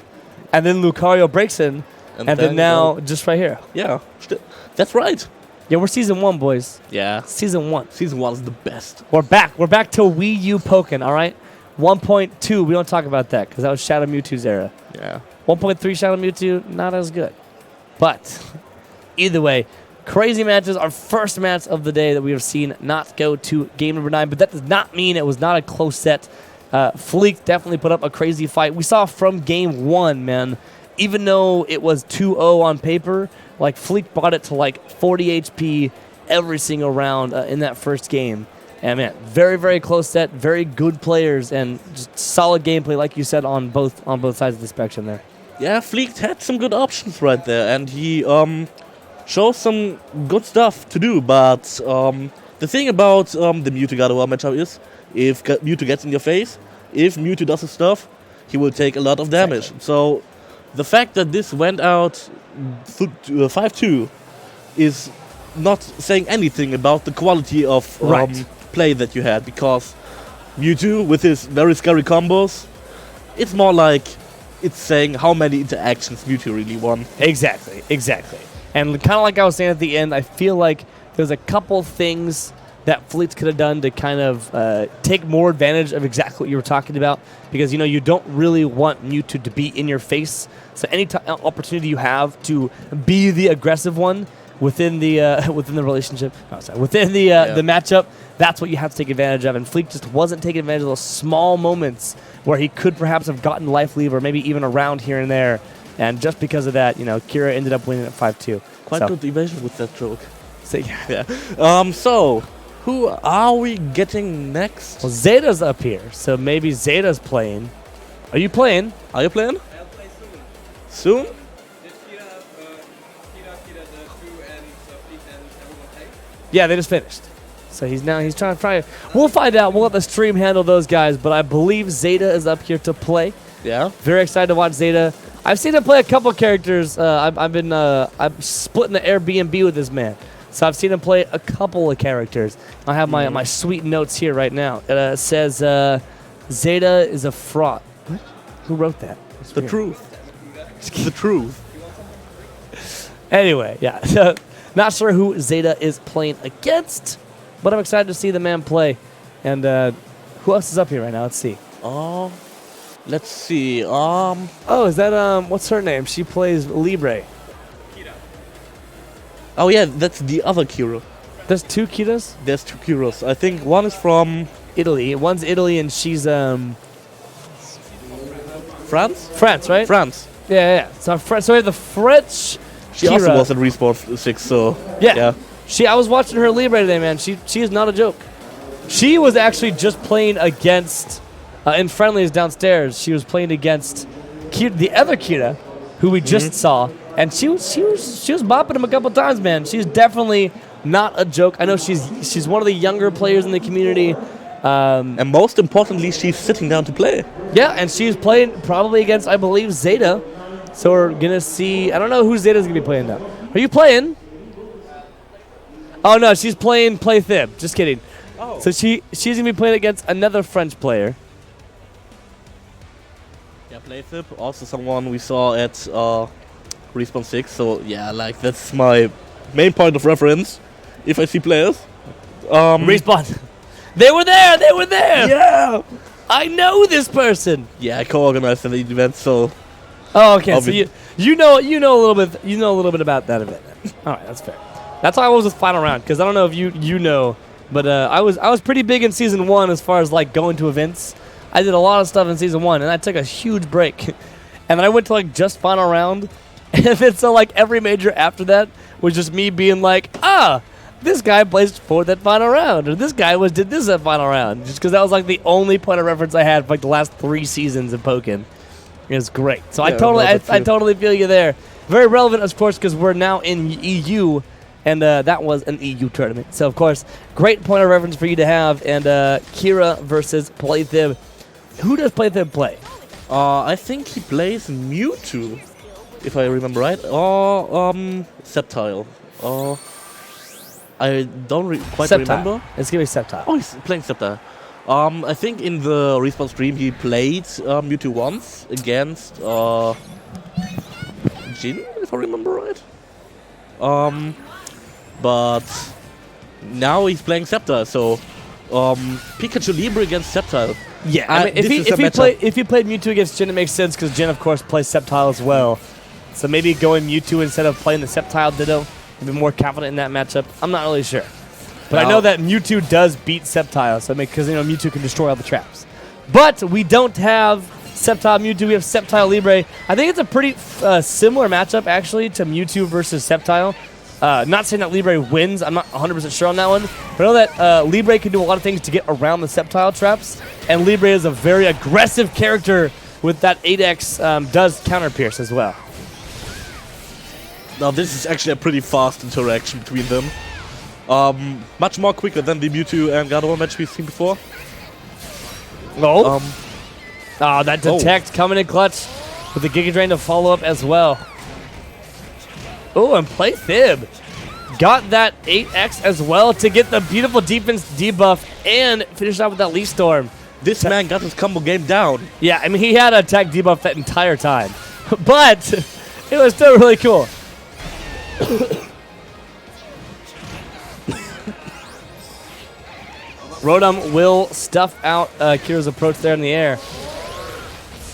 and then Lucario breaks in, and then now just right here.
Yeah, that's right.
Yeah, we're season 1, boys.
Yeah.
Season 1.
Season 1 is the best.
We're back. We're back to Wii U Pokkén, all right? 1.2, we don't talk about that because that was Shadow Mewtwo's era.
Yeah.
1.3 Shadow Mewtwo, not as good. But either way, crazy matches. Our first match of the day that we have seen not go to game number 9, but that does not mean it was not a close set. Fleek definitely put up a crazy fight. We saw from game 1, man, even though it was 2-0 on paper, like Fleek brought it to like 40 HP every single round in that first game. And man, very, very close set, very good players, and just solid gameplay, like you said, on both sides of the spectrum there.
Yeah, Fleek had some good options right there, and he shows some good stuff to do. But the thing about the Mewtwo Gardevoir matchup is, if Mewtwo gets in your face, if Mewtwo does his stuff, he will take a lot of damage.
Exactly.
So the fact that this went out 5-2 is not saying anything about the quality of play that you had, because Mewtwo, with his very scary combos, it's more like it's saying how many interactions Mewtwo really won.
Exactly. And kind of like I was saying at the end, I feel like there's a couple things that Fleets could have done to kind of take more advantage of exactly what you were talking about, because you don't really want Mewtwo to be in your face. So any opportunity you have to be the aggressive one within the relationship, within the matchup, that's what you have to take advantage of. And Fleek just wasn't taking advantage of those small moments where he could perhaps have gotten life lead or maybe even a round here and there. And just because of that, Kira ended up winning at 5-2.
Quite good evasion with that joke.
So, yeah.
So, who are we getting next?
Well, Zeta's up here, so maybe Zeta's playing. Are you playing?
Are you playing?
I'll play soon.
Soon?
Did Kira, the 2 and Fleet and everyone take?
Yeah, they just finished. So he's trying to We'll find out. We'll let the stream handle those guys, but I believe Zeta is up here to play.
Yeah.
Very excited to watch Zeta. I've seen him play a couple characters. I'm splitting the Airbnb with this man, so I've seen him play a couple of characters. I have my sweet notes here right now. It says Zeta is a fraud. What? Who wrote that?
It's the truth. The truth.
Anyway, yeah. So, not sure who Zeta is playing against, but I'm excited to see the man play. And who else is up here right now? Let's see.
Let's see.
Oh, is that what's her name? She plays Libre.
Oh yeah, that's the other Kira.
There's 2 Kiras?
There's 2 Kiras. I think one is from
Italy. One's Italy and she's
France.
France, right?
France.
Yeah. So we have the French
She
Kira.
also was at Respawn 6, so
Yeah. I was watching her Libre today, man. She is not a joke. She was actually just playing against in friendlies downstairs. She was playing against the other Kira, who we just saw, and she was bopping him a couple times, man. She's definitely not a joke. I know she's one of the younger players in the community.
And most importantly, she's sitting down to play.
Yeah, and she's playing probably against, I believe, Zeta. So we're gonna see. I don't know who Zeta's gonna be playing now. Are you playing? Oh no, she's playing Playthib. Just kidding.
Oh.
So she's gonna be playing against another French player.
Yeah, Playthib, also someone we saw at Respawn 6. So yeah, like that's my main point of reference if I see players.
Respawn. They were there.
Yeah.
I know this person.
Yeah, I co-organized the event, so.
Oh, okay. So you know a little bit about that event. All right, that's fair. That's how I was with Final Round, because I don't know if you know, but I was pretty big in season 1 as far as like going to events. I did a lot of stuff in season 1, and I took a huge break, and then I went to like just Final Round, and then so like every major after that was just me being like, this guy placed 4th at Final Round, or this guy did this at Final Round, just because that was like the only point of reference I had for like the last 3 seasons of Pokkén. It was great. So
Yeah,
I totally feel you there. Very relevant, of course, because we're now in EU, and that was an EU tournament. So, of course, great point of reference for you to have. And Kira versus Playthib. Who does Playthib play?
I think he plays Mewtwo, if I remember right, or Sceptile. I don't quite
Sceptile.
remember.
It's going to be Sceptile.
Oh, he's playing Sceptile. I think in the Respawn stream he played Mewtwo once against Jin, if I remember right. But now he's playing Sceptile, so Pikachu Libre against Sceptile.
Yeah, I mean, if he played Mewtwo against Jin, it makes sense because Jin, of course, plays Sceptile as well. So maybe going Mewtwo instead of playing the Sceptile Ditto, to be more confident in that matchup. I'm not really sure, but I know that Mewtwo does beat Sceptile, so because Mewtwo can destroy all the traps. But we don't have Sceptile Mewtwo. We have Sceptile Libre. I think it's a pretty similar matchup actually to Mewtwo versus Sceptile. Not saying that Libre wins. I'm not 100% sure on that one. But I know that Libre can do a lot of things to get around the Sceptile traps. And Libre is a very aggressive character with that 8X does counter pierce as well.
Now this is actually a pretty fast interaction between them. Much more quicker than the Mewtwo and Gardevoir match we've seen before.
Oh, that detect coming in clutch with the Giga Drain to follow up as well. Oh, and Play Fib got that 8X as well to get the beautiful defense debuff and finish out with that Leaf Storm.
This man got his combo game down.
Yeah, I mean, he had an attack debuff that entire time. But it was still really cool. Rotom will stuff out Kira's approach there in the air.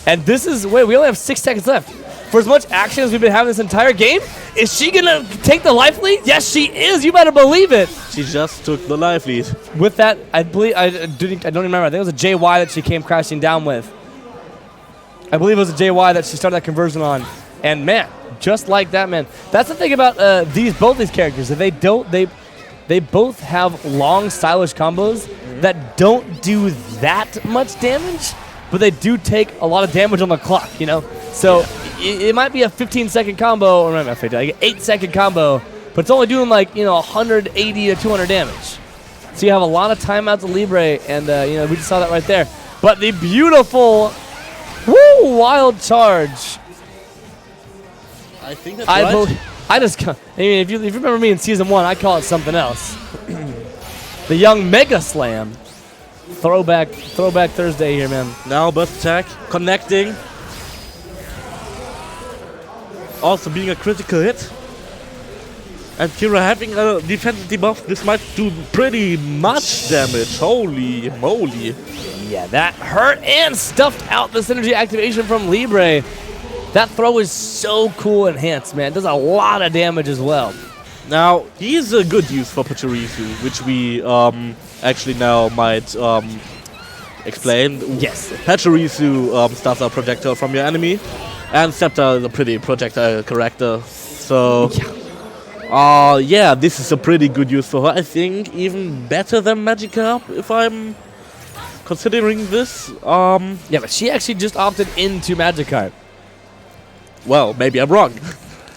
And this is, wait, we only have 6 seconds left. For as much action as we've been having this entire game, is she going to take the life lead? Yes, she is. You better believe it.
She just took the life lead.
With that, I believe, I don't remember. I think it was a JY that she came crashing down with. I believe it was a JY that she started that conversion on. And man, just like that, man. That's the thing about both these characters. That they both have long, stylish combos that don't do that much damage, but they do take a lot of damage on the clock, So it might be a 15-second combo, or not 15, like an 8-second combo, but it's only doing 180 to 200 damage. So you have a lot of timeouts of Libre, and we just saw that right there. But the beautiful, wild charge.
I think that's right.
If you remember me in Season 1, I call it something else. The young Mega Slam. Throwback Thursday here, man.
Now burst attack, connecting. Also being a critical hit. And Kira having a defensive debuff, this might do pretty much damage. Holy moly.
Yeah, that hurt and stuffed out the synergy activation from Libre. That throw is so cool and enhanced, man. It does a lot of damage as well.
Now, he is a good use for Pachirisu, which we actually now might explain.
Yes.
Pachirisu stuffs out projectile from your enemy, and Sceptile is a pretty projectile character. So, yeah, this is a pretty good use for her. I think even better than Magikarp, if I'm considering this.
Yeah, but she actually just opted into Magikarp.
Well, maybe I'm wrong.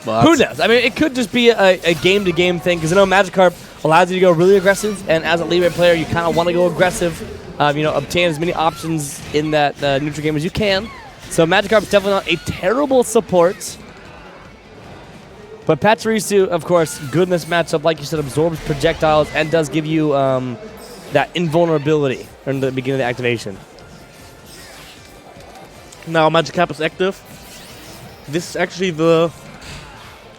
But
who knows? I mean, it could just be a game-to-game thing, because I know Magikarp allows you to go really aggressive, and as a Libre player, you kind of want to go aggressive, obtain as many options in that neutral game as you can. So Magikarp is definitely not a terrible support. But Pachirisu, of course, good in this matchup, like you said, absorbs projectiles and does give you that invulnerability in the beginning of the activation.
Now Magikarp is active. This is actually the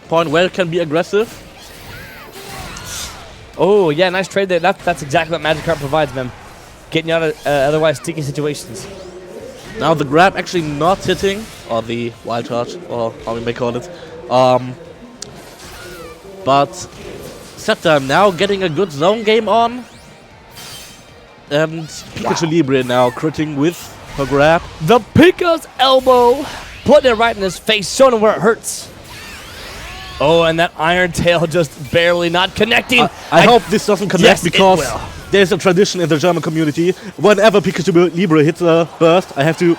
point where it can be aggressive.
Oh, yeah, nice trade there. That's exactly what Magikarp provides, man. Getting you out of otherwise sticky situations.
Now the grab actually not hitting, or the wild charge, or how we may call it. But Sceptile now getting a good zone game on. And Pikachu Libre now critting with her grab.
The Pika's elbow, putting it right in his face, showing him where it hurts. Oh, and that Iron Tail just barely not connecting.
I hope this doesn't connect, because there's a tradition in the German community. Whenever Pikachu Libre hits a burst, I have to...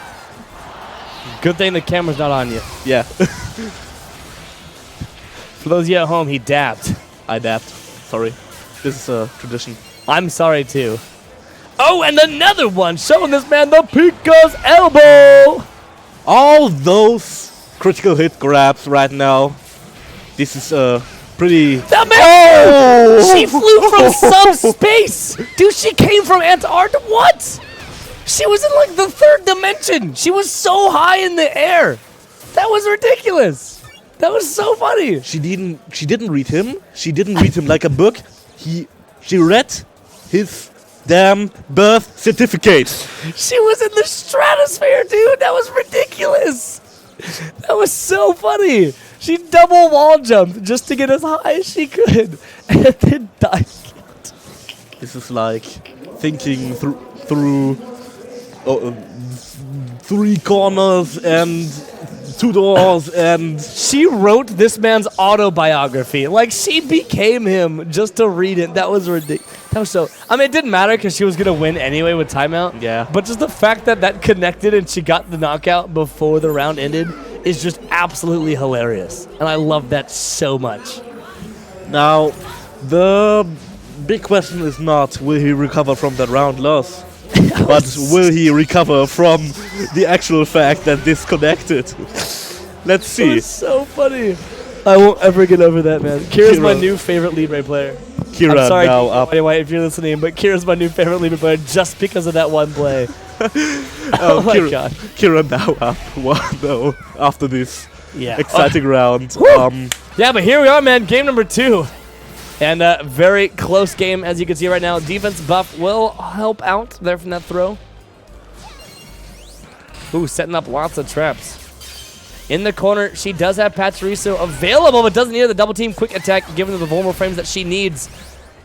Good thing the camera's not on you.
Yeah.
For those of you at home, he dabbed.
I dabbed. Sorry. This is a tradition.
I'm sorry, too. Oh, and another one, showing this man the Pika's elbow.
All those critical hit grabs right now. This is pretty...
She flew from subspace! Dude, she came from Antarctica. What? She was in like the 3rd dimension. She was so high in the air. That was ridiculous. That was so funny.
She didn't read him. She didn't read him like a book. She read his damn birth certificate.
She was in the stratosphere, dude. That was ridiculous. That was so funny. She double wall jumped just to get as high as she could, and then died.
This is like thinking through 3 corners and 2 doors, and
She wrote this man's autobiography. Like, she became him just to read it. That was ridiculous. That was so... I mean, it didn't matter because she was going to win anyway with timeout.
Yeah.
But just the fact that that connected and she got the knockout before the round ended is just absolutely hilarious. And I love that so much.
now the big question is not will he recover from that round loss, but will he recover from the actual fact that this connected? Let's
It
see.
was so funny. I won't ever get over that, man. Kira's my
Kira.
new favorite Libre player.
Kira
I'm sorry,
now up.
White if you're listening, but Kira's my new favorite Libre player just because of that one play. Oh my
Kira,
god.
Kira now up 1-0 after this
Yeah.
exciting round.
Woo! Yeah, but here we are, man. Game number 2. And a very close game, as you can see right now. Defense buff will help out there from that throw. Ooh, setting up lots of traps. In the corner, she does have Pachirisu available, but doesn't need the double team quick attack, giving her the vulnerable frames that she needs.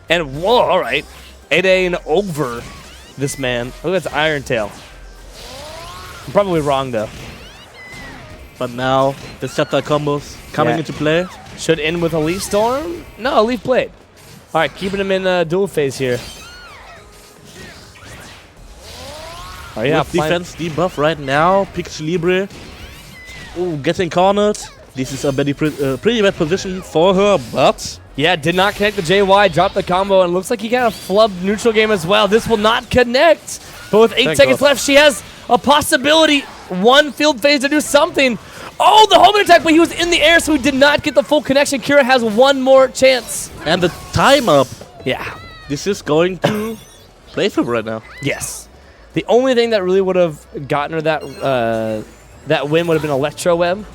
And whoa, all right. 8A over this man. Look at this Iron Tail. I'm probably wrong, though.
But now the Scepter combos coming
Yeah.
into play.
Should end with a Leaf Storm? No, a Leaf Blade. All right, keeping him in dual phase here. Oh, yeah.
With defense debuff right now. Pikachu Libre. Ooh, getting cornered. This is a pretty bad position for her, but
Yeah, did not connect the JY, dropped the combo, and looks like he got a flubbed neutral game as well. This will not connect. But with 8
Thank
seconds
God.
left, she has a possibility. One field phase to do something. Oh, the homing attack, but he was in the air, so he did not get the full connection. Kira has one more chance.
and the time up.
Yeah.
This is going to play for her right now.
Yes. The only thing that really would have gotten her that win would have been Electro Web.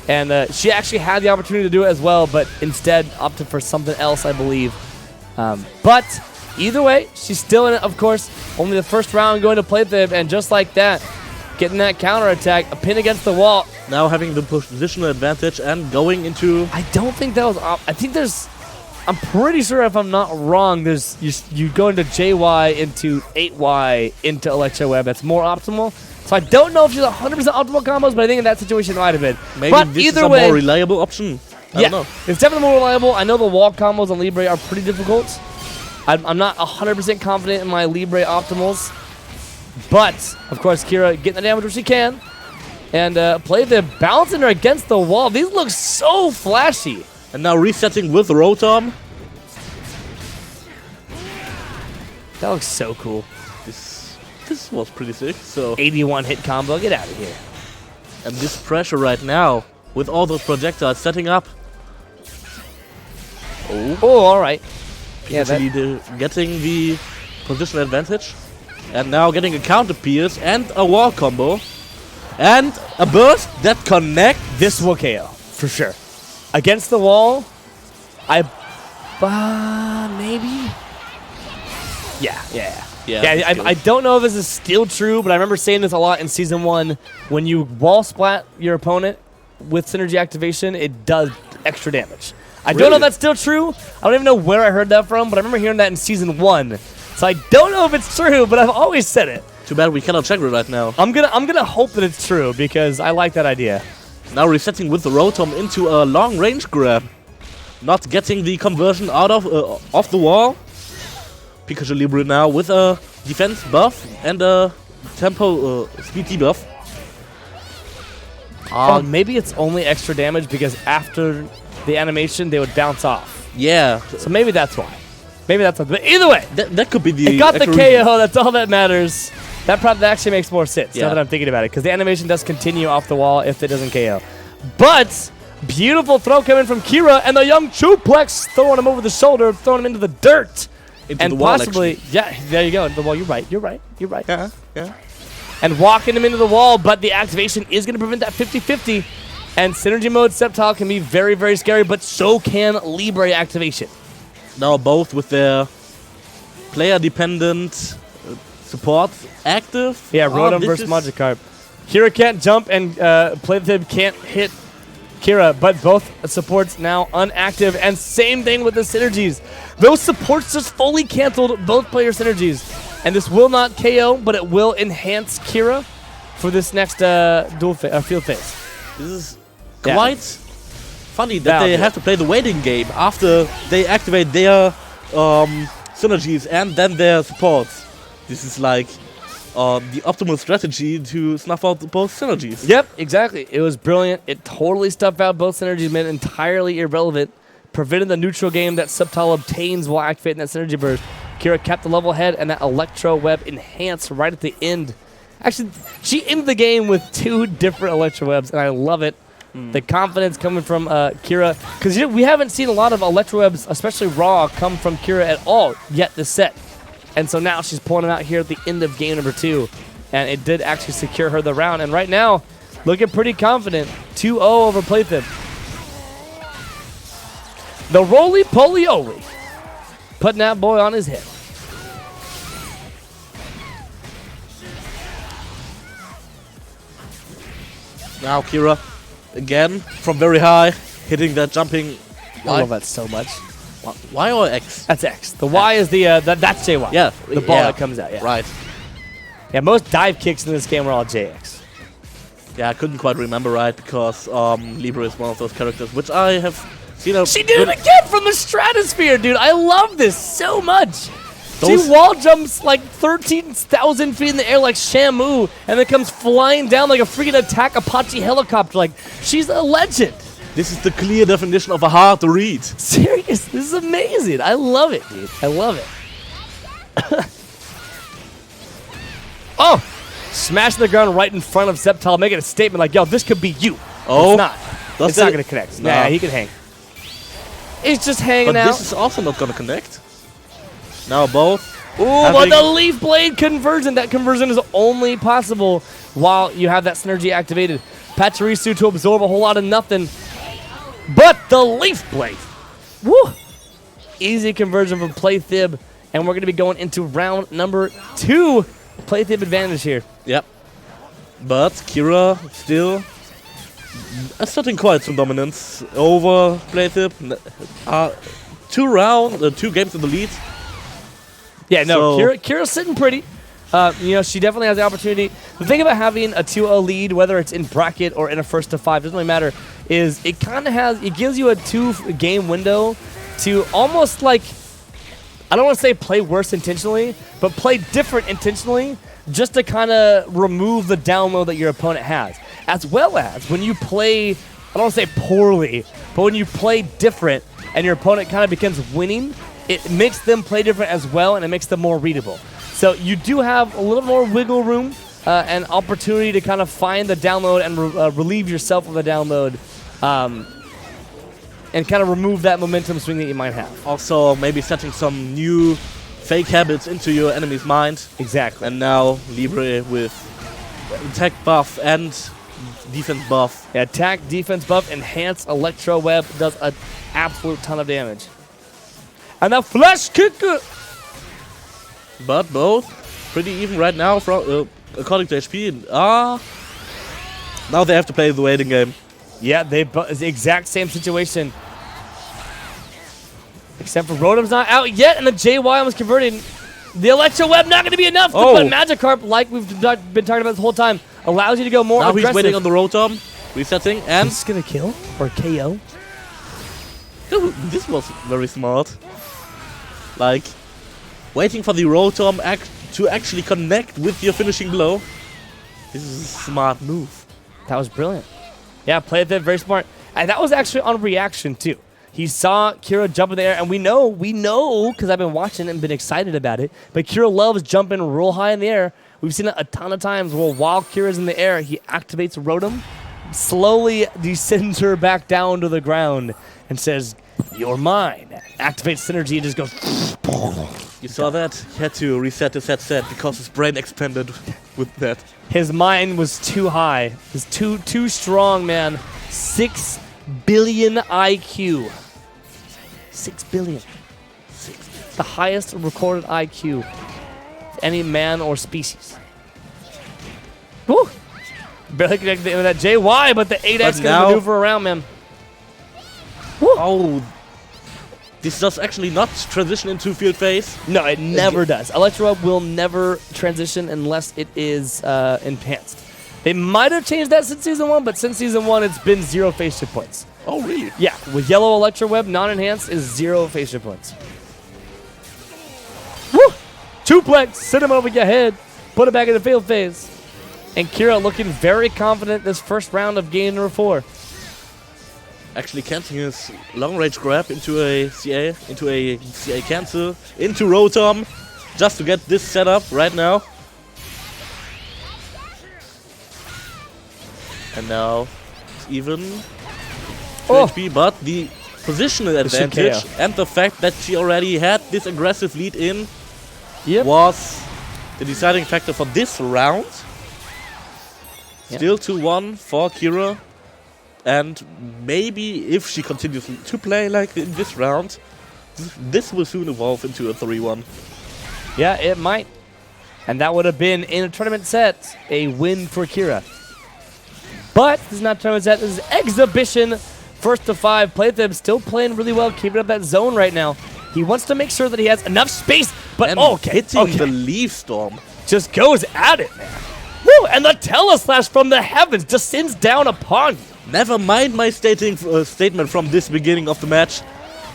And she actually had the opportunity to do it as well, but instead opted for something else, I believe. But either way, she's still in it, of course. Only the first round going to play them, and just like that, getting that counter attack, a pin against the wall.
Now having the positional advantage and going into
I don't think that was. I think there's. I'm pretty sure if I'm not wrong, there's you go into JY into 8Y into Electro Web. That's more optimal. So I don't know if she's 100% optimal combos, but I think in that situation it might have been.
maybe
but
this
either
is a
way,
more reliable option. I
yeah,
don't know.
it's definitely more reliable. I know the wall combos on Libre are pretty difficult. I'm not 100% confident in my Libre optimals. But, of course, Kira getting the damage where she can. And play the balancing her against the wall. These look so flashy.
And now resetting with Rotom.
That looks so cool.
This was pretty sick. So
81 hit combo. Get out of here.
and this pressure right now with all those projectiles setting up.
Oh, all right. Yeah,
Actually, getting the position advantage. And now getting a counter pierce and a wall combo. And a burst that connect.
this will KO, for sure. Against the wall, maybe? Yeah. I don't know if this is still true, but I remember saying this a lot in Season 1. When you wall splat your opponent with synergy activation, it does extra damage. I don't know if that's still true. I don't even know where I heard that from, but I remember hearing that in Season 1. So I don't know if it's true, but I've always said it.
Too bad we cannot check it right now.
I'm gonna hope that it's true because I like that idea.
Now resetting with the Rotom into a long range grab. Not getting the conversion out of off the wall. Pikachu Libre now with a defense buff and a tempo speed debuff.
Maybe it's only extra damage because after the animation they would bounce off.
Yeah,
So maybe that's why. But either way,
that could be the.
it got the
actual
KO.
reason.
That's all that matters. That actually makes more sense now
Yeah.
that I'm thinking about it because the animation does continue off the wall if it doesn't KO. But beautiful throw coming from Kira and the young Chuplex throwing him over the shoulder, throwing him into the dirt.
Into
And
the wall,
possibly,
actually.
yeah, there you go. Into the wall. You're right.
Yeah.
And walking him into the wall, but the activation is going to prevent that 50-50. And Synergy Mode Sceptile can be very, very scary, but so can Libre activation.
Now both with their player-dependent support active.
Yeah, Rotom
this
versus
is-
Magikarp. Kira can't jump and Playthib can't hit Kira, but both supports now unactive. And same thing with the synergies. Those supports just fully canceled both player synergies. And this will not KO, but it will enhance Kira for this next field phase.
This is
Yeah.
quite funny that they
Valid.
have to play the waiting game after they activate their synergies and then their supports. This is like the optimal strategy to snuff out both synergies.
Yep, exactly. It was brilliant. It totally stuffed out both synergies, made it entirely irrelevant. Prevented the neutral game that Subtile obtains while activating that synergy burst. Kira kept the level head, and that Electro Web enhanced right at the end. Actually, she ended the game with 2 different Electro Webs, and I love it. The confidence coming from Kira. Because we haven't seen a lot of Electro Webs, especially raw, come from Kira at all yet this set. And so now she's pulling them out here at the end of game number 2. And it did actually secure her the round. And right now, looking pretty confident. 2-0 over Playthib. The roly-poly-oly. Putting that boy on his head.
Now Kira, again, from very high, hitting that jumping.
I love that so much.
Y or X?
That's X. The Y is the, that's JY.
Yeah.
The ball
yeah.
that comes out, yeah.
Right.
Yeah, most dive kicks in this game are all JX.
Yeah, I couldn't quite remember right because Libra is one of those characters which I have seen.
She did it again from the stratosphere, dude. I love this so much.
Those-
She wall jumps like 13,000 feet in the air like Shamu, and then comes flying down like a freaking attack Apache helicopter. Like, she's a legend.
This is the clear definition of a hard to read.
Serious, this is amazing. I love it, dude. I love it. Oh, smash the ground right in front of Sceptile, making a statement like, yo, this could be you.
Oh.
It's not.
Does
It's not
it-
going to connect.
No.
Nah, he can hang. He's just hanging
But
out.
this is also not gonna connect. Now both.
Ooh, but
having-
the Leaf Blade conversion. That conversion is only possible while you have that synergy activated. Pachirisu to absorb a whole lot of nothing. But the Leaf Blade. Woo! Easy conversion from Playthib. And we're going to be going into round number 2. Playthib advantage here.
Yep. But Kira still asserting quite some dominance over Playthib. 2 games in the lead.
Yeah, no,
So-
Kira's sitting pretty. She definitely has the opportunity. The thing about having a 2-0 lead, whether it's in bracket or in a first to 5, doesn't really matter, is it gives you a 2-game window to almost like, I don't want to say play worse intentionally, but play different intentionally just to kind of remove the download that your opponent has. As well as when you play, I don't want to say poorly, but when you play different and your opponent kind of becomes winning, it makes them play different as well, and it makes them more readable. So you do have a little more wiggle room and opportunity to kind of find the download and relieve yourself of the download and kind of remove that momentum swing that you might have.
Also maybe setting some new fake habits into your enemy's mind.
Exactly.
And now Libre with attack buff and defense buff.
Yeah, attack, defense buff, enhance Electro Web does an absolute ton of damage. And the flash kicker!
But both pretty even right now from according to HP. Now they have to play the waiting game.
Yeah, it's the exact same situation. Except for Rotom's not out yet, and the JY was converted. The Electro Web not going to be enough,
Oh.
but Magikarp, like we've been talking about this whole time, allows you to go more
Now
aggressive.
he's waiting on the Rotom, resetting, and
Is this going to kill or KO?
this was very smart. Like, waiting for the Rotom to actually connect with your finishing blow. This is a smart move.
That was brilliant. Yeah, played that very smart. And that was actually on reaction, too. He saw Kira jump in the air, and we know, because I've been watching and been excited about it, but Kira loves jumping real high in the air. We've seen it a ton of times where while Kira's in the air, he activates Rotom, slowly descends her back down to the ground, and says, "You're mine." Activates synergy and just goes.
You saw that? He had to reset his headset because his brain expanded with that.
His mind was too high. He's too strong, man. 6 billion IQ. 6 billion. the highest recorded IQ of any man or species. Woo! Barely connected into that JY, but the 8X can maneuver around, man. Woo.
Oh, this does actually not transition into field phase.
No, it never does. Electro Web will never transition unless it is enhanced. They might have changed that since Season 1, but since Season 1, it's been 0 phase shift points.
Oh, really?
Yeah, with yellow Electro Web, non-enhanced, is 0 phase shift points. Woo! Two-plex, sit him over your head, put it back in the field phase. And Kira looking very confident this first round of game number 4.
Actually canceling his long-range grab into a CA cancel, into Rotom, just to get this set up right now. And now it's even HP, but the positional advantage and the fact that she already had this aggressive lead in was the deciding factor for this round. Still 2-1 for Kira. And maybe if she continues to play like in this round, this will soon evolve into a 3-1.
Yeah, it might. And that would have been, in a tournament set, a win for Kira. But this is not tournament set, this is exhibition. First to 5, Playthib still playing really well, keeping up that zone right now. He wants to make sure that he has enough space, but
hitting the Leaf Storm.
Just goes at it, man. Woo! And the Teleslash from the heavens descends down upon you.
Never mind my statement from this beginning of the match.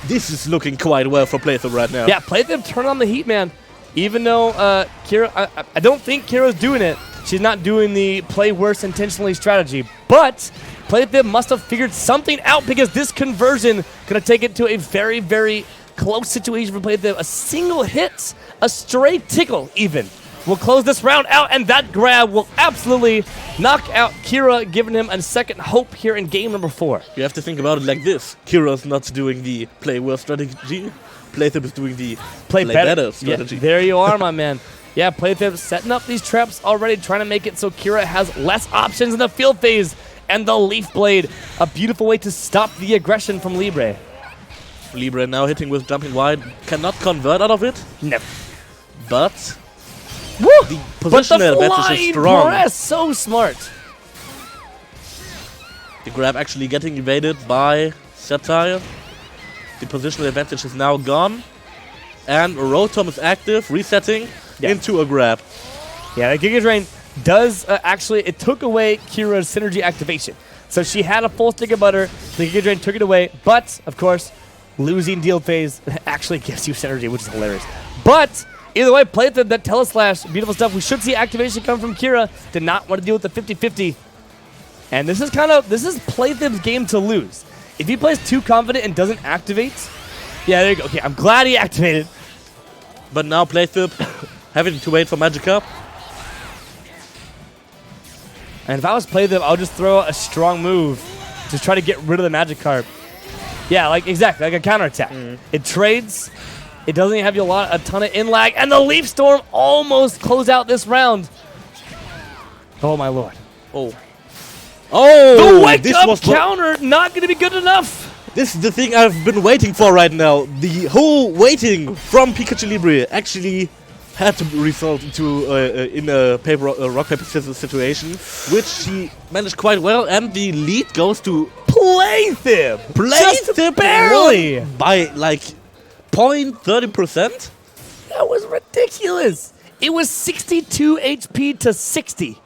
This is looking quite well for Playthib right now.
Yeah, Playthib turn on the heat, man. Even though Kira, I don't think Kira's doing it. She's not doing the play worse intentionally strategy. But Playthib must have figured something out, because this conversion gonna take it to a very, very close situation for Playthib. A single hit, a stray tickle even, will close this round out, and that grab will absolutely knock out Kira, giving him a second hope here in game number 4.
You have to think about it like this. Kira's not doing the play worse strategy. Playthib is doing the play better strategy.
Yeah, there you are, my man. Yeah, Playthib setting up these traps already, trying to make it so Kira has less options in the field phase. And the Leaf Blade, a beautiful way to stop the aggression from Libre.
Libre now hitting with jumping wide, cannot convert out of it.
No.
But
woo!
The positional advantage is strong.
Press, so smart.
The grab actually getting evaded by Satire. The positional advantage is now gone. And Rotom is active, resetting into a grab.
Yeah, the Giga Drain does actually, it took away Kira's synergy activation. So she had a full stick of butter, the Giga Drain took it away, but, of course, losing deal phase actually gives you synergy, which is hilarious. But, either way, Playthib, that Teleslash, beautiful stuff. We should see activation come from Kira. Did not want to deal with the 50-50. And this is Playthib's game to lose. If he plays too confident and doesn't activate, yeah, there you go. Okay, I'm glad he activated.
But now Playthib having to wait for Magikarp.
And if I was Playthib, I would just throw a strong move to try to get rid of the Magikarp. Yeah, like exactly, like a counterattack. It trades. It doesn't have you a ton of in lag, and the Leaf Storm almost close out this round. Oh my lord!
Oh,
the wake up counter not going to be good enough.
This is the thing I've been waiting for right now. The whole waiting from Pikachu Libre actually had to result into in a rock paper scissors situation, which she managed quite well, and the lead goes to
Playthib.
Playthib
barely
by like 0.30%.
That was ridiculous. It was 62 HP to 60,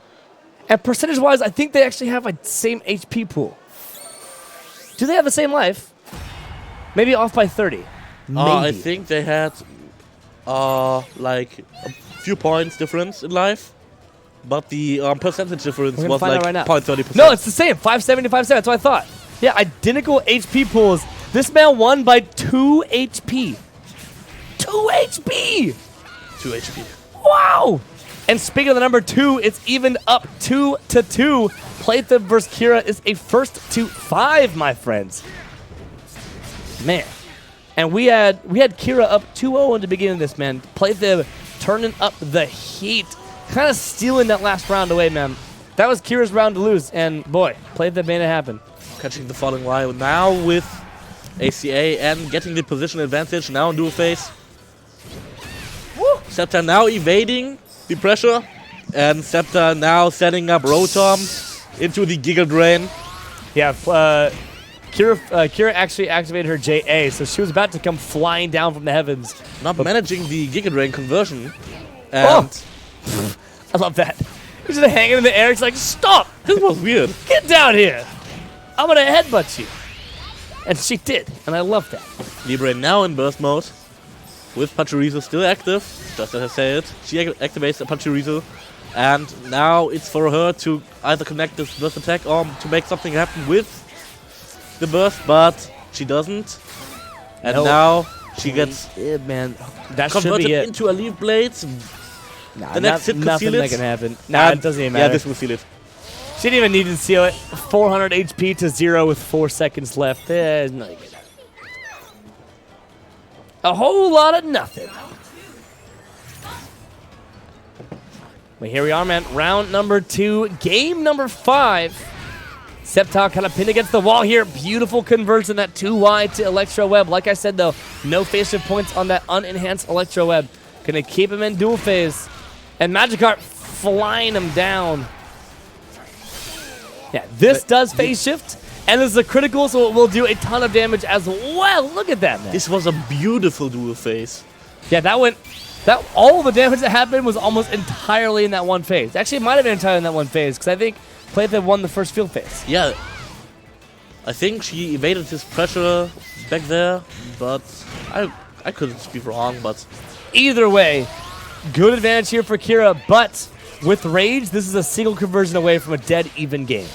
and percentage-wise, I think they actually have a same HP pool. Do they have the same life? Maybe off by 30.
I think they had like a few points difference in life, but the percentage difference was like 0.30%.
No, it's the same. 570 to 570. That's what I thought. Yeah, identical HP pools. This man won by 2 HP. 2 HP!
2 HP.
Wow! And speaking of the number 2, it's even up 2-2. Playthib versus Kira is a 1st to 5, my friends. Man. And we had Kira up 2-0 in the beginning of this, man. Playthib turning up the heat. Kind of stealing that last round away, man. That was Kira's round to lose, and boy, Playthib made it happen.
Catching the falling line now with ACA and getting the position advantage now in dual phase. Scepter now evading the pressure. And Scepter now setting up Rotom into the Giga Drain.
Yeah, Kira actually activated her JA, so she was about to come flying down from the heavens.
Not managing the Giga Drain conversion. And
I love that. He's just hanging in the air. He's like, stop!
this was weird.
Get down here! I'm gonna headbutt you. And she did, and I love that.
Libre now in burst mode. With Pachirisu still active. Just as I said, she activates the Pachirisu. And now it's for her to either connect this burst attack or to make something happen with the burst, but she doesn't. And
No.
now she gets
Yeah, man, that should
converted
be it.
into a Leaf Blades.
Nah,
the next hit could
nothing
seal
that
it.
can happen. Nah,
And
it doesn't even
yeah,
matter.
this will seal it.
She didn't even need to seal it. 400 HP to 0 with 4 seconds left. There's nothing. A whole lot of nothing. But here we are, man. Round number 2, game number 5. Sceptile kind of pinned against the wall here. Beautiful conversion, that 2Y to Electro Web. Like I said, though, no phase shift points on that unenhanced Electro Web. Gonna keep him in dual phase. And Magikarp flying him down. Yeah, this does phase shift. And this is a critical, so it will do a ton of damage as well. Look at that, man.
This was a beautiful dual phase.
Yeah, that went... all the damage that happened was almost entirely in that one phase. Actually, it might have been entirely in that one phase, because I think Playthe won the first field phase.
Yeah. I think she evaded his pressure back there, but I couldn't be wrong, but
Either way, good advantage here for Kira, but with Rage, this is a single conversion away from a dead even game.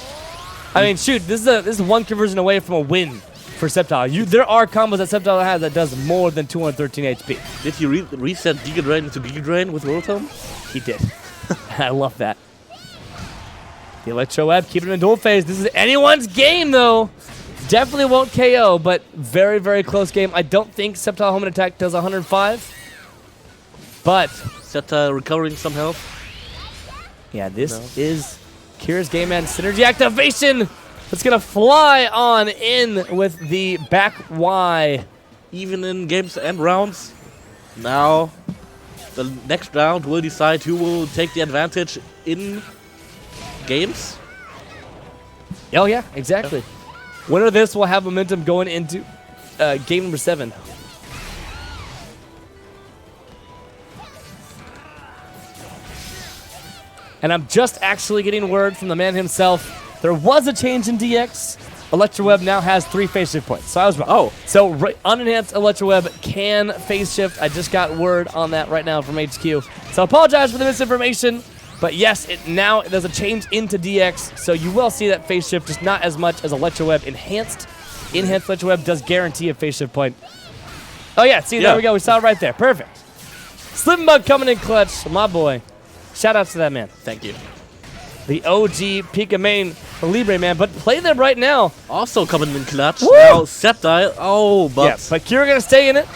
I mean, shoot, this is one conversion away from a win for Sceptile. There are combos that Sceptile has that does more than 213 HP.
did he reset Giga Drain into Giga Drain with Rotom?
He did. I love that. The Electro Web, keeping him in dual phase. This is anyone's game, though. Definitely won't KO, but very, very close game. I don't think Sceptile Home Attack does 105. But,
Scepter recovering some health.
yeah, this is Kira's game, man. Synergy activation. It's going to fly on in with the back Y.
Even in games and rounds. Now, the next round will decide who will take the advantage in games.
Oh, yeah, exactly. Winner of this will have momentum going into game number 7. And I'm just actually getting word from the man himself. There was a change in DX. Electro Web now has 3 phase shift points. So I was wrong.
Oh.
So unenhanced Electro Web can phase shift. I just got word on that right now from HQ. So I apologize for the misinformation. But yes, there's a change into DX. So you will see that phase shift, just not as much as Electro Web. Enhanced Electro Web does guarantee a phase shift point. Oh yeah, see, there we go. We saw it right there. Perfect. Slim Bug coming in clutch. My boy. Shout out to that man.
Thank you.
The OG Pika main Libre, man. But play them right now.
Also coming in clutch.
Woo!
Now Sceptile. Oh, but
Yeah, but Kira going to stay in it.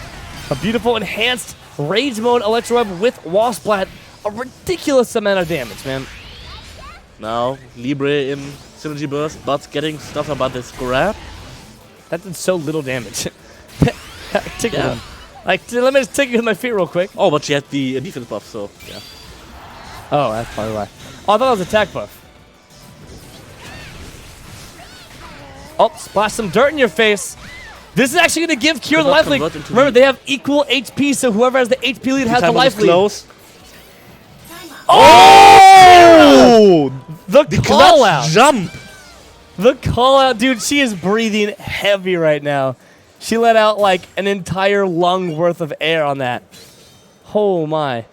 A beautiful enhanced Rage Mode Electro Web with Wall Splat. A ridiculous amount of damage, man.
now Libre in Synergy Burst, but getting stuff about this grab.
That did so little damage. Tickled him. Like, let me just tickle with my feet real quick.
Oh, but she had the defense buff, so yeah.
Oh, that's probably why. Oh, I thought it was attack buff. Oh, splash some dirt in your face. This is actually going to give Kira the life lead.
convert into
Remember,
the-
they have equal HP, so whoever has the HP lead has the
Time
life
was
lead.
close.
Oh! The
The
call
clutch
out.
jump.
The call out. Dude, she is breathing heavy right now. She let out like an entire lung worth of air on that. Oh my.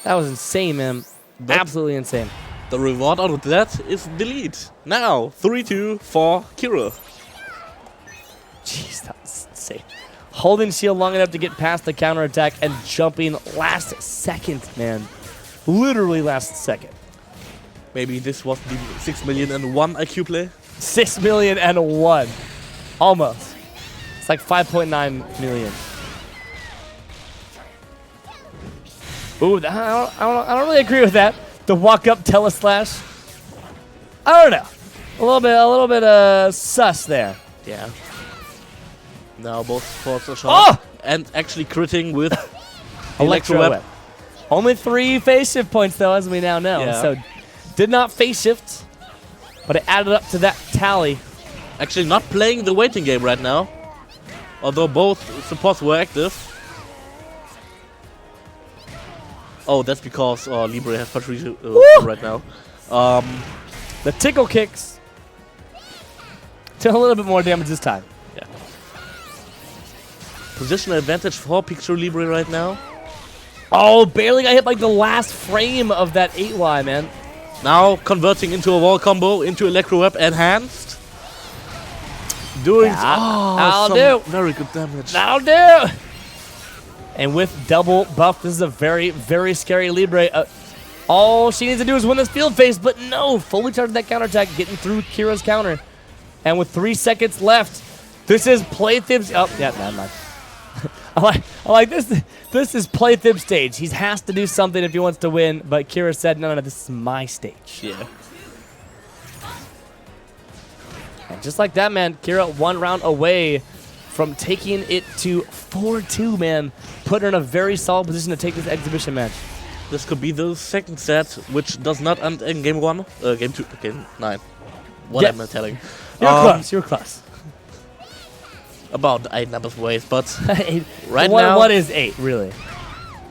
That was insane, man.
But-
Absolutely insane.
The reward out of that is delete. Now 3-2 for Kira.
Jeez, that was insane. Holding shield long enough to get past the counterattack and jumping last second, man. Literally last second.
Maybe this was the 6,000,001 IQ play.
6,000,001. Almost. It's like 5.9 million. Ooh, I don't really agree with that. The walk up teleslash. I don't know. A little bit sus there.
Yeah. Now both forwards are shot.
Oh!
And actually critting with
Electro
Web.
Web. Only 3 phase shift points, though, as we now know.
Yeah.
So, did not phase shift, but it added up to that tally.
Actually not playing the waiting game right now. Although both supports were active. Oh, that's because Libre has Patricio right now.
The tickle kicks. To a little bit more damage this time.
Positional advantage for Pikachu Libre right now.
Oh, barely got hit like the last frame of that 8Y, man.
Now converting into a wall combo, into Electro Web enhanced. Doing
I'll
some
do.
very good damage.
That'll do. And with double buff, this is a very, very scary Libre. All she needs to do is win this field phase, but no, fully charged that counterattack, getting through Kira's counter. And with 3 seconds left, this is Playthib's. Oh, yeah, never mind. I like this. This is Playthib stage. He has to do something if he wants to win, but Kira said, no, this is my stage.
Yeah.
And just like that, man, Kira 1 round away from taking it to 4-2, man. Putting her in a very solid position to take this exhibition match.
This could be the second set, which does not end in game 1, game 2, game 9. What
Yeah.
am I telling?
You're close. You're close.
About 8 numbers ways, but
Right
now,
what is 8, really?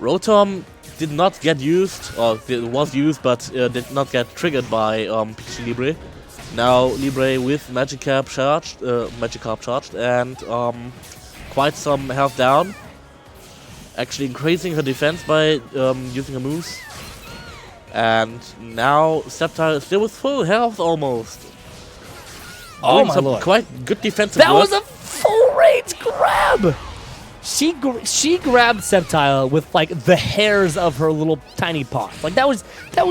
Rotom did not get used, or it was used, but did not get triggered by Pikachu Libre. Now Libre with Magikarp charged, and quite some health down. Actually increasing her defense by using her moves. And now Sceptile is still with full health almost.
Oh
Doing
my
some
lord.
quite good defensive
That
work.
was a full range grab! She grabbed Sceptile with like the hairs of her little tiny paws. Like that was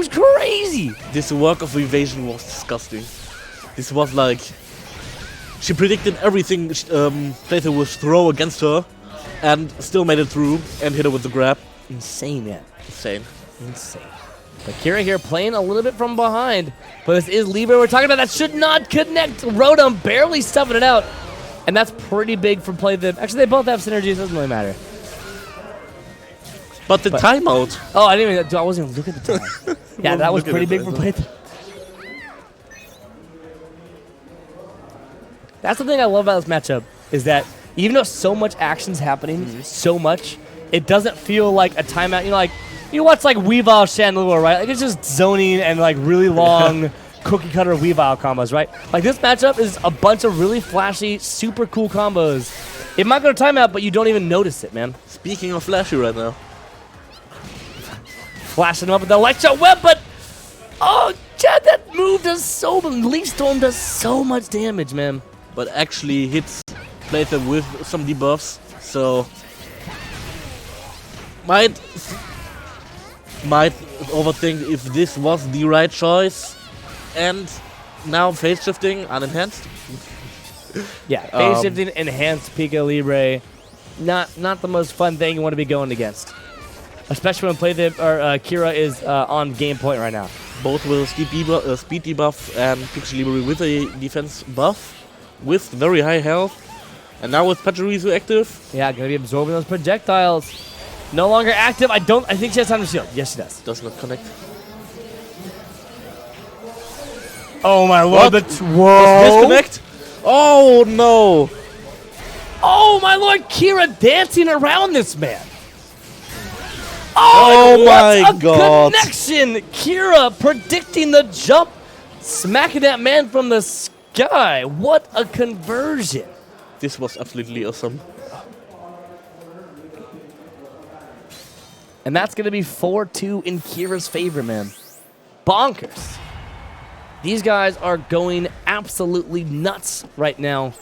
crazy.
This work of evasion was disgusting. This was like she predicted everything Playthib would throw against her, and still made it through and hit her with the grab.
Insane, man.
Insane.
Insane. But Kira here playing a little bit from behind. But this is Libre we're talking about. That should not connect. Rotom barely stuffing it out. And that's pretty big for Playthib. Actually, they both have synergies. It doesn't really matter.
But the timeout.
Oh, I didn't even. I wasn't even looking at the time. Yeah, that was pretty big for Playthib. That's the thing I love about this matchup, is that even though so much action's happening, so much, it doesn't feel like a timeout. You know, like, you watch like Weavile Chandelure, right? Like, it's just zoning and like really long cookie cutter Weavile combos, right? Like, this matchup is a bunch of really flashy, super cool combos. It might go to timeout, but you don't even notice it, man.
Speaking of flashy right now.
Flashing him up with the Electro Web, but oh, Chad, that move does so much. Leaf Storm does so much damage, man.
But actually hits Playthib with some debuffs, so might overthink if this was the right choice. And now phase shifting unenhanced.
Yeah, phase shifting, enhanced Pika Libre, not the most fun thing you want to be going against, especially when Kira is on game point right now.
Both with a speed debuff and Pikachu Libre with a defense buff with very high health. And now with Pachirisu active.
Yeah, gonna be absorbing those projectiles. No longer active. I think she has time to shield. Yes, she does.
Does not connect.
Oh my lord!
Whoa! Disconnect? Oh no!
Oh my lord! Kira dancing around this man.
Oh
what
my
a
god!
Connection! Kira predicting the jump, smacking that man from the sky. What a conversion!
This was absolutely awesome.
And that's going to be 4-2 in Kira's favor, man. Bonkers. These guys are going absolutely nuts right now.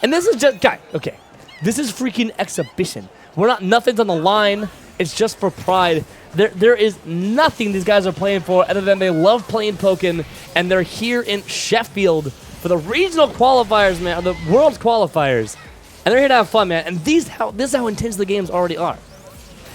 And this is just, okay. This is freaking exhibition. Nothing's on the line. It's just for pride. There is nothing these guys are playing for other than they love playing Pokkén, and they're here in Sheffield for the regional qualifiers, man, or the world's qualifiers. And they're here to have fun, man. And this is how intense the games already are.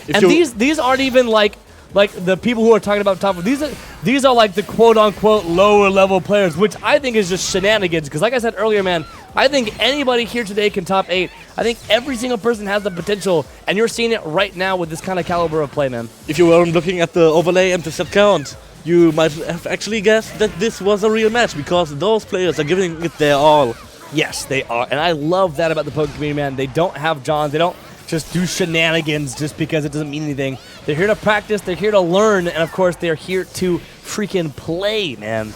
And these aren't even like the people who are talking about top. These are like the quote-unquote lower-level players, which I think is just shenanigans. Because like I said earlier, man, I think anybody here today can top 8. I think every single person has the potential, and you're seeing it right now with this kind of caliber of play, man.
If you weren't looking at the overlay and the set count, you might have actually guessed that this was a real match because those players are giving it their all.
Yes, they are, and I love that about the Pokkén community, man. They don't have Johns. They don't just do shenanigans just because it doesn't mean anything. They're here to practice. They're here to learn, and of course, they're here to freaking play, man.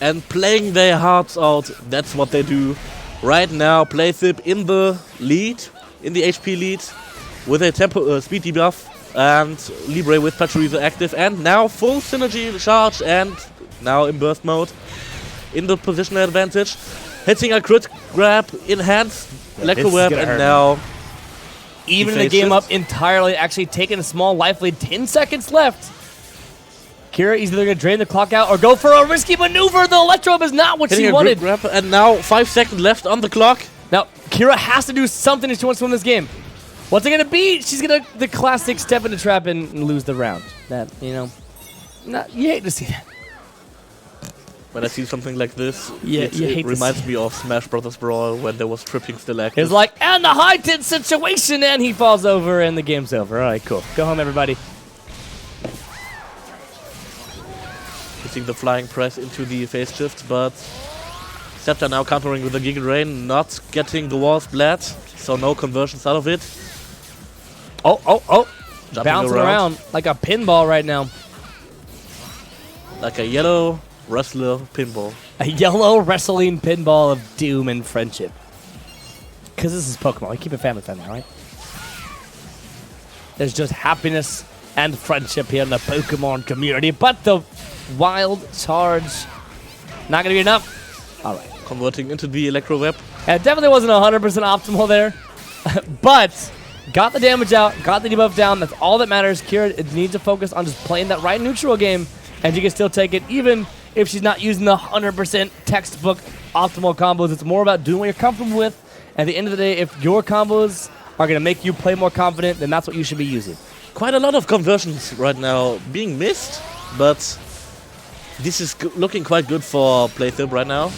And playing their hearts out, that's what they do. Right now, Playthip in the lead, in the HP lead, with a tempo speed debuff, and Libre with Pachiriza active, and now full synergy charge, and now in burst mode, in the positional advantage. Hitting a crit grab, enhanced electro web, and now
even the game up entirely, actually taking a small life lead. 10 seconds left. Kira is either going to drain the clock out or go for a risky maneuver. The electro web is not what she wanted.
Grab, and now 5 seconds left on the clock.
Now, Kira has to do something if she wants to win this game. What's it going to be? She's going to the classic step into trap and lose the round. That, you know, you hate to see that.
When I see something like this,
yeah,
it reminds me of Smash Brothers Brawl when there was tripping still active.
It's like, and the high-tit situation, and he falls over, and the game's over. All right, cool. Go home, everybody.
Hitting the flying press into the phase shift, but Scepter now countering with the Giga Drain, not getting the wall splat, so no conversions out of it.
Oh.
Jumping
bouncing around like a pinball right now.
Like a yellow wrestler pinball.
A yellow wrestling pinball of doom and friendship. Because this is Pokemon. We keep it family friendly, right? There's just happiness and friendship here in the Pokemon community. But the wild charge, not going to be enough. All right.
Converting into the electro web.
It definitely wasn't 100% optimal there. But got the damage out, got the debuff down. That's all that matters. Kira needs to focus on just playing that right neutral game. And she can still take it even if she's not using the 100% textbook optimal combos. It's more about doing what you're comfortable with. At the end of the day, if your combos are going to make you play more confident, then that's what you should be using.
Quite a lot of conversions right now being missed, but this is looking quite good for Playthip right now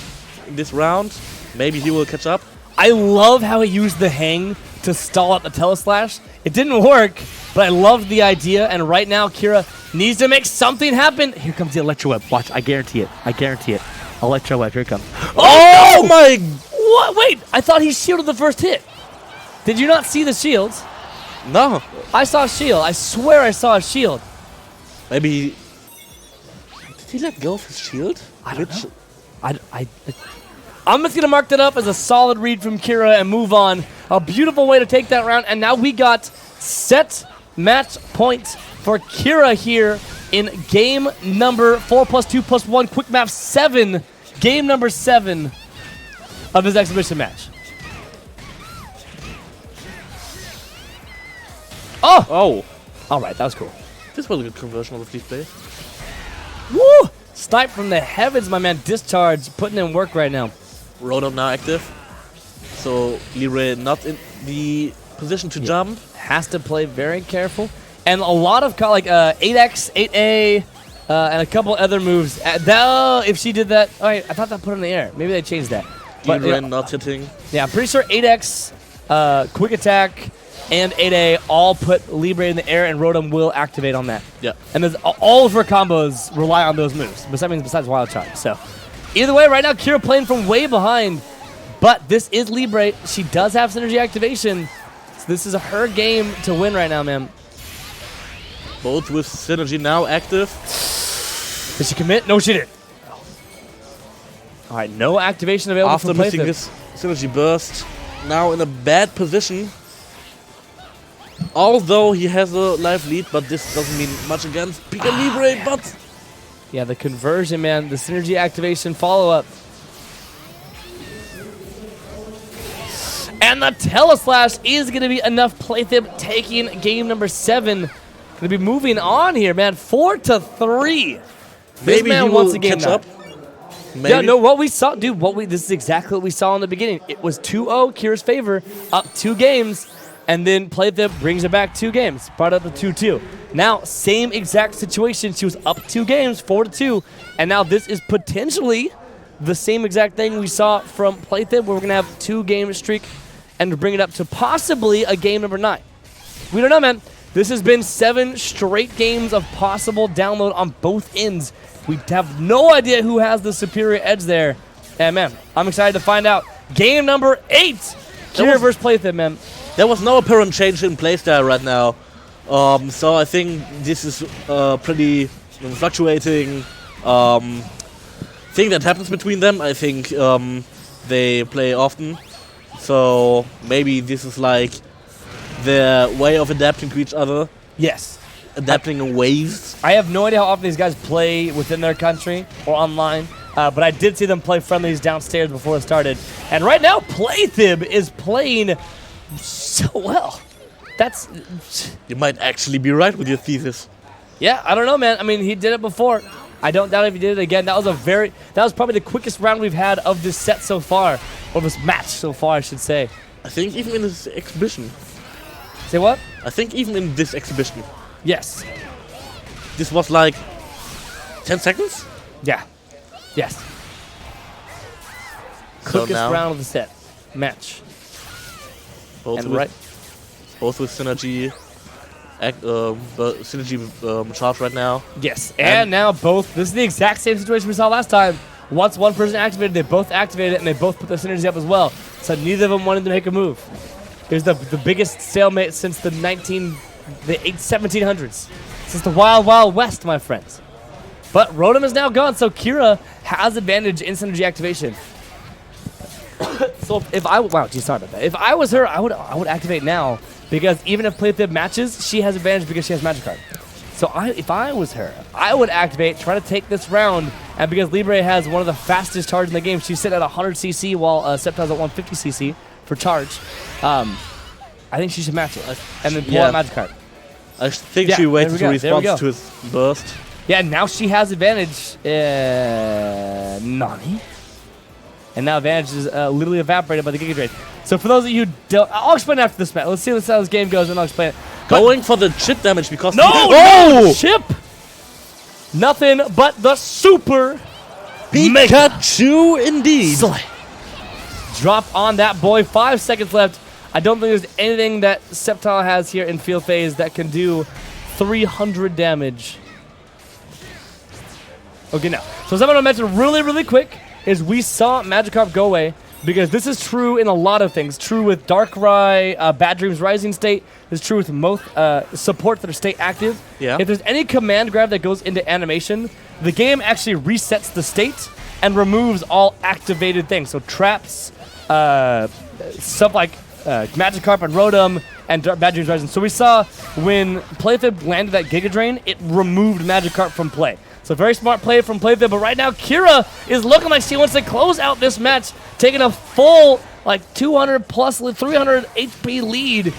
in this round. Maybe he will catch up.
I love how he used the hang to stall out the Teleslash. It didn't work, but I love the idea, and right now Kira needs to make something happen. Here comes the Electro Web. Watch, I guarantee it. I guarantee it. Electro Web, here it comes.
Oh my!
What? Wait, I thought he shielded the first hit. Did you not see the shields?
No.
I saw a shield. I swear I saw a shield.
Maybe... Did he let go of his shield?
I don't know. I'm just going to mark that up as a solid read from Kira and move on. A beautiful way to take that round. And now we got set match points for Kira here in game number 4+2+1 quick map 7. Game number 7 of his exhibition match. Oh! All right, that was cool.
This was a good conversion of the fleet play.
Woo! Snipe from the heavens, my man. Discharge, putting in work right now.
Rotom now active. So Libre not in the position to jump.
Has to play very careful. And a lot of like 8X, 8A, and a couple other moves. If she did that, oh, wait, I thought that put her in the air. Maybe they changed that. But
Libre not hitting.
Yeah, I'm pretty sure 8X, Quick Attack, and 8A all put Libre in the air, and Rotom will activate on that.
Yeah.
And all of her combos rely on those moves, besides Wild Charge. So, either way, right now, Kira playing from way behind. But this is Libre. She does have synergy activation. So this is her game to win right now, man.
Both with synergy now active.
Did she commit? No, she didn't. All right, no activation available
After
from
missing
Playthip.
his synergy burst, now in a bad position. Although he has a life lead, but this doesn't mean much against Pika Libre, but...
Yeah, the conversion, man. The synergy activation follow-up. And the Teleslash is going to be enough. Playthip taking game number 7. Going to be moving on here, man. 4-3. This man
he
wants
will
a game
catch
now.
up. Maybe.
Yeah, no, what we saw, dude, this is exactly what we saw in the beginning. It was 2-0, Kira's favor, up 2 games, and then Playthip brings it back 2 games, brought up to 2-2. Now, same exact situation. She was up 2 games, 4-2, and now this is potentially the same exact thing we saw from Playthip, where we're going to have 2-game streak and bring it up to possibly a game number 9. We don't know, man. This has been 7 straight games of possible download on both ends. We have no idea who has the superior edge there. And, man, I'm excited to find out. Game number 8. Kira versus Playthip, man.
There was no apparent change in playstyle right now. So I think this is pretty fluctuating thing that happens between them. I think they play often. So maybe this is like their way of adapting to each other.
Yes.
Adapting in waves.
I have no idea how often these guys play within their country or online, but I did see them play friendlies downstairs before it started. And right now, Playthib is playing so well. That's...
You might actually be right with your thesis.
Yeah, I don't know, man. I mean, he did it before. I don't doubt if he did it again. That was probably the quickest round we've had of this set so far, or this match so far, I should say.
I think even in this exhibition.
Say what?
I think even in this exhibition.
Yes.
This was like 10 seconds?
Yeah. Yes.
So
Quickest
now
round of the set. Match.
both
And
with,
right.
both with synergy, charge right now.
Yes. And now both. This is the exact same situation we saw last time. Once one person activated, they both activated it, and they both put their synergy up as well. So neither of them wanted to make a move. It was the biggest stalemate since the 1700s. Since the Wild Wild West, my friends. But Rotom is now gone, so Kira has advantage in synergy activation. So if I sorry about that. If I was her, I would activate now, because even if Playthib matches, she has advantage because she has Magikarp. So if I was her, I would activate, try to take this round, and because Libre has one of the fastest charge in the game, she's sitting at 100 CC while Sceptile's at 150 CC for charge. I think she should match it and then pull out Magikarp.
I think she waited to respond to his burst.
Yeah, now she has advantage. Nani? And now advantage is literally evaporated by the Giga Drain. So for those of you who don't... I'll explain after this match. Let's see how this game goes, and I'll explain it.
Going for the chip damage because...
No chip! Nothing but the super
Pikachu indeed.
Slay. Drop on that boy. 5 seconds left. I don't think there's anything that Sceptile has here in field phase that can do 300 damage. Okay, now. So something I want to mention really, really quick is we saw Magikarp go away, because this is true in a lot of things. True with Darkrai, Bad Dreams Rising State. It's true with most supports that are state active.
Yeah.
If there's any command grab that goes into animation, the game actually resets the state and removes all activated things. So traps, stuff like Magikarp and Rotom and Bad Dreams Rising. So we saw when Playthib landed that Giga Drain, it removed Magikarp from play. So very smart play from Playthib, but right now Kira is looking like she wants to close out this match, taking a full like 200 plus 300 HP lead,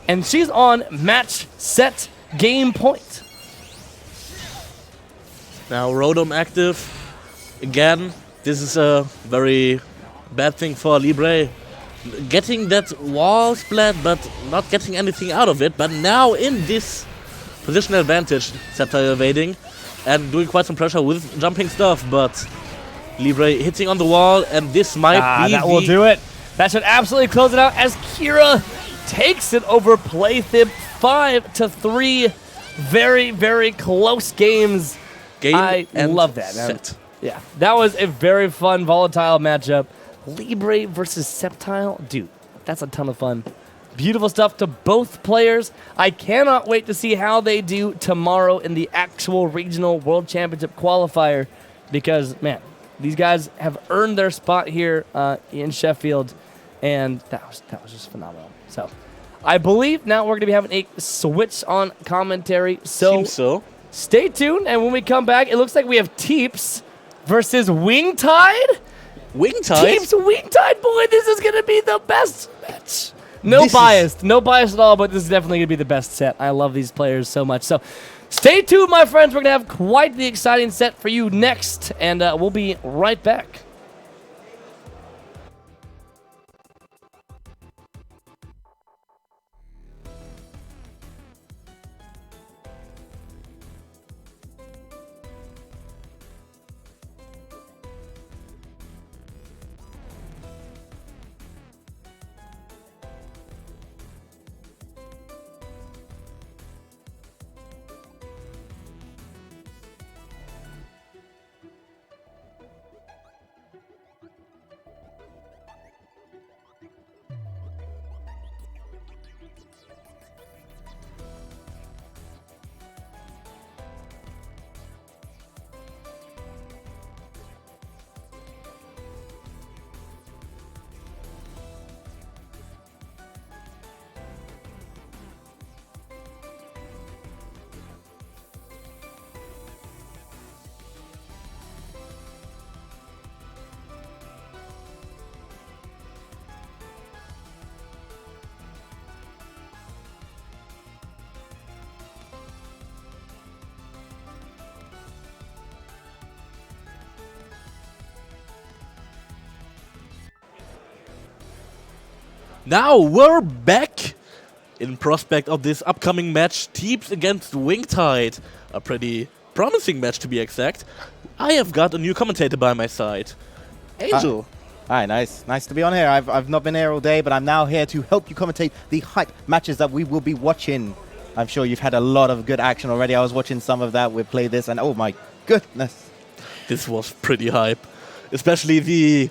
and she's on match, set, game point.
Now Rotom active. Again, this is a very bad thing for Libre. Getting that wall splat, but not getting anything out of it. But now in this position advantage, Sceptile evading and doing quite some pressure with jumping stuff, but Libre hitting on the wall, and this might be
that will do it. That should absolutely close it out as Kira takes it over Playthib 5-3. Very, very close games. I love that.
Set.
Yeah, that was a very fun, volatile matchup. Libre versus Sceptile. Dude, that's a ton of fun. Beautiful stuff to both players. I cannot wait to see how they do tomorrow in the actual regional world championship qualifier, because, man, these guys have earned their spot here in Sheffield, and that was just phenomenal. So I believe now we're going to be having a switch on commentary.
Seems so.
Stay tuned, and when we come back, it looks like we have Teeps versus Wingtide.
Wingtide?
Teeps Wingtide, boy, this is going to be the best match. No bias at all, but this is definitely going to be the best set. I love these players so much. So stay tuned, my friends. We're going to have quite the exciting set for you next, and we'll be right back.
Now we're back in prospect of this upcoming match, Teeps against Wingtide. A pretty promising match to be exact. I have got a new commentator by my side. Angel.
Hi, nice to be on here. I've not been here all day, but I'm now here to help you commentate the hype matches that we will be watching. I'm sure you've had a lot of good action already. I was watching some of that. We played this, and oh my goodness.
This was pretty hype. Especially the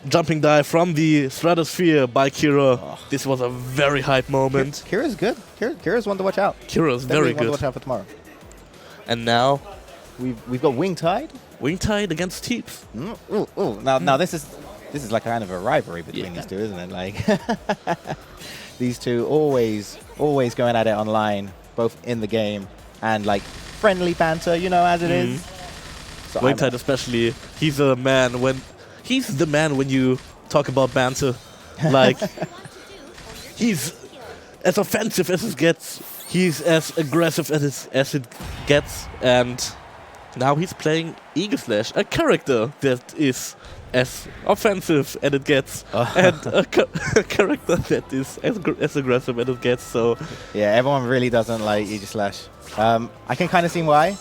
jumping dive from the stratosphere by Kira.
Oh.
This was a very hype moment.
Kira's good. Kira's one to watch out.
Kira's very
Definitely one to
good.
watch out for tomorrow.
And now,
We've got Wingtide.
Wingtide against Teeps.
Now this is like kind of a rivalry between
Yeah.
these two, isn't it? Like these two always going at it online, both in the game and like friendly banter, as it is. So
Wingtide especially, he's the man when you talk about banter. Like, he's as offensive as it gets. He's as aggressive as it gets. And now he's playing Eagle Slash, a character that is as offensive as it gets, and a character that is as aggressive as it gets. So
yeah, everyone really doesn't like Aegis Slash. I can kind of see why,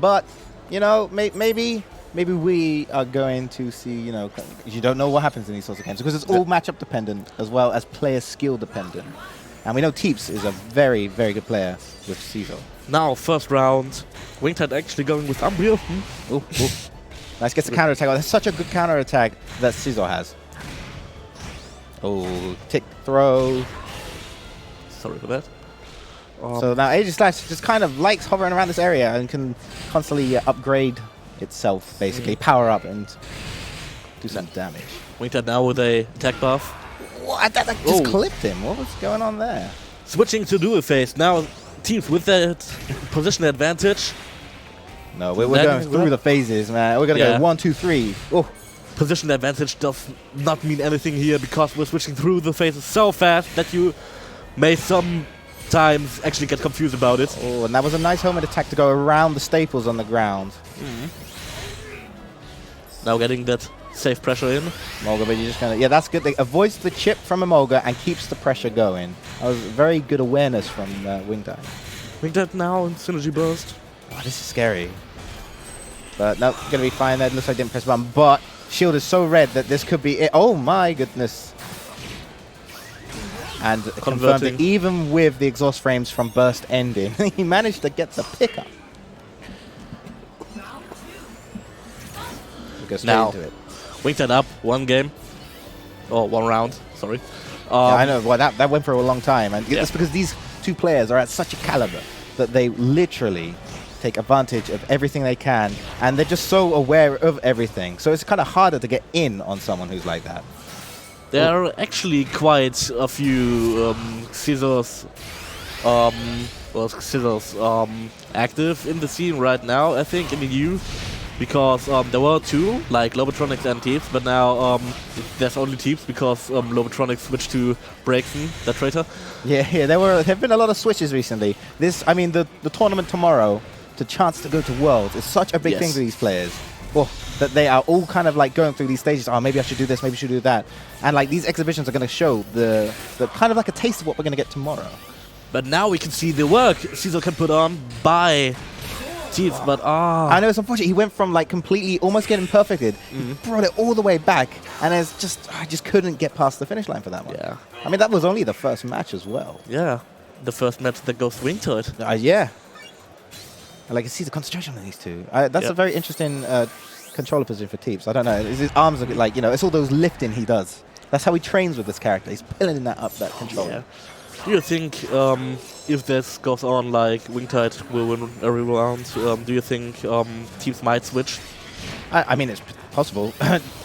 but maybe we are going to see, you don't know what happens in these sorts of games because it's all matchup dependent as well as player skill dependent. And we know Teeps is a very, very good player with Caesar.
now first round, Wingtide actually going with Umbrio.
Ooh. Nice, gets a counter attack. Oh, that's such a good counter attack that Caesar has. Oh, tick throw.
Sorry for that.
So now Aegis Slash just kind of likes hovering around this area and can constantly upgrade itself, basically. Power up and do some damage.
Wingtide now with a attack buff.
What? That just clipped him. What was going on there?
Switching to dual phase. Now Teeps with that position advantage.
No, we're
Then
going through the phases, man. We're going to
Yeah.
go 1, 2, 3. Oh,
Position advantage does not mean anything here because we're switching through the phases so fast that you may sometimes actually get confused about it.
oh, and that was a nice helmet attack to go around the staples on the ground.
Now getting that safe pressure in.
Molga, but you just kind of... Yeah, that's good. They avoids the chip from Emolga and keeps the pressure going. That was very good awareness from Wingtide.
Wingtide now in synergy burst.
Oh, this is scary. But no, going to be fine there. Looks like I didn't press button. But shield is so red that this could be it. Oh my goodness. And confirmed that even with the exhaust frames from burst ending, he managed to get the pickup. We go straight
Now.
into it.
Wingtide up, one game. Or one round, sorry.
Yeah, I know. Well, that went for a long time. And
Yeah.
that's because these two players are at such a caliber that they literally take advantage of everything they can. And they're just so aware of everything. So it's kind of harder to get in on someone who's like that.
There are actually quite a few scissors active in the scene right now, I think, in the EU. Because there were two, like Lobotronics and Teeps, but now there's only Teeps because Lobotronics switched to Breakson, the traitor.
Yeah, there have been a lot of switches recently. The tournament tomorrow, the chance to go to Worlds is such a big thing
Yes.
for these players. Well, that they are all kind of like going through these stages. Oh, maybe I should do this, maybe I should do that. And like these exhibitions are going to show the kind of like a taste of what we're going to get tomorrow.
But now we can see the work Caesar can put on by Teeps, but
I know it's unfortunate. He went from like completely almost getting perfected, he brought it all the way back, and I just couldn't get past the finish line for that one.
Yeah.
I mean, that was only the first match as well.
Yeah, the first match that goes Wingtide.
Yeah. And like, you see the concentration on these two. That's a very interesting controller position for Teeps. I don't know. His arms are like, it's all those lifting he does. That's how he trains with this character. He's pulling that up, that controller.
Yeah. Do you think if this goes on like Wingtide will win every round, do you think Teeps might switch?
I mean, it's possible.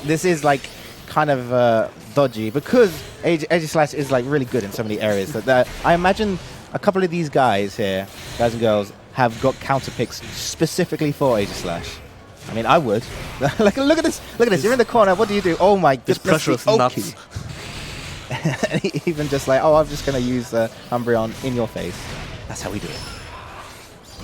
This is like kind of dodgy because Aegis Slash is like really good in so many areas. That I imagine a couple of these guys here, guys and girls, have got counter picks specifically for Aegis Slash. I mean, I would. Like, look at this. Look at this. You're in the corner. What do you do? Oh my
This
goodness.
pressure is
the
nuts.
Oki. Even just like, I'm just going to use Umbreon in your face. That's how we do it.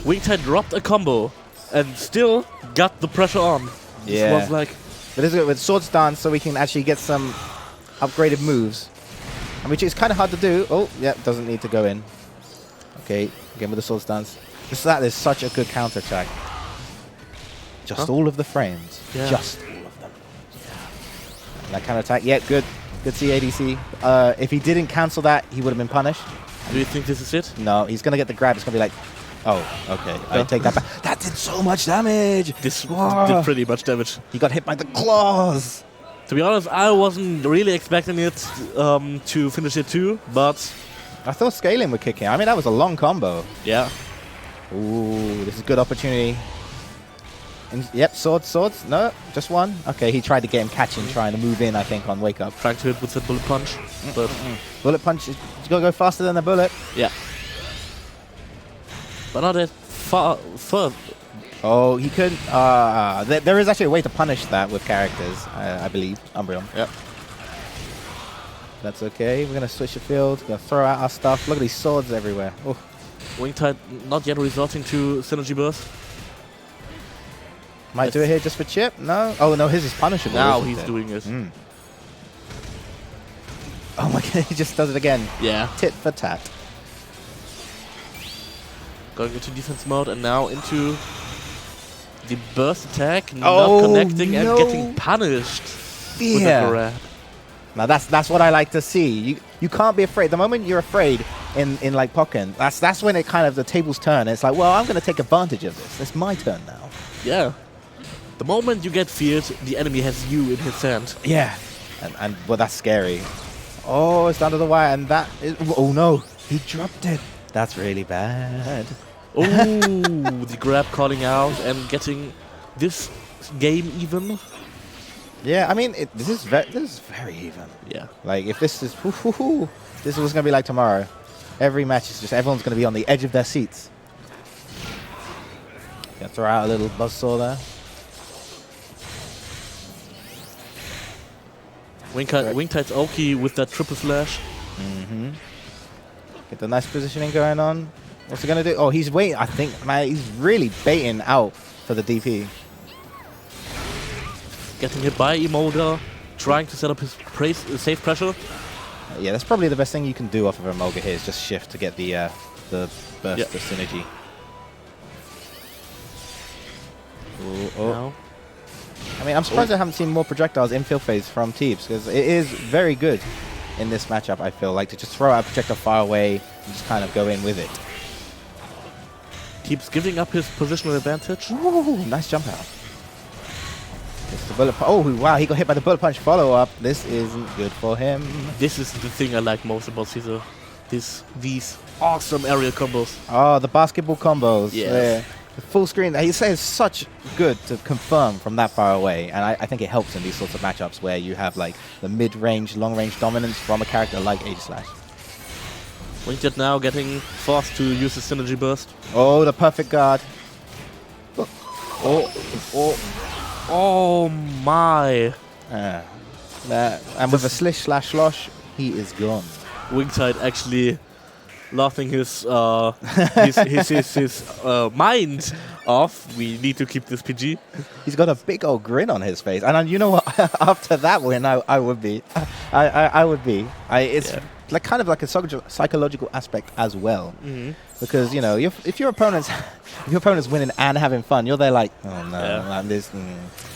Wingtide dropped a combo and still got the pressure on.
Yeah.
This was like...
But this is good with Swords Dance so we can actually get some upgraded moves. Which is kind of hard to do. Oh, yeah, doesn't need to go in. Okay, again with the sword stance. Just that is such a good counter attack. Just all of the frames.
Yeah.
Just all of them. And that counter attack, yeah, good. Good CADC. If he didn't cancel that, he would have been punished.
Do you think this is it?
No, he's going to get the grab. It's going to be like, oh, okay, I take that back. That did so much damage.
This
Whoa.
did pretty much damage.
He got hit by the claws.
To be honest, I wasn't really expecting it to finish it too, but
I thought scaling would kick in. I mean, that was a long combo.
yeah.
Ooh, this is a good opportunity. Yep, swords. No, just one. Okay, he tried to get him catching, trying to move in, I think, on Wake Up.
Trying to hit with the bullet punch, but
Bullet punch, you gotta go faster than the bullet.
yeah. But not that far.
Oh, he couldn't. There is actually a way to punish that with characters, I believe. Umbreon.
Yep.
That's okay. We're gonna switch the field. Gonna throw out our stuff. Look at these swords everywhere. Oh.
Wingtide not yet resorting to synergy burst.
Might do it here just for chip. No. Oh no, his is punishable.
Now
isn't
he's
it?
doing it.
Oh my god, he just does it again.
Yeah.
Tit for tat.
Going into defense mode and now into the burst attack,
Oh,
not connecting
no.
and getting punished with
Yeah.
a grab.
Now that's what I like to see. You can't be afraid. The moment you're afraid in like Pokkén, that's when it kind of the tables turn. It's like, well, I'm going to take advantage of this. It's my turn now.
Yeah. The moment you get feared, the enemy has you in his hand.
Yeah. And well, that's scary. Oh, it's down to the wire, and that is, oh no, he dropped it. That's really bad.
Oh, the grab calling out and getting this game even.
Yeah, I mean, this is very even.
Yeah.
Like if this is, this was going to be like tomorrow. Every match is just everyone's going to be on the edge of their seats. Gonna throw out a little buzzsaw there.
Wingtide's Oki with that triple slash.
Get the nice positioning going on. What's he going to do? Oh, he's waiting. I think, man, he's really baiting out for the DP.
Getting hit by Emolga, trying to set up his safe pressure.
Yeah, that's probably the best thing you can do off of Emolga here is just shift to get the burst,
Yeah.
the synergy. Ooh, oh.
Now.
I mean, I'm surprised I haven't seen more projectiles infill phase from Teeps because it is very good in this matchup, I feel like, to just throw out a projectile far away and just kind of go in with it.
Keeps giving up his positional advantage.
Ooh, nice jump out. It's the bullet oh, wow, he got hit by the bullet punch follow-up. This isn't good for him.
This is the thing I like most about Caesar. These awesome aerial combos.
Oh, the basketball combos.
Yes.
Yeah. The full screen, he says such good to confirm from that far away. And I think it helps in these sorts of matchups where you have like the mid-range, long-range dominance from a character like Aegislash.
Wingtide now getting forced to use the synergy burst.
Oh, the perfect guard.
Oh my!
And with a slish/slosh, he is gone.
Wingtide actually laughing his mind off. We need to keep this PG.
He's got a big old grin on his face, and you know what? After that win, I would be. It's like kind of like a psychological aspect as well, because you know if your opponent's winning and having fun, you're there like, oh no, man, this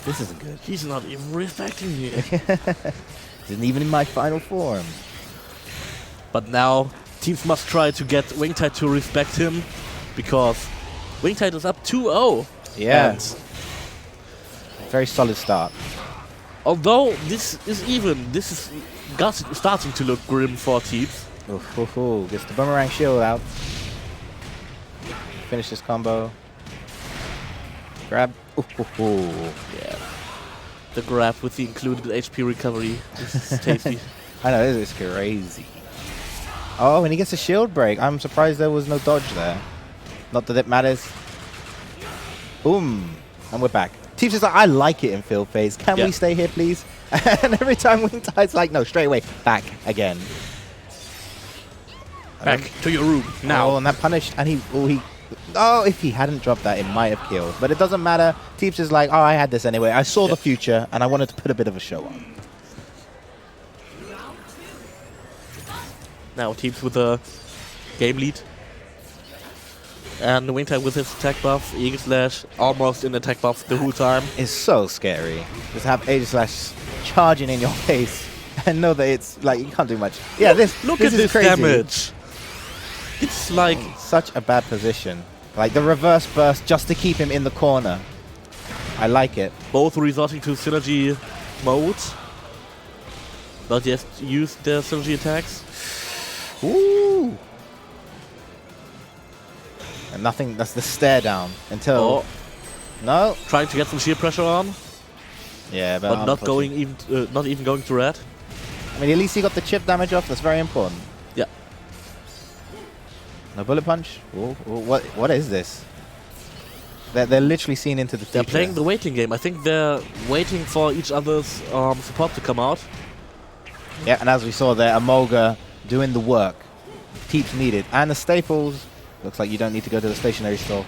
isn't good.
He's not even respecting me.
Isn't even in my final form.
But now teams must try to get Wingtide to respect him, because Wingtide is up 2-0.
Yeah.
And
Very solid start.
although this is even, this is starting to look grim for teams.
Gets the boomerang shield out. Finish this combo. Grab.
Yeah. The grab with the included HP recovery. This is tasty.
I know, this is crazy. Oh, and he gets a shield break. I'm surprised there was no dodge there. Not that it matters. Boom. And we're back. Teeps is like, I like it in field phase. Can we stay here, please? And every time Wingtide's like, no, straight away. Back again.
Back to your room now.
Oh, and that punished. And if he hadn't dropped that, it might have killed. But it doesn't matter. Teeps is like, oh, I had this anyway. I saw the future, and I wanted to put a bit of a show on.
Now Teeps with a game lead. And Wingtide with his attack buff, Eagle Slash almost in attack buff the whole time.
It's so scary. Just have Aegislash charging in your face and know that it's like you can't do much. Yeah,
Look
this
at
is
this
crazy.
damage. It's like
Such a bad position. Like the reverse burst just to keep him in the corner. I like it.
both resorting to synergy mode. Not yet used their synergy attacks.
Ooh. And nothing, that's the stare down until...
Oh,
No.
trying to get some sheer pressure on,
Yeah,
but not
unfortunately.
not even going to red.
I mean, at least he got the chip damage off. That's very important.
Yeah.
No bullet punch. Ooh, ooh, what is this? They're literally seen into the
They're
future.
playing the waiting game. I think they're waiting for each other's support to come out.
Yeah, and as we saw there, Amolga doing the work. Teeps needed. And the staples. Looks like you don't need to go to the stationary store.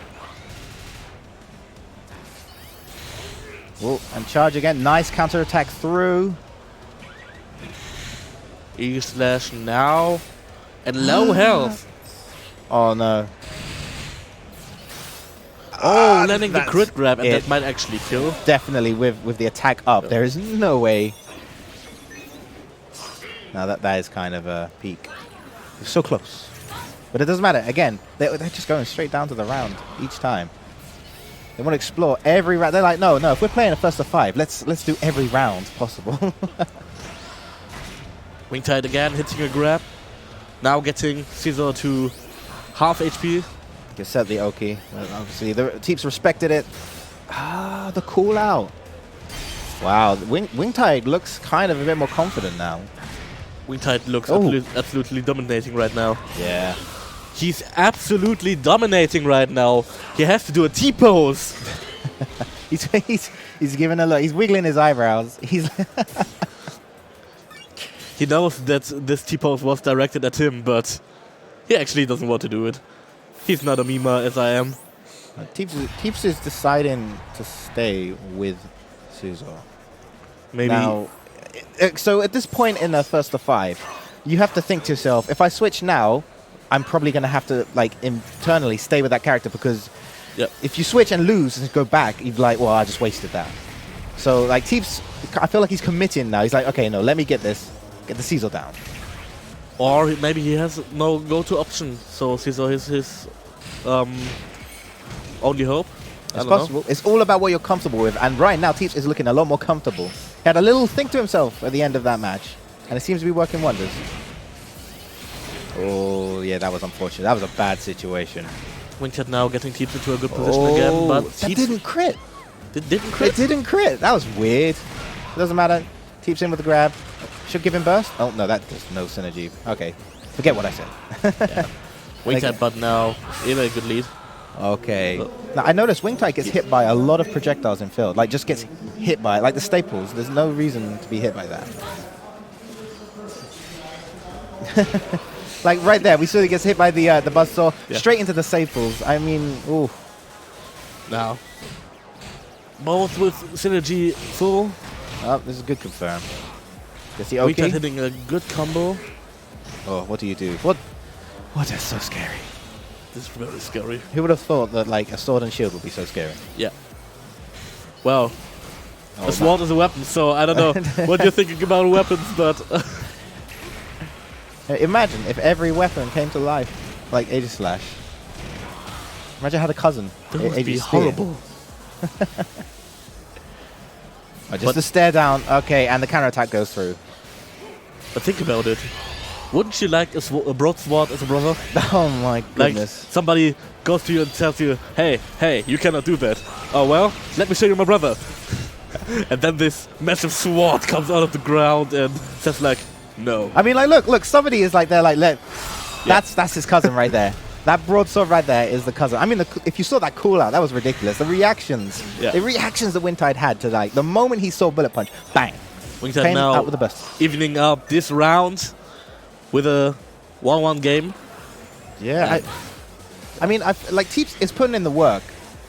Whoa, and charge again. Nice counter attack through.
Eagle Slash now. And low health.
Oh no.
Oh, landing the
that's
crit grab, and
it.
that might actually kill.
Definitely with the attack up. There is no way. Now that is kind of a peak. It's so close. But it doesn't matter. Again, they're just going straight down to the round each time. They want to explore every round. They're like, no, if we're playing a first of 5, let's do every round possible.
Wingtide again, hitting a grab. Now getting Caesar to half HP.
You set the Oki. Obviously, the Teeps respected it. Ah, the cool out. Wow, Wingtide looks kind of a bit more confident now.
Wingtide looks
Oh.
absolutely dominating right now.
Yeah.
He's absolutely dominating right now. He has to do a T-pose.
he's giving a look. He's wiggling his eyebrows. He's
He knows that this T-pose was directed at him, but he actually doesn't want to do it. He's not a meme as I am.
Teeps is deciding to stay with Caesar.
Maybe.
Now, so at this point in the first of 5, you have to think to yourself, if I switch now, I'm probably going to have to like internally stay with that character because
Yep.
if you switch and lose and go back, you'd be like, well, I just wasted that. So like Teeps, I feel like he's committing now. He's like, okay, no, let me get the Caesar down.
Or maybe he has no go-to option, so Caesar is his only hope. I
It's
don't know.
possible. It's all about what you're comfortable with. And right now, Teeps is looking a lot more comfortable. He had a little think to himself at the end of that match, and it seems to be working wonders. Oh, yeah, that was unfortunate. That was a bad situation.
Wingtide now getting Teeps into a good position again, but
that
Teeps
didn't crit.
didn't crit.
It didn't crit. That was weird. Doesn't matter. Teeps in with the grab. Should give him burst. Oh, no, that does no synergy. Okay. Forget what I said.
Wingtide, but now in a good lead.
Okay. Now, I noticed Wingtide gets hit by a lot of projectiles in field. Like, just gets hit by it. Like the staples. There's no reason to be hit by that. Like, right there. We saw he gets hit by the buzzsaw.
Yeah.
Straight into the staples. I mean, ooh.
Now. Both with synergy full.
Oh, this is good confirm. Gets the
Wingtide
Oki.
hitting a good combo.
Oh, what do you do? What? What is so scary?
This is very scary.
Who would have thought that, like, a sword and shield would be so scary?
Yeah. Well,
Oh,
a sword is a weapon, so I don't know what you're thinking about weapons, but
Imagine if every weapon came to life, like Aegislash. Imagine how the cousin.
that would be
Aegis Spear.
horrible.
Oh, just the stare down. Okay, and the counterattack goes through.
But think about it. Wouldn't you like a broadsword as a brother?
Oh my
Like
goodness.
somebody goes to you and tells you, hey, you cannot do that. Oh well, let me show you my brother. And then this massive sword comes out of the ground and says like, no.
I mean, like, look, somebody is like, they're like, that's his cousin right there. That broadsword right there is the cousin. I mean, if you saw that cool out, that was ridiculous. The reactions that Wingtide had to, like, the moment he saw Bullet Punch, bang.
Wingtide
Came
now
out with the best.
evening up this round with a 1-1 game.
Yeah, I mean, like Teeps is putting in the work,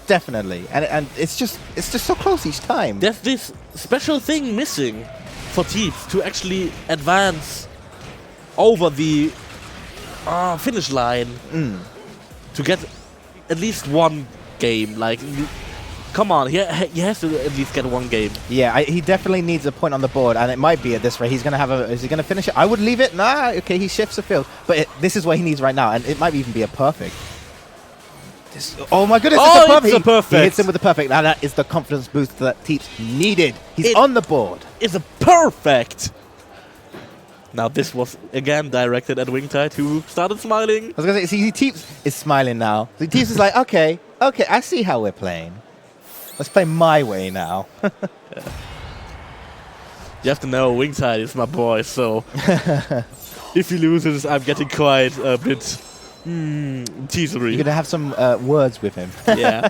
definitely, and it's just so close each time.
There's this special thing missing for Teeps to actually advance over the finish line to get at least one game. Like, come on, he has to at least get one game.
Yeah, he definitely needs a point on the board, and it might be at this rate. He's going to have a... Is he going to finish it? I would leave it. Nah, okay, he shifts the field. But this is what he needs right now, and it might even be a perfect. Oh my goodness,
it's a perfect.
He hits him with the perfect. Now that is the confidence boost that Teeps needed. He's on the board.
It's a perfect. Now this was again directed at Wingtide, who started smiling.
I was going to say, see, Teeps is smiling now. So Teeps is like, okay, I see how we're playing. Let's play my way now.
You have to know, Wingtide is my boy, so if he loses, I'm getting quite a bit teasery.
You're going to have some words with him.
Yeah.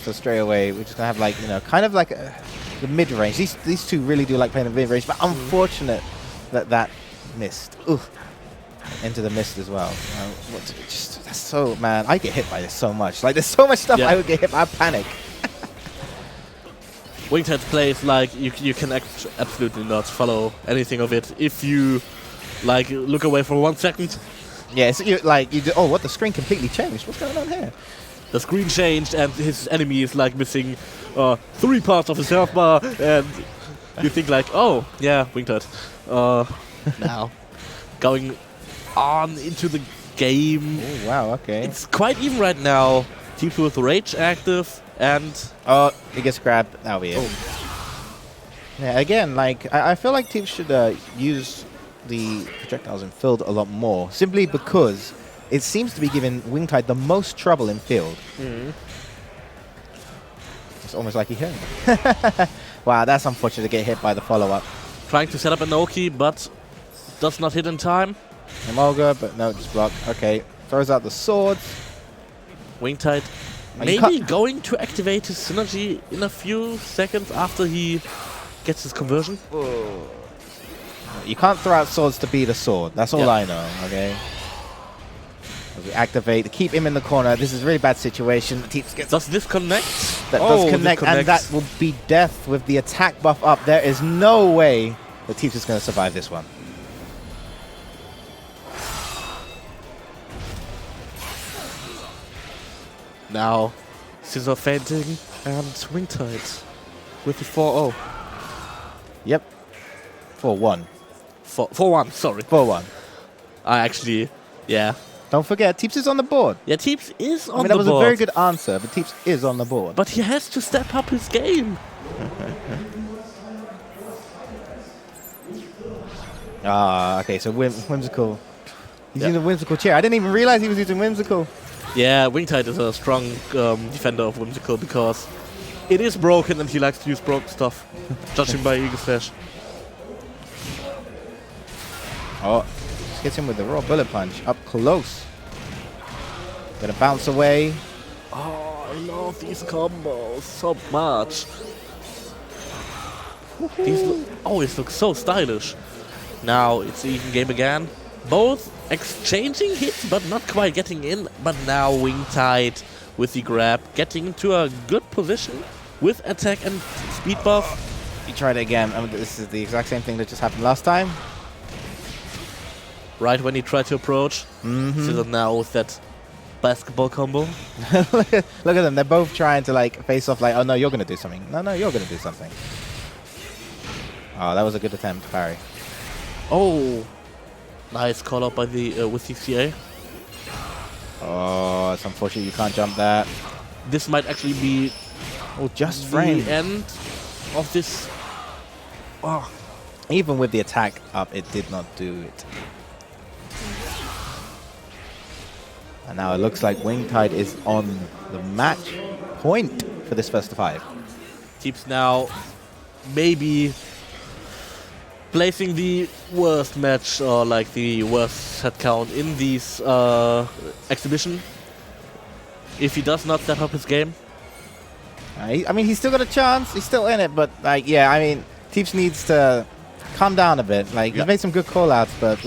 So straight away, we're just going to have like, kind of like the mid-range. These two really do like playing the mid-range, but unfortunate that missed. Oof. Into the mist as well. That's so, man, I get hit by this so much. Like, there's so much stuff I would get hit by. I panic.
Wingtide plays like you can absolutely not follow anything of it if you like look away for 1 second.
Yeah, so oh, what, the screen completely changed. What's going on here?
The screen changed and his enemy is like missing 3 parts of his health bar, and you think like, oh yeah, Wingtide. Now going on into the game.
Oh, wow, okay.
It's quite even right now. Teeps with Rage active and...
Oh, he gets grabbed. That'll be it.
Oh.
Yeah, again, like, I feel like Teeps should use the projectiles in field a lot more, simply because it seems to be giving Wingtide the most trouble in field. It's almost like he hit him. Wow, that's unfortunate to get hit by the follow-up.
Trying to set up a Naoki, but does not hit in time.
Emolga, but no, just block. Okay, throws out the swords.
Wingtide maybe going to activate his synergy in a few seconds after he gets his conversion.
You can't throw out swords to beat a sword. That's all I know, okay? As we activate to keep him in the corner. This is a really bad situation.
Does this connect?
That does connect, and that will be death with the attack buff up. There is no way that Teeps is going to survive this one.
Now, Scissor fainting and Wingtide with the 4-0.
Yep. 4-1.
4-1, sorry.
4-1.
I actually, yeah.
Don't forget, Teeps is on the board.
Yeah, Teeps is on the board.
That was a very good answer, but Teeps is on the board.
But he has to step up his game.
Okay, so Whimsical. He's using a Whimsical chair. I didn't even realize he was using Whimsical.
Yeah, Wingtide is a strong defender of Whimsical because it is broken and he likes to use broken stuff, judging by Eagle Slash.
Oh, gets him with the raw bullet punch up close. Gonna bounce away.
Oh, I love these combos so much. These always look so stylish. Now it's even game again. Both exchanging hits, but not quite getting in. But now Wingtide with the grab, getting into a good position with attack and speed buff.
He tried it again. This is the exact same thing that just happened last time.
Right when he tried to approach. Scissor now with that basketball combo.
Look at them. They're both trying to like face off like, oh no, you're going to do something. No, you're going to do something. Oh, that was a good attempt, parry.
Oh. Nice call out by the with the CA.
Oh, it's unfortunate you can't jump that.
This might actually be
just frame.
The end of this. Oh.
Even with the attack up, it did not do it. And now it looks like Wingtide is on the match point for this first to 5.
Teeps now maybe placing the worst match or like the worst set count in these exhibition. If he does not step up his game.
I mean, he's still got a chance. He's still in it, but like, yeah, I mean, Teeps needs to calm down a bit. Like, he's made some good call-outs, but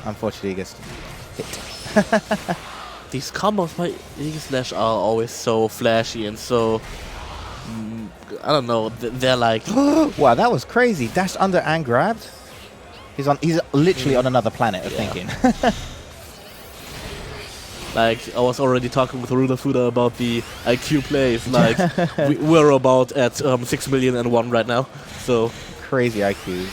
unfortunately he gets hit.
These combos by Eagle Slash are always so flashy and so I don't know. They're like
wow, that was crazy. Dashed under and grabbed. He's literally on another planet of thinking.
Like, I was already talking with Ruda Fuda about the IQ plays. Like, we're about at 6,000,001 right now. So
Crazy IQs.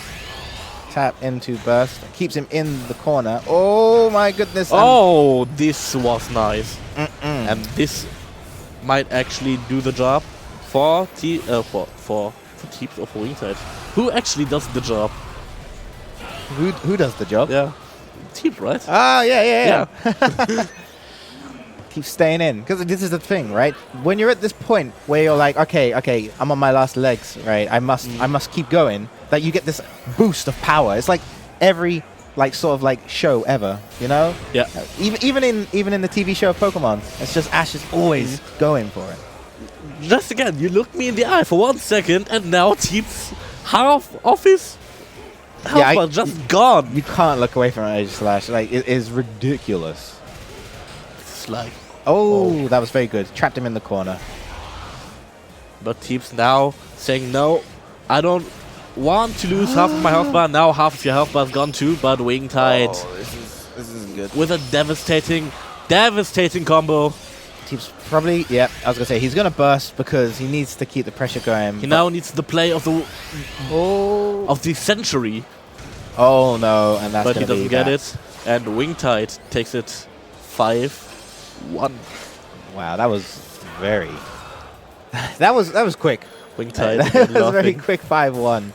Tap into burst. Keeps him in the corner. Oh my goodness.
oh, this was nice.
Mm-mm.
And this might actually do the job for Teeps or for Wingtide. Who actually does the job?
Who does the job?
Yeah. Teeps, right?
Ah, yeah. Keep staying in, because this is the thing, right? When you're at this point where you're like, okay, I'm on my last legs, right? I must keep going. That you get this boost of power. It's like every sort of show ever, you know?
Yeah.
Even in the TV show of Pokemon, it's just Ash is always going for it.
Just again, you looked me in the eye for 1 second, and now Teeps half of his health bar just gone.
You can't look away from Edge Slash. Like, it is ridiculous.
It's like,
oh, that was very good. Trapped him in the corner.
but Teeps now saying no, I don't want to lose half of my health bar. Now half of your health bar is gone too, but Wingtide
This is good.
with a devastating combo.
Teeps probably, yeah, I was going to say, he's going to burst because he needs to keep the pressure going.
He now needs the play of the century,
Oh, no, and that's
but he
gonna be
doesn't get
that.
it. And Wingtide takes it 5-1.
Wow, that was very... that was quick.
Wingtide
That was a very
laughing.
quick 5-1.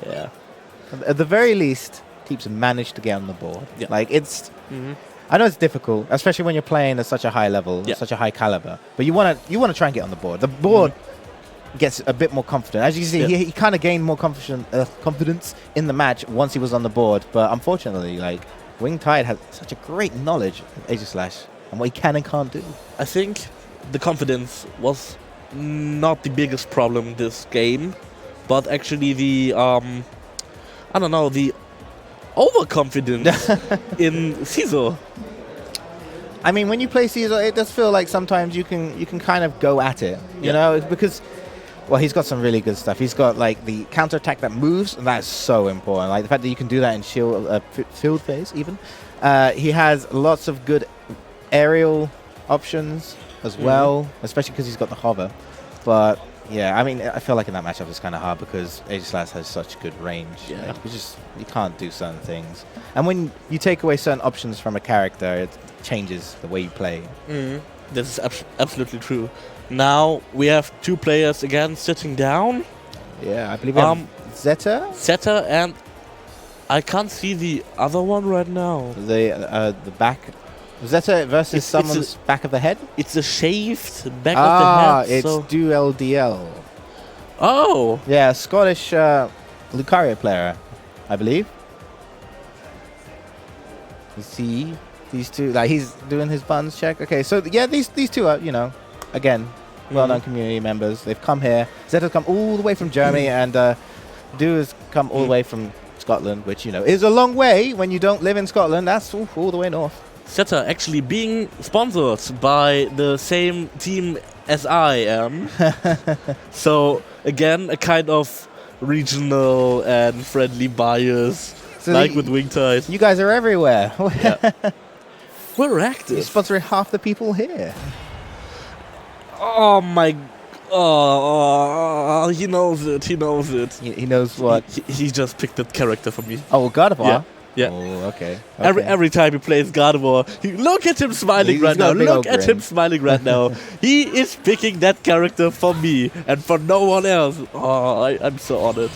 Yeah.
At the very least, Teeps managed to get on the board.
Yeah.
Like, it's... I know it's difficult, especially when you're playing at such a high level,
Yeah.
such a high caliber. But you want to try and get on the board. The board gets a bit more confident. As you can see,
Yeah.
he kind of gained more confidence in the match once he was on the board. But unfortunately, Wingtide has such a great knowledge of Aegis Slash and what he can and can't do.
I think the confidence was not the biggest problem this game, but actually the the overconfidence in Caesar.
I mean, when you play Caesar, it does feel like sometimes you can kind of go at it, you know, because, well, he's got some really good stuff. He's got the counterattack that moves, and that's so important. Like the fact that you can do that in field phase, even. He has lots of good aerial options as well, especially because he's got the hover. But yeah, I mean, I feel like in that matchup it's kind of hard because Aegis Slash has such good range.
Yeah.
Like, you can't do certain things, and when you take away certain options from a character, it changes the way you play.
This is absolutely true. Now we have two players again sitting down.
Yeah, I believe we have Zeta,
Zeta and I can't see the other one right now.
the back. Zeta versus
It's
someone's back of the head.
It's a shaved back of the head.
It's
so
Duel DL.
oh,
Yeah, Scottish Lucario player, I believe. You see these two, he's doing his buttons check. Okay, so yeah, these two are, again, well-known community members. They've come here. Zeta's come all the way from Germany, and Du has come all the way from Scotland, which, is a long way when you don't live in Scotland. That's all the way north.
Zeta actually being sponsored by the same team as I am. So again, a kind of regional and friendly bias,
So
with Wingtide.
You guys are everywhere.
We're
You're
active.
sponsoring half the people here.
Oh my! Oh, he knows it. He knows it.
He knows what.
He just picked that character for me.
Oh, God of War.
Yeah. Yeah.
Oh, okay.
Every time he plays God of War, look at him smiling
He's
right
got
now.
a big
Look
old
at
grin.
him smiling right now. He is picking that character for me and for no one else. Oh, I'm so honored.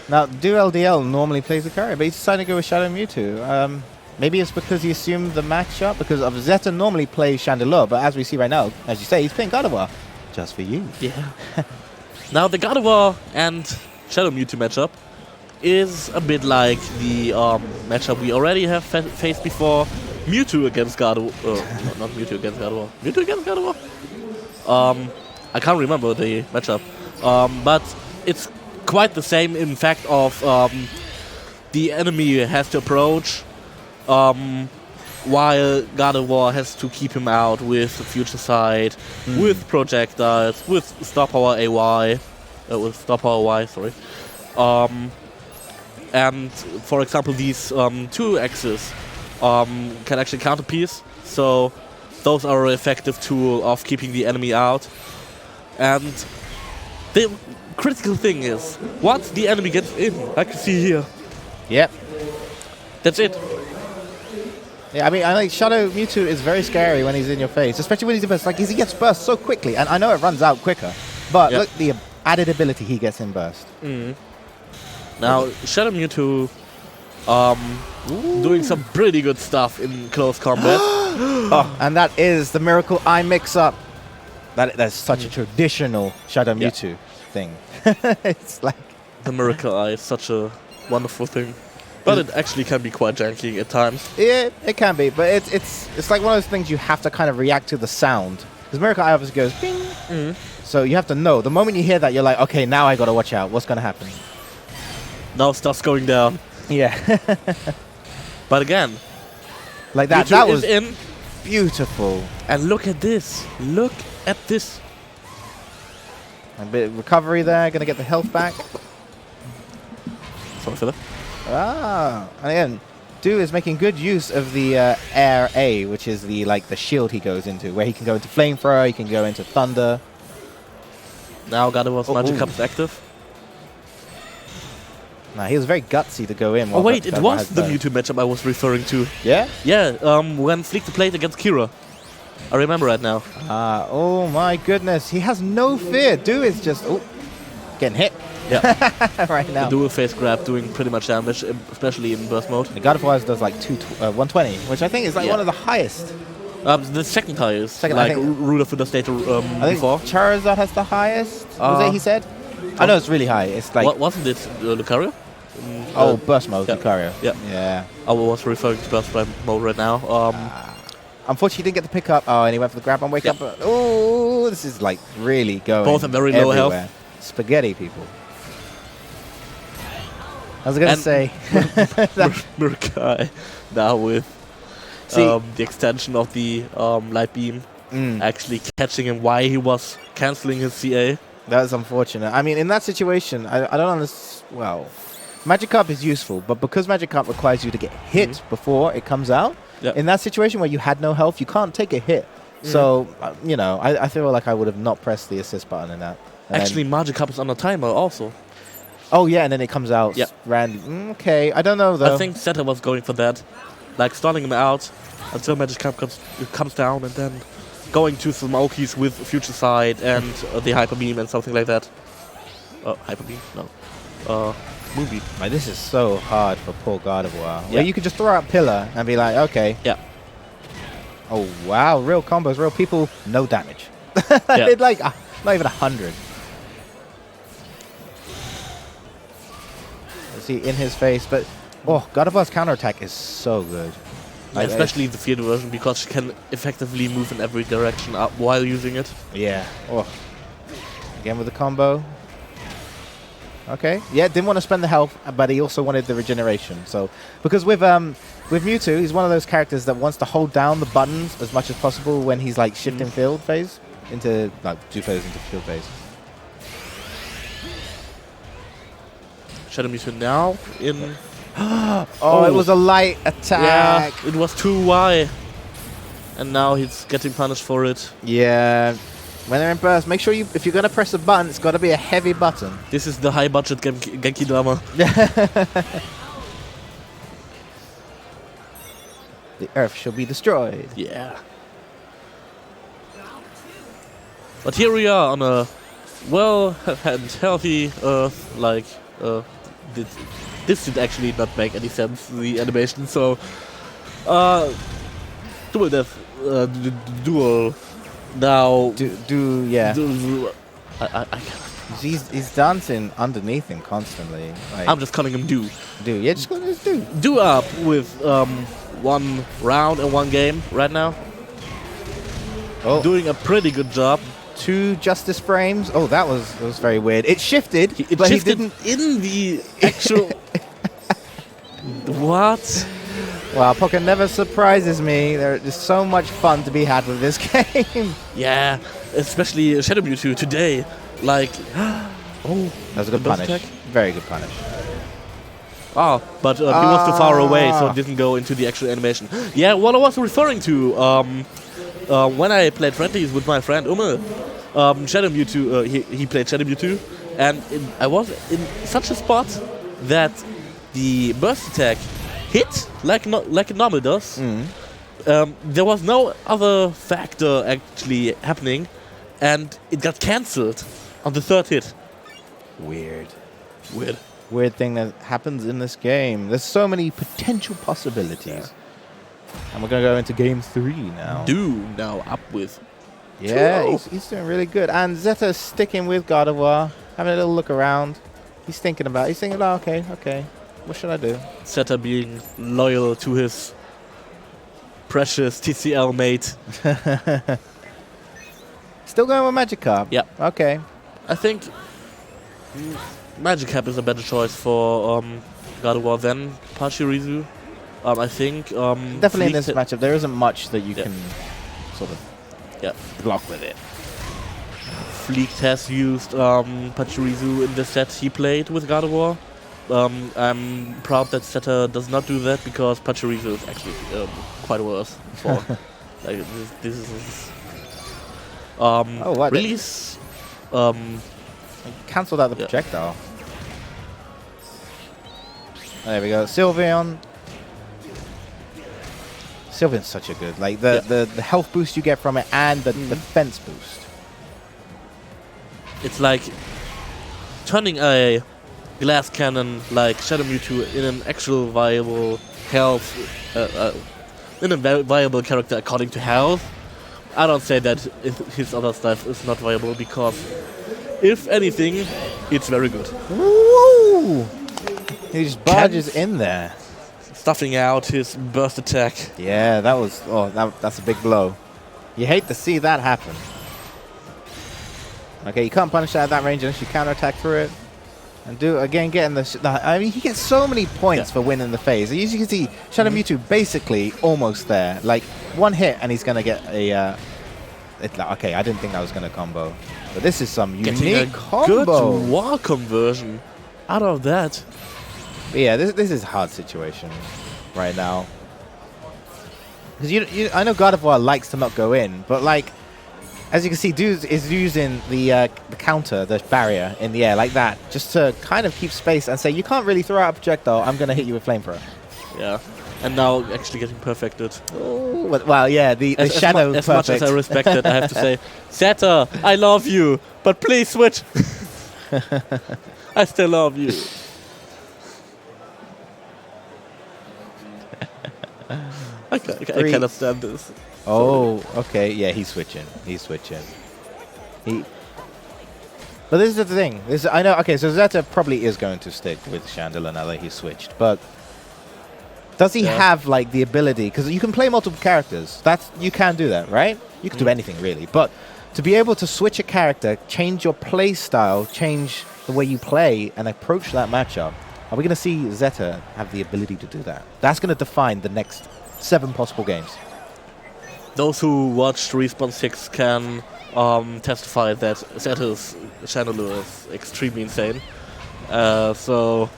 Now, Duel DL normally plays the carry, but he's decided to go with Shadow Mewtwo. Maybe it's because he assumed the matchup, because of Zeta normally plays Chandelure, but as we see right now, as you say, he's playing God of War. Just for you.
Yeah. Now the God of War and Shadow Mewtwo matchup is a bit like the matchup we already have faced before. Mewtwo against God of War. Not Mewtwo against God of War. Mewtwo against God of War? I can't remember the matchup. But it's quite the same in fact of the enemy has to approach while God of War has to keep him out with the Future Sight, with projectiles, with Star Power AY, with Star Power Y, sorry. And for example, these 2 axes can actually counterpiece. So those are an effective tool of keeping the enemy out. And the critical thing is, once the enemy gets in, like you see here,
Yep.
that's it.
Yeah, I mean, I think Shadow Mewtwo is very scary when he's in your face, especially when he's in burst. Like, he gets burst so quickly, and I know it runs out quicker, but
Yep.
look, the added ability he gets in burst.
Now, Shadow Mewtwo doing some pretty good stuff in close combat.
And that is the Miracle Eye mix-up. That's such a traditional Shadow Mewtwo thing. It's like...
The Miracle Eye is such a wonderful thing. But it actually can be quite janky at times.
Yeah, it can be, but it's like one of those things you have to kind of react to the sound. Because Miracle Eye obviously goes bing. So you have to know. The moment you hear that, you're like, okay, now I gotta watch out. What's gonna happen?
Now stuff's going down.
Yeah.
But again,
Like that.
Mewtwo
That
is
was
in.
beautiful.
And look at this. Look at this.
A bit of recovery there. Gonna get the health back.
Sorry for that.
And again, Do is making good use of the Air A, which is the shield he goes into, where he can go into Flamethrower, he can go into Thunder.
Now Gardevoir's Magic
ooh.
Cup is active.
Nah, he was very gutsy to go in.
Oh wait, it
Gardevoir
was
has
the
burst.
Mewtwo matchup I was referring to.
Yeah?
Yeah, when Flick played against Kira. I remember right now.
Oh my goodness, he has no fear. Do is just getting hit.
Yeah.
Right now.
The dual face grab doing pretty much damage, especially in burst mode.
The Gardevoir does like 120, which I think is like one of the highest.
The second highest,
Second, I
like
think-
Ruler for the state
I think
before.
Charizard has the highest. Was it he said? I know it's really high. It's like
Wasn't it Lucario?
burst mode,
yeah.
Lucario.
Yeah.
Yeah.
I was referring to burst mode right now.
Unfortunately, he didn't get the pick up. Oh, and he went for the grab and wake
Yeah.
up. Oh, this is like really going.
Both are very low health.
everywhere. Spaghetti people. I was gonna
And-
say.
Murkai now with
See-
the extension of the light beam
Mm,
actually catching him while he was cancelling his CA.
that's unfortunate. I mean, in that situation, I don't understand. Well, Magikarp is useful, but because Magikarp requires you to get hit before it comes out,
Yeah.
in that situation where you had no health, you can't take a hit. So, I feel like I would have not pressed the assist button in that. And then-
Actually, Magikarp is on a timer also.
oh yeah, and then it comes out
Yeah.
random. Okay, I don't know though.
I think Zeta was going for that. Like stalling him out until Magikarp comes down and then going to Smokies with Future Sight and the Hyper Beam and something like that. Hyper Beam? No. Moonbeam.
Like, this is so hard for poor Gardevoir.
Yeah.
Where you could just throw out Pillar and be like, okay.
Yeah.
Oh wow, real combos, real people, no damage.
Yeah.
It's like not even 100. See in his face, but Gardevoir's counterattack is so good. Like,
Especially the field version because she can effectively move in every direction up while using it.
yeah. Oh. Again with the combo. Okay. Yeah, didn't want to spend the health, but he also wanted the regeneration. So because with Mewtwo, he's one of those characters that wants to hold down the buttons as much as possible when he's like shifting field phase into two phases into field phase.
Shadow Mewtwo now in...
Oh, it was a light attack.
Yeah, it was too Y. And now he's getting punished for it.
Yeah. When they're in burst, make sure if you're going to press a button, it's got to be a heavy button.
This is the high budget Genki drama.
The earth shall be destroyed.
Yeah. But here we are on a well and healthy Earth. This did actually not make any sense, the animation. So, dual death, dual now.
Yeah.
I can't.
He's dancing underneath him constantly. Like,
I'm just calling him Do.
Yeah, just go to do.
Do up with 1 round and 1 game right now.
Oh,
Doing a pretty good job.
2 justice frames. Oh, that was very weird. It shifted,
It
but
shifted
he didn't.
in the actual. What?
Wow, Pokkén never surprises me. There's so much fun to be had with this game.
Yeah, especially Shadow Mewtwo today. Like,
That was a good
Burst
punish.
attack?
Very good punish.
But he was too far away, so it didn't go into the actual animation. Yeah, what I was referring to, when I played friendlies with my friend Ume, Shadow Mewtwo, he played Shadow Mewtwo, and I was in such a spot that the burst attack hit like it normal does. There was no other factor actually happening, and it got cancelled on the third hit.
Weird.
Weird.
Thing that happens in this game. There's so many potential possibilities. And we're going to go into game 3 now.
Now up with.
Yeah,
2-0.
he's doing really good. And Zeta's sticking with Gardevoir, having a little look around. He's thinking, oh, okay. What should I do?
Zeta being loyal to his precious TCL mate.
Still going with Magikarp?
Yeah.
Okay.
I think Magikarp is a better choice for Gardevoir than Pachirisu. I think
Definitely in this matchup, there isn't much that you can sort of block with it.
Fleek has used Pachirisu in the set he played with Gardevoir. I'm proud that Zeta does not do that because Pachirisu is actually quite worse for like this is release.
Cancelled out the projectile. There we go. Sylveon's such a good, like the health boost you get from it and the defense boost.
It's like turning a glass cannon like Shadow Mewtwo in an actual viable health, in a viable character according to health. I don't say that his other stuff is not viable because, if anything, it's very good.
Woo! He just barges in there.
Stuffing out his burst attack.
Yeah, that was that's a big blow. You hate to see that happen. Okay, you can't punish that at that range unless you counterattack through it. And getting I mean, he gets so many points for winning the phase. As you can see, Shadow Mewtwo basically almost there. Like, one hit and he's going to get a... okay, I didn't think that was going to combo. But this is some unique combo.
Good wall conversion out of that.
But yeah, this is a hard situation right now. Because I know Gardevoir likes to not go in, but like, as you can see, Dude is using the counter, the barrier in the air like that, just to kind of keep space and say, you can't really throw out a projectile, I'm going to hit you with Flamethrower.
Yeah, and now actually getting perfected.
Oh, well, yeah, the shadow
as much as I respect it, I have to say, Zeta, I love you, but please switch. I still love you. I cannot stand this.
Oh, okay. Yeah, he's switching. But this is the thing. I know. Okay, so Zeta probably is going to stick with Chandler now that he's switched. But does he have like the ability? Because you can play multiple characters. You can do that, right? You can do anything really. But to be able to switch a character, change your play style, change the way you play, and approach that matchup, are we going to see Zeta have the ability to do that? That's going to define the next 7 possible games.
Those who watched Respawn 6 can testify that Zeta's Chandelure is extremely insane. So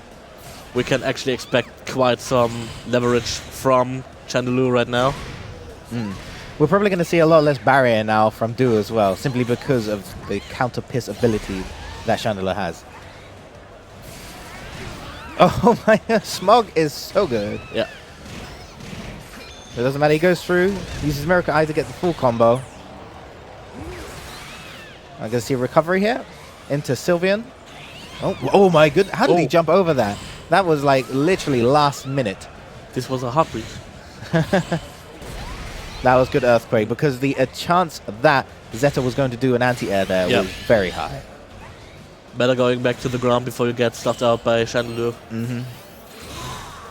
we can actually expect quite some leverage from Chandelure right now.
We're probably going to see a lot less barrier now from Du as well, simply because of the counter-piss ability that Chandelure has. Oh my god, Smog is so good.
Yeah.
It doesn't matter, he goes through, uses Miracle Eye to get the full combo. I'm going to see a recovery here into Sylveon. Oh my goodness, how did he jump over that? That was like literally last minute.
This was a heartbeat.
That was good Earthquake, because the chance that Zeta was going to do an anti-air there was very high.
Better going back to the ground before you get stuffed out by Chandelure.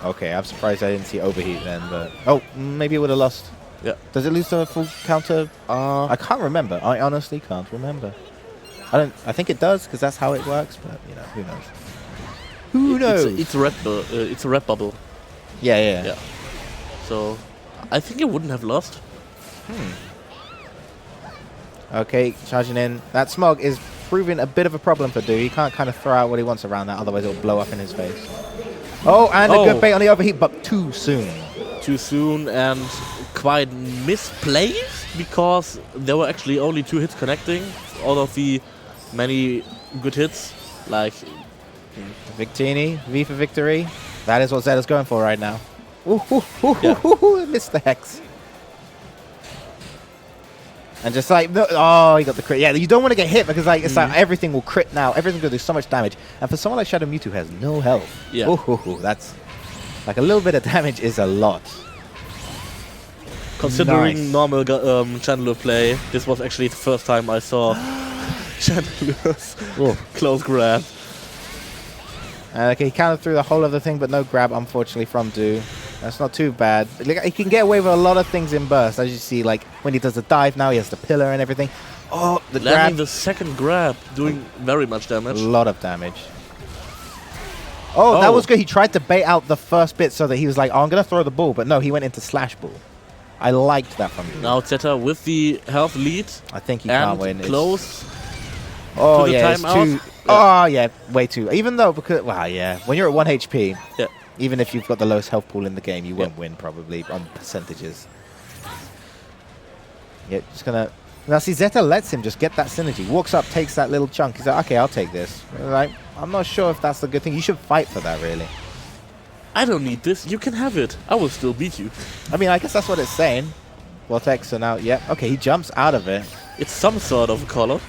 Okay, I'm surprised I didn't see Overheat then, but... Oh, maybe it would have lost.
Yeah.
Does it lose to a full counter? I can't remember. I honestly can't remember. I think it does, because that's how it works, but, you know, who knows? Who knows?
It's a red bubble.
Yeah.
So, I think it wouldn't have lost.
Okay, charging in. That Smog is proving a bit of a problem for Du. He can't kind of throw out what he wants around that, otherwise it'll blow up in his face. Oh, and a
Oh.
good bait on the overheat, but too soon.
Too soon and quite misplaced because there were actually only 2 hits connecting out of the many good hits. Like,
Victini, V for victory. That is what Zeta's going for right now. Ooh, ooh, ooh,
Yeah.
ooh, ooh, ooh, missed the hex. And just like, no, oh, he got the crit. Yeah, you don't want to get hit because like it's like everything will crit now. Everything's going to do so much damage. And for someone like Shadow Mewtwo who has no health,
Yeah.
ooh, ooh, ooh, that's like a little bit of damage is a lot.
considering
Nice.
normal Chandler play, this was actually the first time I saw Chandler's close grab.
Okay, he countered through the whole of the thing, but no grab, unfortunately, from Do. That's not too bad. Like, he can get away with a lot of things in burst, as you see, like when he does the dive now, he has the pillar and everything. Oh, the
Landing
grab.
the second grab, doing very much
A
damage.
lot of damage. Oh, that
Oh.
was good. He tried to bait out the first bit so that he was like, oh, I'm going to throw the ball. But no, he went into slash ball. I liked that from him.
Now Zeta with the health lead
I think he can't
and
win. It's-
close.
Oh,
to the
yeah, it's
timeout.
too... Oh, yeah, way too... Even though, because... Well, yeah. When you're at 1 HP,
Yeah.
even if you've got the lowest health pool in the game, you won't win, probably, on percentages. Yeah, just going to... Now, see, Zeta lets him just get that synergy. Walks up, takes that little chunk. He's like, okay, I'll take this. Like, I'm not sure if that's the good thing. You should fight for that, really.
I don't need this. You can have it. I will still beat you.
I mean, I guess that's what it's saying. Vortex, so now, yeah. Okay, he jumps out of it.
It's some sort of color.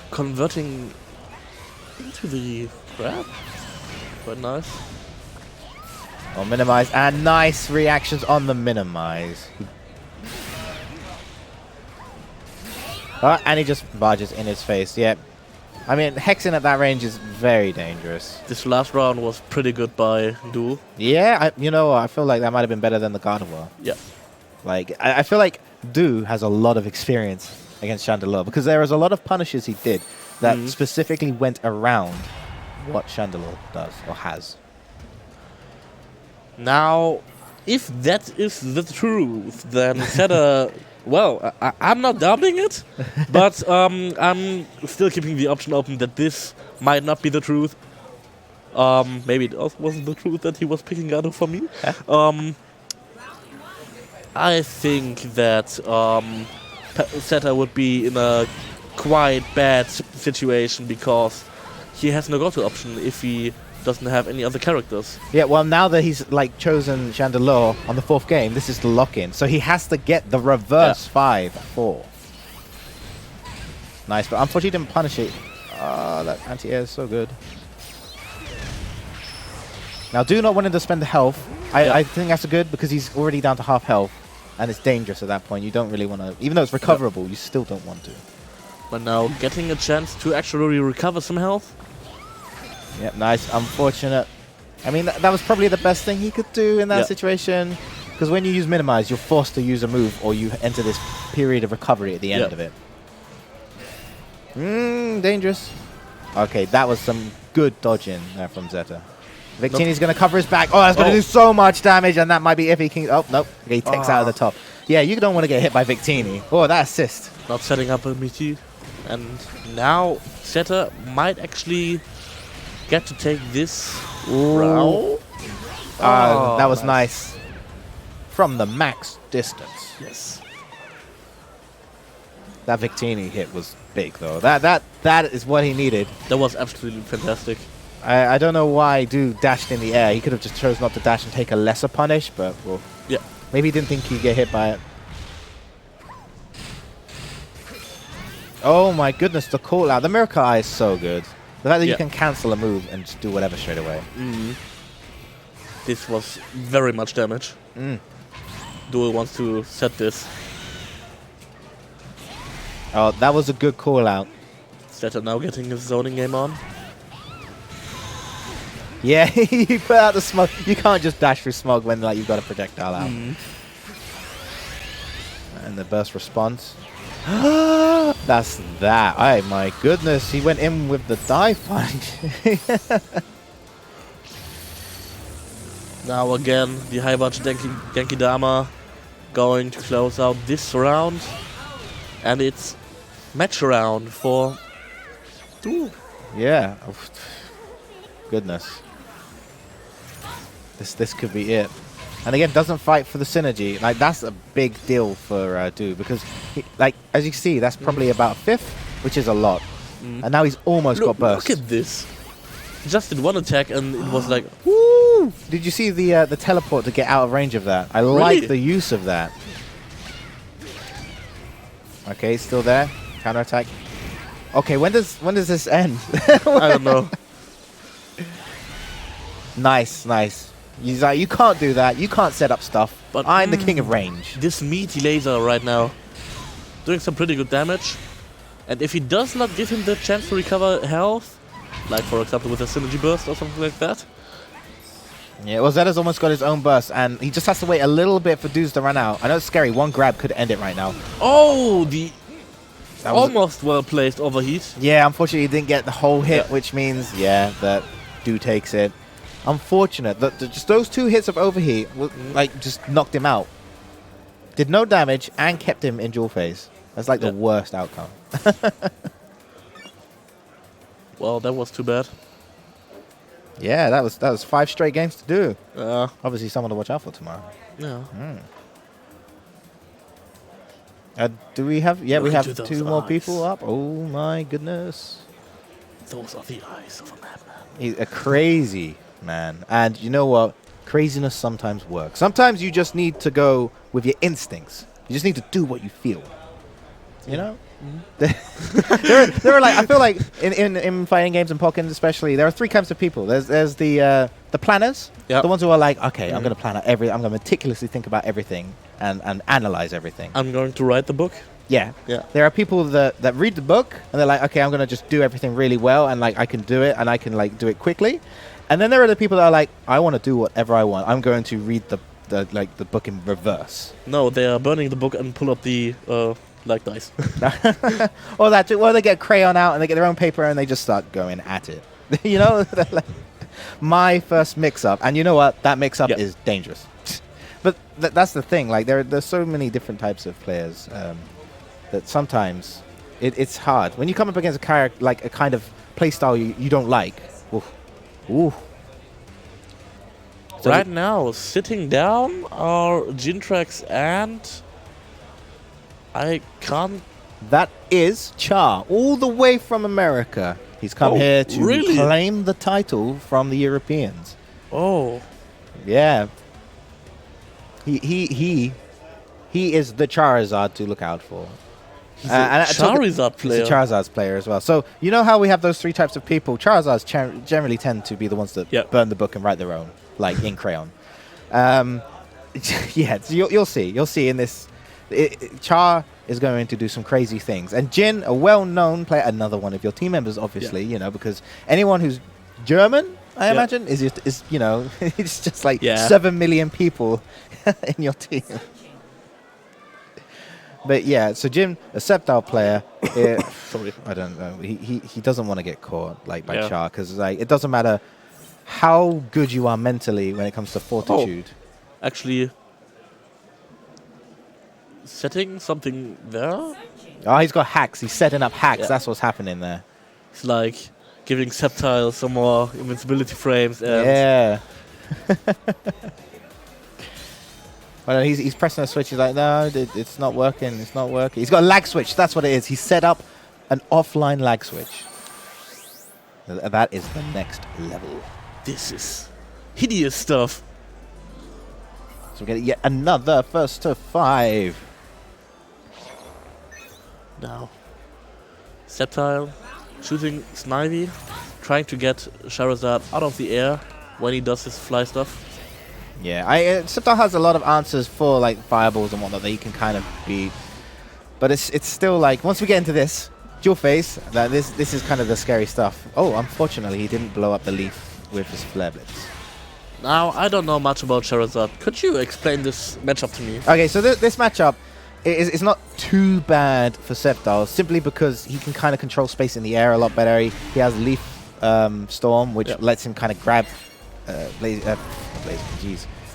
Converting into the grab. Quite nice.
Oh, minimize. And nice reactions on the minimize. Oh, and he just barges in his face. Yeah. I mean, hexing at that range is very dangerous.
This last round was pretty good by Duel.
Yeah, you know, I feel like that might have been better than the Gardevoir.
Yeah.
Like, I feel like Do has a lot of experience against Chandelure because there is a lot of punishes he did that specifically went around what Chandelure does or has.
Now, if that is the truth, then Zeta... Well, I'm not doubting it, but I'm still keeping the option open that this might not be the truth. Maybe it also wasn't the truth that he was picking out for me. I think that Zeta would be in a quite bad situation because he has no go-to option if he doesn't have any other characters.
Yeah, well, now that he's like chosen Chandelure on the 4th game, this is the lock-in. So he has to get the reverse 5-4. Nice, but unfortunately he didn't punish it. Ah, that anti-air is so good. Now, do not want him to spend the health. I think that's good because he's already down to half health. And it's dangerous at that point. You don't really want to... Even though it's recoverable, you still don't want to.
But now getting a chance to actually recover some health.
Yep, nice. Unfortunate. I mean, that was probably the best thing he could do in that situation. Because when you use Minimize, you're forced to use a move or you enter this period of recovery at the end of it. Dangerous. Okay, that was some good dodging there from Zeta. Victini's going to cover his back. Oh, that's going to do so much damage, and that might be if he can... Oh, nope. Okay, he takes out of the top. Yeah, you don't want to get hit by Victini. Oh, that assist.
Not setting up a Mewtwo. And now Zeta might actually get to take this round.
That was nice. From the max distance.
Yes.
That Victini hit was big, though. That is what he needed.
That was absolutely fantastic.
I don't know why Do dashed in the air. He could have just chose not to dash and take a lesser punish, but well,
Yeah.
maybe he didn't think he'd get hit by it. Oh my goodness, the call out. The Miracle Eye is so good. The fact that you can cancel a move and just do whatever straight away.
This was very much damage. Duel wants to set this.
Oh, that was a good call out.
Zeta now getting his zoning game on.
Yeah, he put out the smog. You can't just dash through smog when like you've got a projectile out. And the burst response. That's that. Oh my goodness, he went in with the dive punch.
Now again, the high budget Genki Dama going to close out this round. And it's match round for Duel.
Yeah. goodness. This could be it. And again, doesn't fight for the synergy. Like, that's a big deal for Do, because, like, as you can see, that's probably about a fifth, which is a lot. And now he's almost got burst.
Look at this. He just did one attack and it was like,
Woo! Did you see the teleport to get out of range of that? I like the use of that. Okay, still there. Counterattack. Okay, when does this end?
I don't know.
Nice. He's like, you can't do that. You can't set up stuff.
But
I'm the king of range.
This meaty laser right now, doing some pretty good damage. And if he does not give him the chance to recover health, like for example with a synergy burst or something like that.
Yeah, well, Zeta's almost got his own burst, and he just has to wait a little bit for dudes to run out. I know it's scary. One grab could end it right now.
Oh, the
That was
almost well-placed overheat.
Yeah, unfortunately, he didn't get the whole hit,
Yeah.
which means, that dude takes it. Unfortunate that just those 2 hits of overheat, like, just knocked him out. Did no damage and kept him in dual phase. That's like the worst outcome.
Well, that was too bad.
Yeah, that was 5 straight games to do.
Yeah.
Obviously, someone to watch out for tomorrow. Do we have? Yeah, we
Look
have
into
2
those
more
eyes.
people up. Oh my goodness.
Those are the eyes of a madman.
He's a crazy man. And you know what? Craziness sometimes works. Sometimes you just need to go with your instincts. You just need to do what you feel. You know? there are like, I feel like in fighting games and Pokkén especially, there are 3 kinds of people. There's the planners,
Yep.
the ones who are like, okay, I'm going to plan out I'm going to meticulously think about everything and analyze everything.
I'm going to write the book.
Yeah.
Yeah.
There are people that read the book and they're like, okay, I'm going to just do everything really well and like I can do it and I can like do it quickly. And then there are the people that are like, I want to do whatever I want. I'm going to read the book in reverse.
No, they are burning the book and pull up the dice.
Or that, well, they get crayon out and they get their own paper and they just start going at it. You know, like, my first mix-up, and you know what? That mix-up is dangerous. But that's the thing. Like, there's so many different types of players that sometimes it's hard when you come up against a character like a kind of playstyle you don't like. Ooh. So
Right now, sitting down are Jintrax and I can't.
that is Char, all the way from America. He's come here to
really?
claim the title from the Europeans.
Oh,
Yeah. He is the Charizard to look out for.
he's
And
a
I took-
Charizard player.
He's a Charizard's player as well. So you know how we have those 3 types of people? Charizards generally tend to be the ones that burn the book and write their own, like in crayon. Yeah, so you'll see. You'll see in this. Char is going to do some crazy things. And Jin, a well-known player, another one of your team members, obviously, you know, because anyone who's German, I imagine, is you know, it's just like 7 million people in your team. But yeah, so Jin, a Sceptile player,
Sorry.
I don't know. He doesn't want to get caught like by Char, because like it doesn't matter how good you are mentally when it comes to fortitude.
Actually, setting something there.
Oh, he's got hacks. He's setting up hacks.
Yeah.
That's what's happening there.
It's like giving Sceptile some more invincibility frames. And
Yeah. Well, he's pressing a switch. He's like, no, it's not working. It's not working. He's got a lag switch. That's what it is. He set up an offline lag switch. That is the next level.
This is hideous stuff.
So we get yet another first to 5.
Now, Sceptile choosing Snivy, trying to get Charizard out of the air when he does his fly stuff.
Yeah, Sceptile has a lot of answers for like fireballs and whatnot that he can kind of beat, but it's still like once we get into this dual phase, that this is kind of the scary stuff. Oh, unfortunately, he didn't blow up the leaf with his Flare Blitz.
Now, I don't know much about Charizard. Could you explain this matchup to me?
Okay, so this matchup is not too bad for Sceptile, simply because he can kind of control space in the air a lot better. He has Leaf Storm, which lets him kind of grab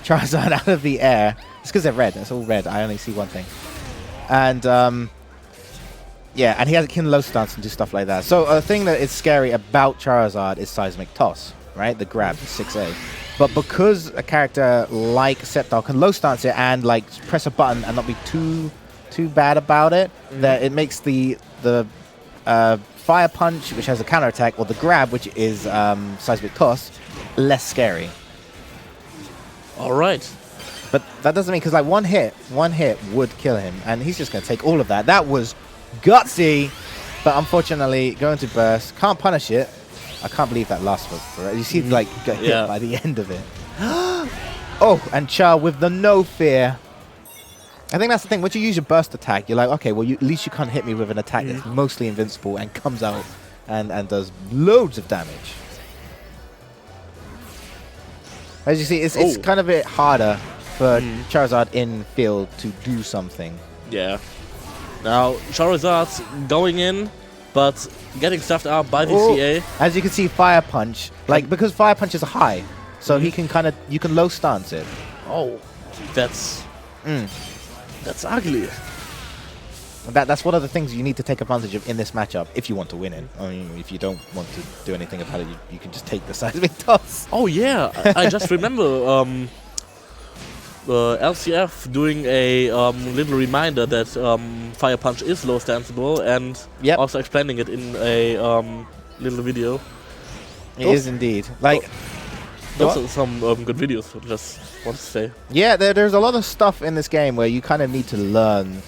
Charizard out of the air. It's because they're red. It's all red. I only see one thing. And yeah, and he can low stance and do stuff like that. So a thing that is scary about Charizard is Seismic Toss. right? The grab, 6A. But because a character like Sceptile can low stance it and like press a button and not be too bad about it, that it makes the fire punch, which has a counter attack, or the grab, which is seismic toss, less scary.
All right.
But that doesn't mean, because like one hit would kill him, and he's just going to take all of that. That was gutsy, but unfortunately, going to burst, can't punish it. I can't believe that last was for it. You see, like, got hit by the end of it. Oh, and Char with the no fear. I think that's the thing. Once you use your burst attack, you're like, okay, well, at least you can't hit me with an attack that's mostly invincible and comes out and does loads of damage. As you see, it's kind of a bit harder for Charizard in field to do something.
Yeah. Now, Charizard's going in, but getting stuffed out by the CA.
As you can see, Fire Punch, like, because Fire Punch is a high, so he can kind of, you can low stance it.
Oh, that's ugly.
That's one of the things you need to take advantage of in this matchup if you want to win it. I mean, if you don't want to do anything about it, you can just take the seismic toss.
Oh yeah, I just remember LCF doing a little reminder that Fire Punch is low stanceable, and also explaining it in a little video.
It is indeed. Like,
those are some good videos, just want to say.
Yeah, there's a lot of stuff in this game where you kind of need to learn.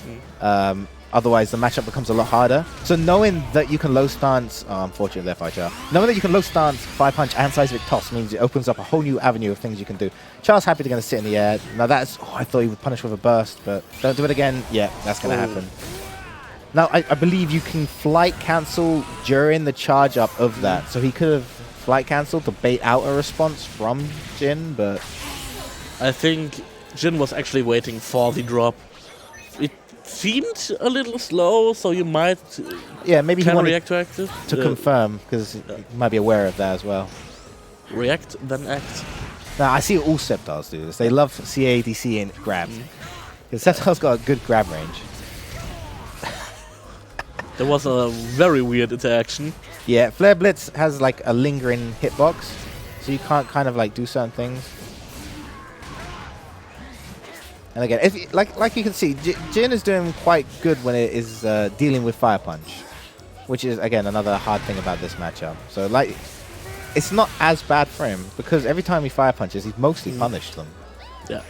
Otherwise, the matchup becomes a lot harder. So knowing that you can low stance, unfortunately there, Fire, knowing that you can low stance, Fire Punch, and seismic toss means it opens up a whole new avenue of things you can do. Char's happy to going to sit in the air. Now that's, I thought he would punish with a burst, but don't do it again. Yeah, that's going to happen. Now I believe you can flight cancel during the charge up of that. So he could have flight cancelled to bait out a response from Jin, but
I think Jin was actually waiting for the drop. It seemed a little slow, so you might
maybe he wanted
react to act
to confirm, because he might be aware of that as well.
React, then act.
Now I see all Sceptiles do this. They love CADC and grabs. Because Sceptile's got a good grab range.
There was a very weird interaction.
Yeah, Flare Blitz has like a lingering hitbox, so you can't kind of like do certain things. And again, if like you can see, Jin is doing quite good when it is dealing with Fire Punch, which is again another hard thing about this matchup. So like, it's not as bad for him because every time he Fire Punches, he's mostly punished them.
Yeah.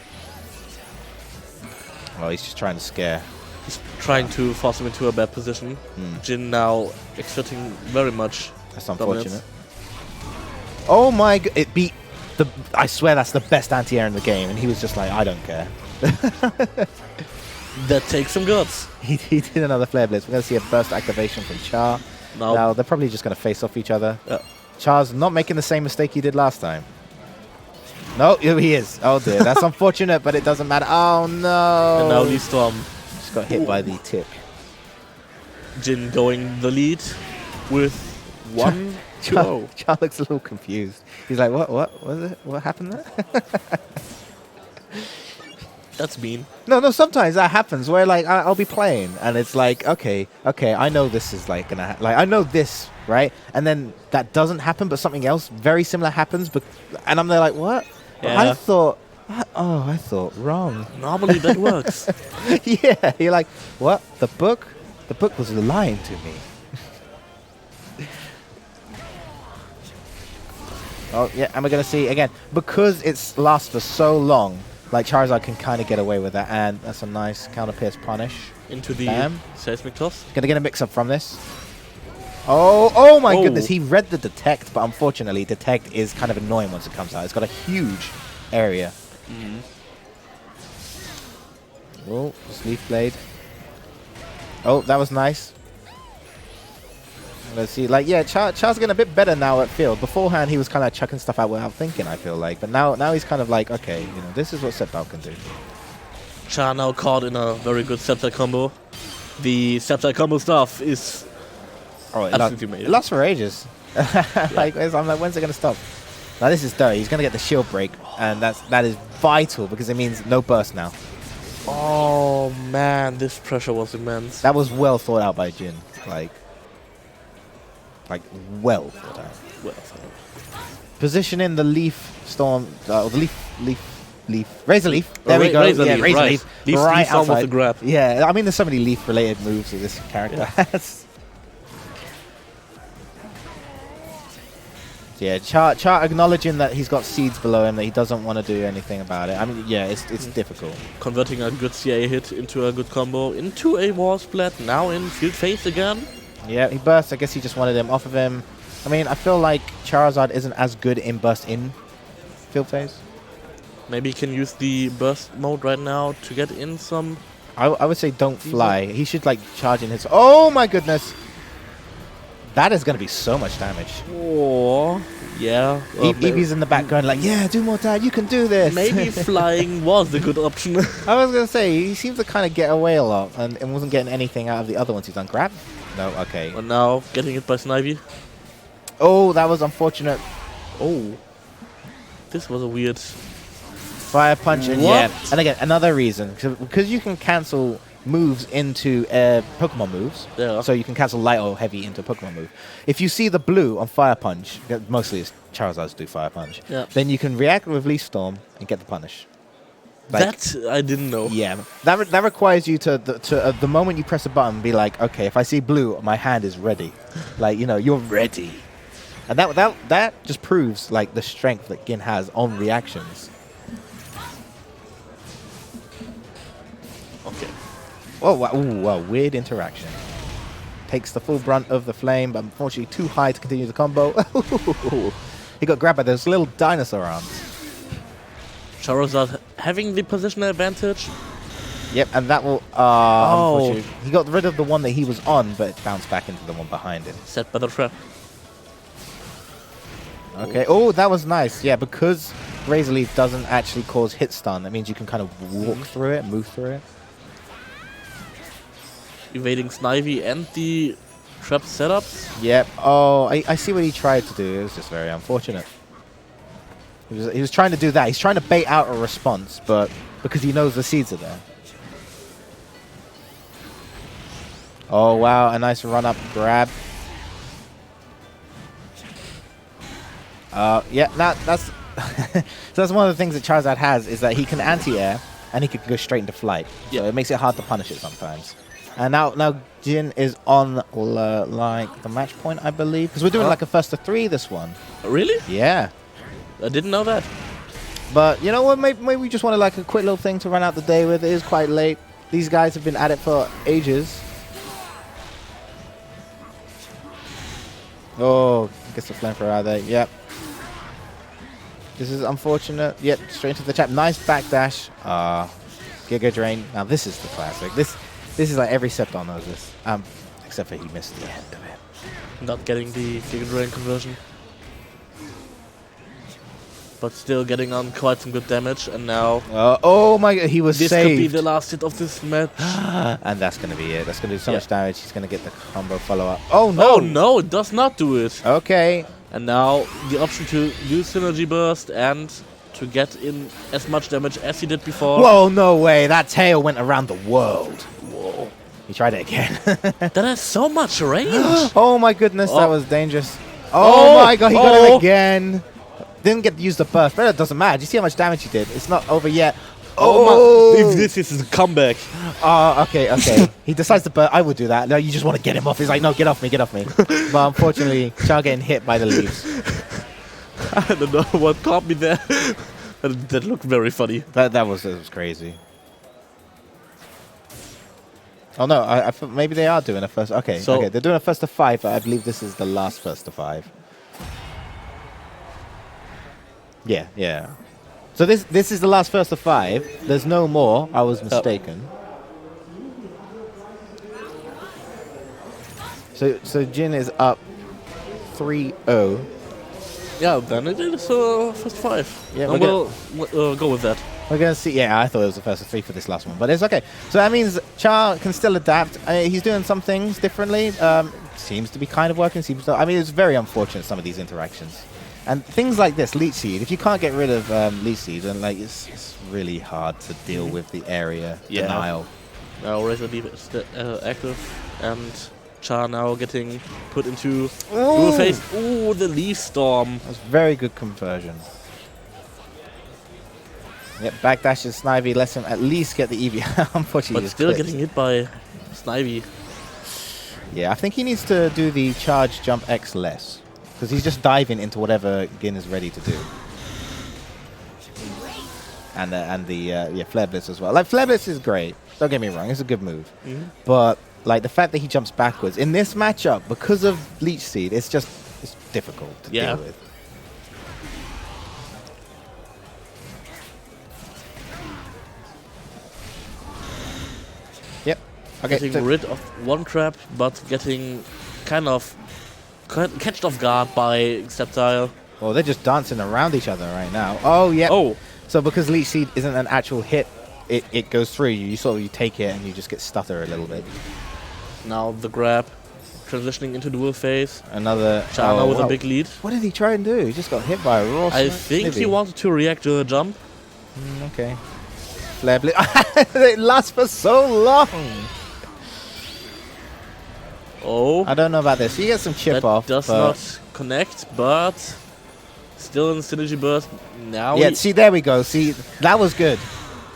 Well, he's just trying to scare.
He's trying to force him into a bad position. Jin now exerting very much.
That's unfortunate. Oh my god! It beat the. I swear that's the best anti-air in the game, and he was just like, I don't care.
That takes some guts.
He did another Flare Blitz. We're going to see a burst activation from Char. Now they're probably just going to face off each other. Char's not making the same mistake he did last time. No, he is. Oh dear, that's unfortunate, but it doesn't matter. Oh no!
And now Lee Storm
just got hit by the tip.
Jin going the lead with 1-2.
Char looks a little confused. He's like, what was it? What happened there?
That's mean.
No, sometimes that happens where like I'll be playing and it's like, okay, I know this is like gonna like I know this, right? And then that doesn't happen, but something else very similar happens, and I'm there like, what?
Yeah.
I thought wrong.
Normally that works.
Yeah, you're like, what? The book was lying to me. Oh yeah, and we're gonna see again because it's lasts for so long. Like Charizard can kind of get away with that, and that's a nice counter pierce punish
into the seismic toss.
Gonna get a mix up from this. Oh my goodness! He read the detect, but unfortunately, detect is kind of annoying once it comes out. It's got a huge area. Oh, Leaf Blade. Oh, that was nice. Let's see, like, yeah, Char's getting a bit better now at field. Beforehand, he was kind of chucking stuff out without thinking, I feel like. But now he's kind of like, okay, you know, this is what Sceptile can do.
Char now caught in a very good Sceptile combo. The Sceptile combo stuff is absolutely amazing.
It lasts for ages. Like, I'm like, when's it going to stop? Now, this is dirty. He's going to get the shield break, and that is vital because it means no burst now.
Oh, man, this pressure was immense.
That was well thought out by Jin. Like well thought out. positioning the leaf storm, or the leaf, razor leaf. There we go.
Razor
Yeah,
leaf,
razor
right.
leaf.
Leaf
Right
storm was
outside.
the grab.
Yeah, I mean, there's so many leaf-related moves that this character has. Yeah, Char acknowledging that he's got seeds below him, that he doesn't want to do anything about it. I mean, yeah, it's difficult.
Converting a good CA hit into a good combo, into a wall splat, now in field phase again.
Yeah, he bursts. I guess he just wanted him off of him. I mean, I feel like Charizard isn't as good in burst in field phase.
Maybe he can use the burst mode right now to get in some.
I would say don't fly. He should like charge in his. Oh my goodness! That is going to be so much damage.
Oh, yeah.
Eevee's in the back going like, yeah, do more damage. You can do this.
Maybe flying was the good option.
I was going to say, he seems to kind of get away a lot and wasn't getting anything out of the other ones he's done. Grab? No, okay.
And now getting hit by Snivy.
Oh, that was unfortunate.
Oh, this was a weird.
Fire punch and
What?
yeah. And again, another reason. Because you can cancel moves into Pokemon moves.
Yeah.
So you can cancel light or heavy into a Pokemon move. If you see the blue on Fire Punch, mostly it's Charizard's do Fire Punch,
Yeah.
then you can react with Leaf Storm and get the punish.
That I didn't know.
Yeah, that requires you to the moment you press a button, be like, okay, if I see blue, my hand is ready. Like, you know, you're ready. And that just proves like the strength that Gin has on reactions.
Okay.
Oh, wow, ooh, wow, weird interaction. Takes the full brunt of the flame, but unfortunately too high to continue the combo. He got grabbed by those little dinosaur arms.
Charizard having the positional advantage.
Yep, and that will.
Oh.
Unfortunately, he got rid of the one that he was on, but it bounced back into the one behind him.
Set by the trap.
Okay. Oh, that was nice. Yeah, because Razor Leaf doesn't actually cause hit stun. That means you can kind of walk through it, move through it.
Evading Snivy and the trap setups.
Yep. Oh, I see what he tried to do. It was just very unfortunate. He was trying to do that. He's trying to bait out a response, but because he knows the seeds are there. Oh, wow. A nice run-up grab. Yeah, that's so that's one of the things that Charizard has, is that he can anti-air and he can go straight into flight.
Yeah.
So it makes it hard to punish it sometimes. And now Jin is on like the match point, I believe, because we're doing like a first to 3 this one.
Really?
Yeah.
I didn't know that.
But you know what? Maybe we just wanted like a quick little thing to run out the day with. It is quite late. These guys have been at it for ages. Oh, gets the flamethrower out of there. Yep. This is unfortunate. Yep, straight into the trap. Nice backdash. Giga Drain. Now this is the classic. This is like every Septon knows this. Except for he missed the end of it.
Not getting the Giga Drain conversion. But still getting on quite some good damage, and now
Oh my god, he was
this
saved.
could be the last hit of this match.
And that's going to be it. That's going to do so
Yeah.
much damage. He's going to get the combo follow-up. Oh no!
Oh no, it does not do it.
Okay.
And now the option to use Synergy Burst and to get in as much damage as he did before.
Whoa, no way. That tail went around the world. Whoa. He tried it again.
That has so much range.
Oh my goodness, that
Oh.
was dangerous. Oh, my god, he got
Oh.
it again. Didn't get to use the burst, but it doesn't matter. Do you see how much damage he did? It's not over yet.
Oh my! If this is a comeback.
Okay. He decides to burst. I would do that. No, you just want to get him off. He's like, no, get off me. But unfortunately, Char getting hit by the leaves.
I don't know what caught me there. That looked very funny.
That was crazy. Oh no, I thought maybe they are doing a first. Okay,
So-
okay, they're doing a first to 5, but I believe this is the last first to 5. Yeah. So this is the last first to 5. There's no more. I was mistaken. So Jin is up 3-0.
Yeah, then it is first 5.
Yeah,
and
we're
we'll go with that.
We're going to see. Yeah, I thought it was the first to 3 for this last one, but it's okay. So that means Char can still adapt. He's doing some things differently. Seems to be kind of working. I mean, it's very unfortunate, some of these interactions. And things like this, Leech Seed, if you can't get rid of Leech Seed, then like it's really hard to deal with the area
Yeah.
denial.
Now Razor Leaf is active, and Char now getting put into dual phase. Ooh, the Leaf Storm.
That's very good conversion. Yep, backdashes Snivy lets him at least get the EV. Unfortunately,
But
just
still
clips.
getting hit by Snivy.
Yeah, I think he needs to do the charge jump X less. Because he's just diving into whatever Gin is ready to do. And the Flare Blitz as well. Like, Flare Blitz is great. Don't get me wrong, it's a good move. But, like, the fact that he jumps backwards, in this matchup, because of Leech Seed, it's difficult to deal with. Yep. Okay,
Getting rid of one trap, but getting kind of catched off guard by Sceptile.
oh, they're just dancing around each other right now. Oh, yeah.
Oh,
So because Leech Seed isn't an actual hit, it goes through you. You take it and you just get stutter a little bit.
now the grab. Transitioning into dual phase.
Another...
Char now with
wow.
a big lead.
What did he try and do? He just got hit by a raw
I
snipe,
think he
maybe.
wanted to react to a jump.
Okay. Flare Blitz. It lasts for so long.
Oh,
I don't know about this. You get some chip
that
off.
does
but
not connect, but still in Synergy Burst. Now
yeah,
he-
see, there we go. See, that was good.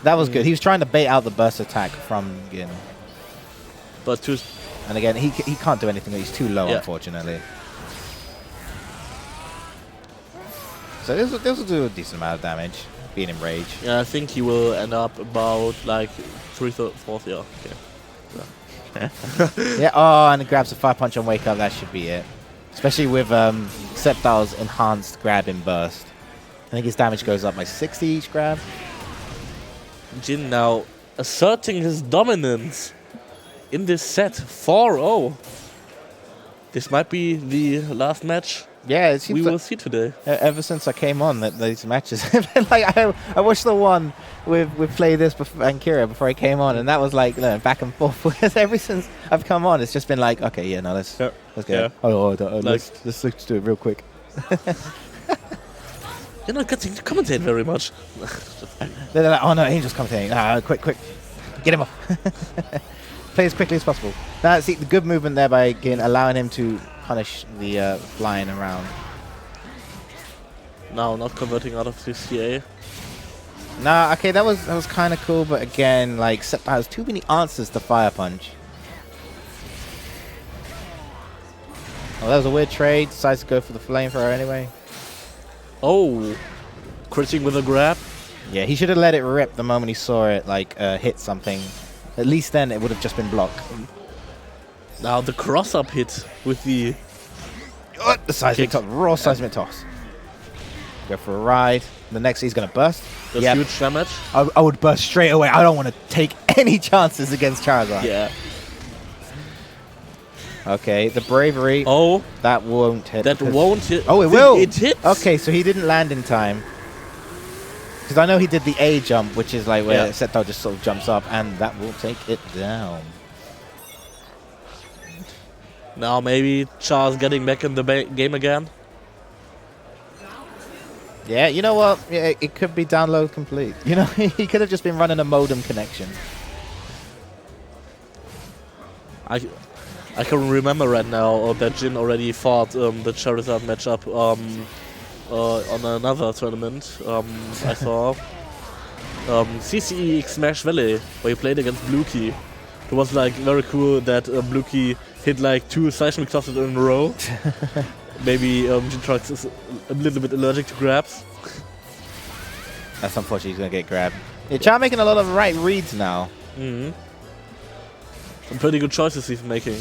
That was good. He was trying to bait out the burst attack from Gin.
but to
And again, he can't do anything. He's too low,
Yeah.
unfortunately. So this will do a decent amount of damage, being in rage.
yeah, I think he will end up about like 3/4. Yeah, okay.
Yeah, oh, and it grabs a 5-punch on Wake Up. That should be it. Especially with Sceptile's enhanced grab in burst. I think his damage goes up by 60 each grab.
Jin now asserting his dominance in this set. 4-0. This might be the last match
Yeah, it
we
seems
will
like
see today.
ever since I came on, that these matches have been like I watched the one with Play This and Kira before I came on, and that was like back and forth. Because ever since I've come on, it's just been like, okay, yeah, no, let's go.
Yeah.
Let's do it real quick.
You're not getting to commentate very much.
They're like, oh no, Angel's commentating. Quick, get him off. Play as quickly as possible. Now, see the good movement there by Gin, allowing him to punish the flying around.
Now not converting out of the CA.
Nah, okay, that was kind of cool, but again, like, Sceptile has too many answers to Fire Punch. Oh, that was a weird trade. Decides to go for the flamethrower anyway.
Oh, critting with a grab.
Yeah, he should have let it rip the moment he saw it, like, hit something. At least then it would have just been blocked.
Now the cross-up hit with the...
The seismic toss, raw seismic toss. Go for a ride. The next he's going to burst.
That's
Yep.
huge damage.
I would burst straight away. I don't want to take any chances against Charizard.
Yeah.
Okay, the bravery.
Oh,
That won't hit.
that
because-
won't hit.
Oh, it will.
It hits.
Okay, so he didn't land in time. Because I know he did the A jump, which is like where Sceptile just sort of jumps up, and that will take it down.
Now maybe Char's getting back in the game again.
Yeah, you know what? Yeah, it could be download complete. You know, he could have just been running a modem connection.
I can remember right now that Jin already fought the Charizard matchup on another tournament I saw. CCE Smash Valley, where he played against Bluekey. It was like very cool that Bluekey hit like 2 seismic tosses in a row. Maybe Jintrax is a little bit allergic to grabs.
That's unfortunate. He's going to get grabbed. Yeah, Char making a lot of right reads now.
Mm-hmm. Some pretty good choices he's making.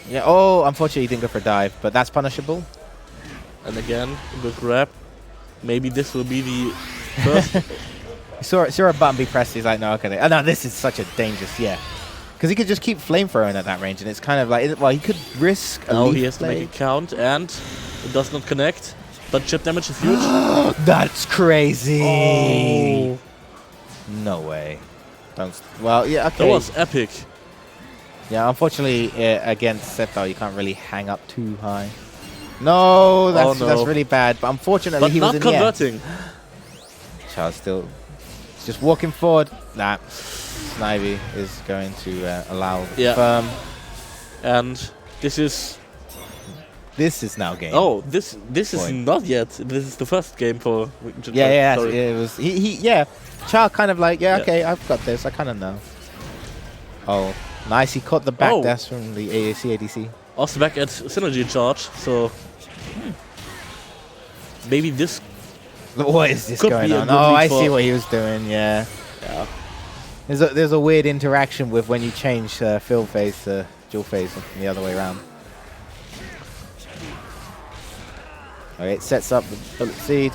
Yeah. Oh, unfortunately, he didn't go for a dive, but that's punishable.
And again, a good grab. Maybe this will be the first.
He saw a button be pressed. He's like, no, okay. Oh, no, this is such a dangerous, because he could just keep flamethrowing at that range, and it's kind of like, well, he could risk a
Now
leaf
he has to
blade.
make it count, and it does not connect. But chip damage is huge.
That's crazy.
Oh,
No way. Don't. Well, yeah, okay.
that was epic.
Yeah, unfortunately, against Sceptile, you can't really hang up too high. No, that's
no.
that's really bad. But unfortunately,
But
he was
not
in the air.
converting.
Charles still just walking forward. Nah, Snivy is going to allow
Yeah.
firm.
And This is...
This is now game.
Oh, this is
Point.
not yet. This is the first game for...
Yeah,
Sorry.
it was. Yeah. Char kind of like,
Yeah.
okay, I've got this. I kind of know. Oh, nice. He caught the back
Oh.
dash from the AAC ADC.
Also back at synergy charge, so... Maybe this...
What is this
Could
going
be a
on?
good
Oh,
lead
I see
for-
what he was doing. Yeah.
Yeah.
There's a weird interaction with when you change fill phase to dual phase and the other way around. Okay, it sets up the bullet seed.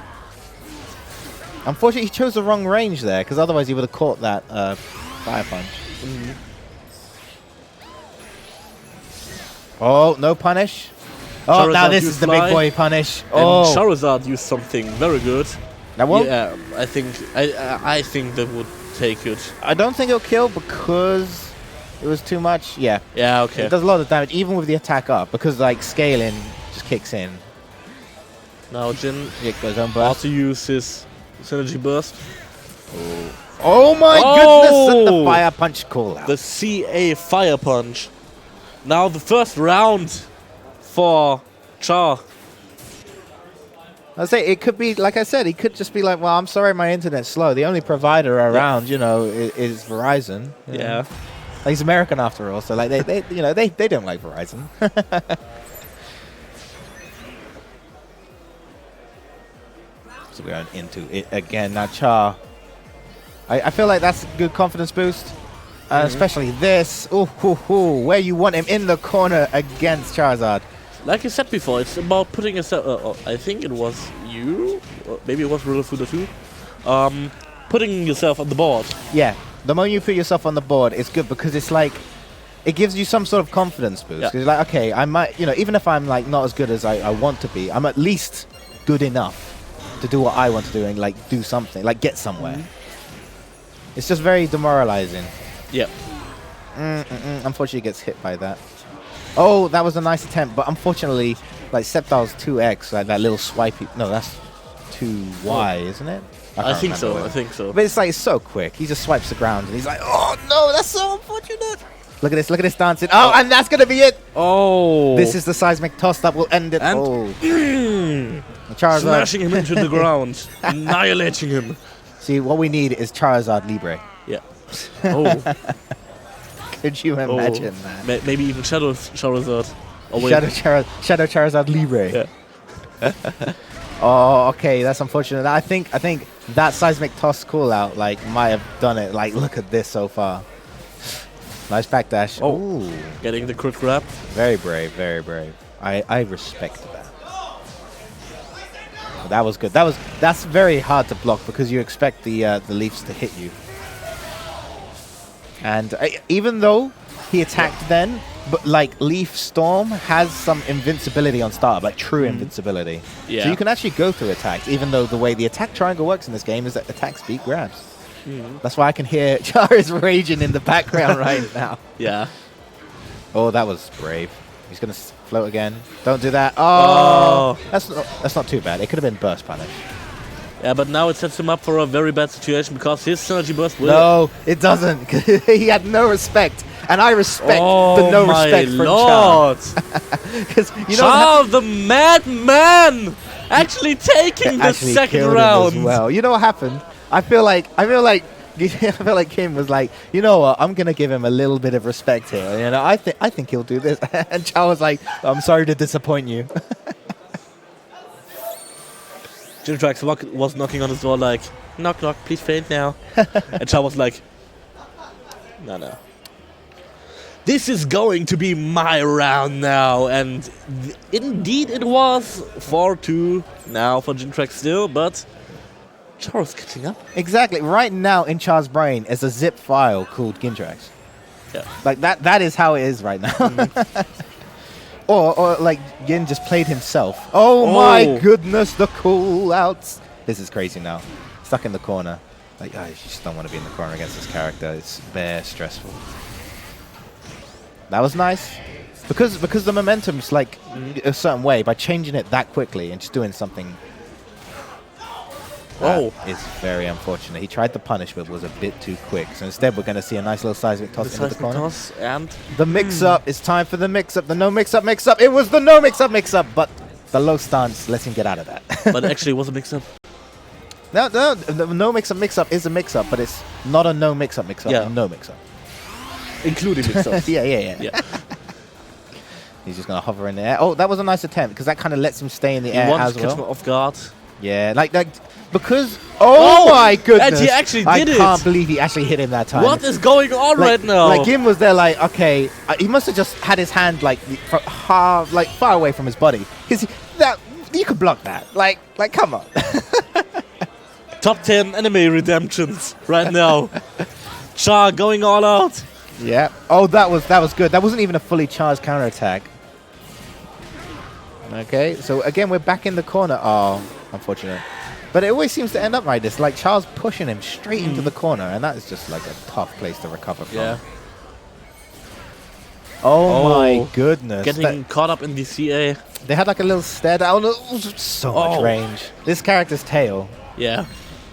Unfortunately, he chose the wrong range there, because otherwise he would have caught that fire punch. Oh, no punish. Oh, now
Charizard
this
used
is the
fly,
big boy punish.
And
Oh,
Charizard used something very good.
that won't.
Yeah, I think that would take it.
I don't think it'll kill because it was too much. Yeah,
Yeah, okay.
it does a lot of damage, even with the attack up, because like scaling just kicks in.
Now Jin
It goes on burst.
also use his synergy burst.
Oh my goodness! And the fire punch call out.
The CA Fire Punch. Now the first round for Char.
I say it could be, like I said, he could just be like, "Well, I'm sorry, my internet's slow. The only provider around, you know, is Verizon." You know.
Yeah.
Like, he's American after all, so like they don't like Verizon. So we're going into it again now. Char. I feel like that's a good confidence boost, especially this. Ooh, where you want him in the corner against Charizard.
Like you said before, it's about putting yourself. I think it was you, or maybe it was Rillafuda too. Putting yourself on the board.
Yeah, the moment you put yourself on the board, it's good because it's like, it gives you some sort of confidence boost.
Yeah.
'Cause you're like, okay, I might, you know, even if I'm like not as good as I want to be, I'm at least good enough to do what I want to do and like do something, like get somewhere. It's just very demoralizing.
Yeah.
Unfortunately, he gets hit by that. Oh, that was a nice attempt, but unfortunately, like Sceptile's 2x, like that little swipey. No, that's 2y, isn't it?
I
can't
think so.
remember
I think so.
But it's like so quick. He just swipes the ground and he's like, oh no, that's so unfortunate. Look at this dancing. Oh, and that's gonna be it.
Oh.
This is the seismic toss that will end it.
And
Oh, Charizard.
smashing him into the ground, annihilating him.
See, what we need is Charizard Libre.
Yeah. Oh.
Could you imagine that?
Maybe even Shadow Charizard. Oh, wait.
Shadow Charizard Libre.
Yeah.
Oh, okay, that's unfortunate. I think that seismic toss call out like might have done it. Like, look at this so far. Nice backdash.
Oh.
Ooh,
Getting the crit grab.
very brave, very brave. I respect that. Oh, that was good. That's very hard to block because you expect the Leafs to hit you. And even though he attacked then, but like Leaf Storm has some invincibility on startup, like true invincibility.
Yeah.
So you can actually go through attacks, even though the way the attack triangle works in this game is that attacks beat grabs. That's why I can hear Char is raging in the background right now.
Yeah.
Oh, that was brave. He's going to float again. Don't do that. Oh, that's not too bad. It could have been burst punish.
Yeah, but now it sets him up for a very bad situation because his synergy burst will...
No, it doesn't. He had no respect. And I respect the no respect for
Lord.
Char. 'Cause you know
Char, the madman, actually taking the
actually
second
killed him
round.
as well. You know what happened? I feel like Kim was like, you know what? I'm gonna give him a little bit of respect here. You know, I think he'll do this. And Char was like, I'm sorry to disappoint you.
Jintrax was knocking on his door like, knock, knock, please faint now. And Char was like, no. This is going to be my round now. And indeed it was 4-2 now for Jintrax still, but Char is catching up.
Exactly. Right now in Char's brain is a zip file called Gintrax.
Yeah.
Like that is how it is right now. Or like Yin just played himself. Oh my goodness, the cool outs. This is crazy now. Stuck in the corner. Like, you just don't want to be in the corner against this character. It's very stressful. That was nice. Because the momentum's like a certain way, by changing it that quickly and just doing something.
Oh.
It's very unfortunate. He tried to punish, but was a bit too quick. So instead, we're going to see a nice little seismic toss into the corner.
Toss and
The mix-up. It's time for the mix-up. The no mix-up mix-up. It was the no mix-up, but the low stance lets him get out of that.
but actually it was a mix-up.
No, the no mix-up is a mix-up, but it's not a no mix-up.
Yeah.
A no mix-up.
Including mix-ups.
Yeah. He's just going to hover in the air. Oh, that was a nice attempt, because that kind of lets him stay in the air
He wanted
as
to catch him
well.
off guard.
Yeah, like because... Oh, my goodness.
And he actually did it.
I can't believe he actually hit him that time.
What is going on right now?
Like, Gim was there like, okay, he must have just had his hand like far away from his body. Because that you could block that. Like come on.
Top 10 anime redemptions right now. Char going all out.
Yeah. Oh, that was good. That wasn't even a fully charged counterattack. Okay, so again, we're back in the corner. Oh, unfortunate. But it always seems to end up like this. Like, Charles pushing him straight into the corner, and that is just like a tough place to recover from.
Yeah.
Oh my goodness.
Getting caught up in the CA.
They had like a little stare down. So much range. This character's tail.
Yeah.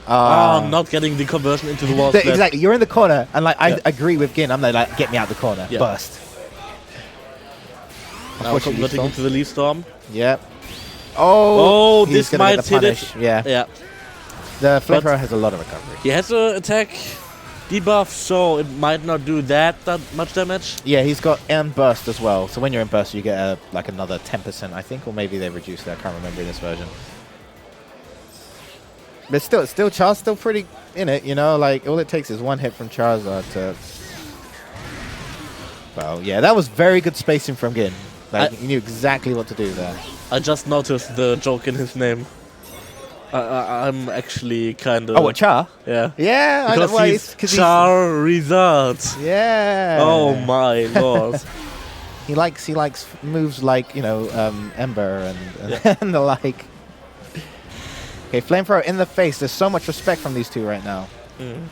Not getting the conversion into the wall.
Exactly. You're in the corner, and like I agree with Gin. I'm like, get me out the corner.
Yeah.
Burst.
Now converting into the Leaf Storm.
Yep. Oh, he's
this
gonna
might
get the
hit
punish.
it.
Yeah.
Yeah.
The flamethrower has a lot of recovery.
He has an attack debuff, so it might not do that much damage.
Yeah, he's got burst as well. So when you're in burst, you get like another 10%, I think, or maybe they reduced that. I can't remember in this version. But still, Char's still pretty in it. You know, like all it takes is one hit from Charizard to. Well, yeah, that was very good spacing from Gin. Like he knew exactly what to do there.
I just noticed the joke in his name. I'm actually kind of.
Oh, what, Char?
Yeah.
Yeah, I know
Because
why
he's Charizard.
Yeah.
Oh my lord.
He likes moves like, you know, Ember and the like. Okay, flamethrower in the face. There's so much respect from these two right now.
Mm.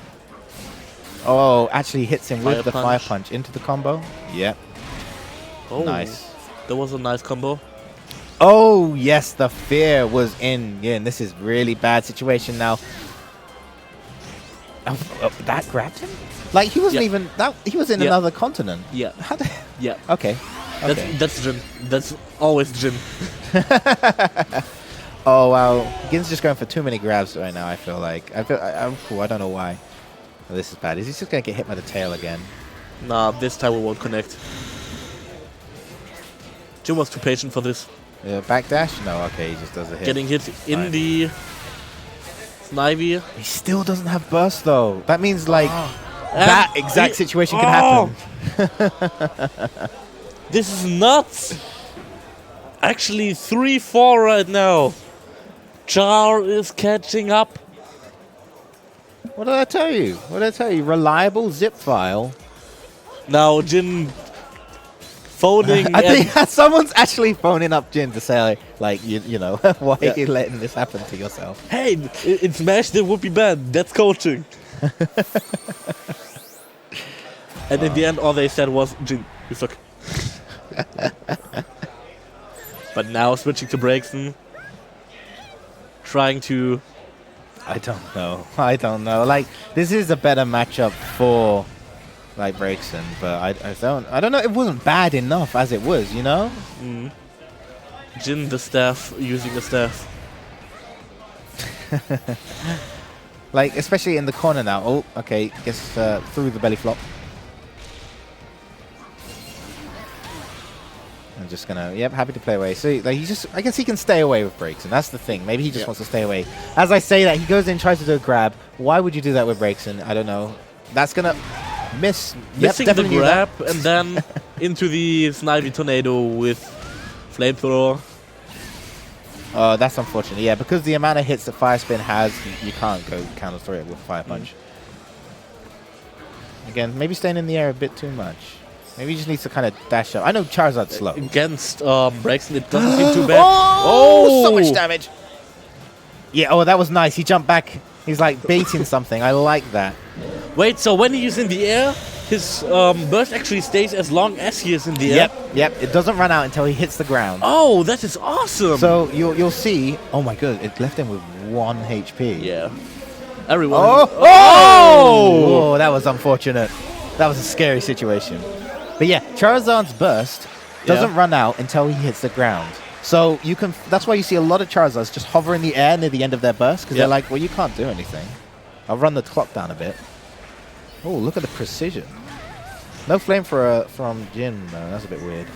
Oh, actually hits him with the fire
punch.
punch into the combo. Yep.
Oh,
Nice.
That was a nice combo.
Oh, yes, the fear was in. Yeah, and this is really bad situation now. Oh, that grabbed him? Like, he wasn't even... He was in another continent.
Yeah.
How the...
Yeah.
Okay.
That's Jin. That's always Jin.
Oh, wow. Gin's just going for too many grabs right now, I feel like. I don't know why. Oh, this is bad. Is he just going to get hit by the tail again?
Nah, this time we won't connect. Jin was too patient for this.
Backdash? No, okay, he just does a hit.
Getting hit in the Snivy.
He still doesn't have burst, though. That means, like, that exact situation can happen.
This is nuts. Actually, 3-4 right now. Char is catching up.
What did I tell you? Reliable zip file.
Now Jin phoning.
I think someone's actually phoning up Jin to say, like you know, why are you letting this happen to yourself?
Hey, in Smash it would be bad. That's coaching. And in the end, all they said was, Jin, you suck. But now switching to Braixen. Trying to...
I don't know. Like, this is a better matchup for, like, Braixen, but I don't know. It wasn't bad enough as it was, you know?
Mm. Jin the staff, using the staff.
Like, especially in the corner now. Oh, okay. Gets through the belly flop. I'm just gonna, happy to play away. So like, I guess he can stay away with breaks, and that's the thing. Maybe he just wants to stay away. As I say that, he goes in, tries to do a grab. Why would you do that with breaks? And I don't know. That's gonna miss.
Missing the grab, and then into the Snivy Tornado with Flamethrower.
That's unfortunate. Yeah, because the amount of hits that Fire Spin has, you can't go counter throw it with Fire Punch. Again, maybe staying in the air a bit too much. Maybe he just needs to kind of dash up. I know Charizard's slow.
Against Braixen, it doesn't seem too bad.
Oh, so much damage. Yeah, oh, that was nice. He jumped back. He's like baiting something. I like that.
Wait, so when he's in the air, his burst actually stays as long as he is in the air.
Yep. It doesn't run out until he hits the ground.
Oh, that is awesome.
So you'll see. Oh my god! It left him with 1 HP.
Yeah. Everyone.
Oh, that was unfortunate. That was a scary situation. But yeah, Charizard's burst doesn't run out until he hits the ground. So you can. That's why you see a lot of Charizards just hover in the air near the end of their burst because they're like, well, you can't do anything. I'll run the clock down a bit. Oh, look at the precision. No flamethrower from Jin, though. That's a bit weird.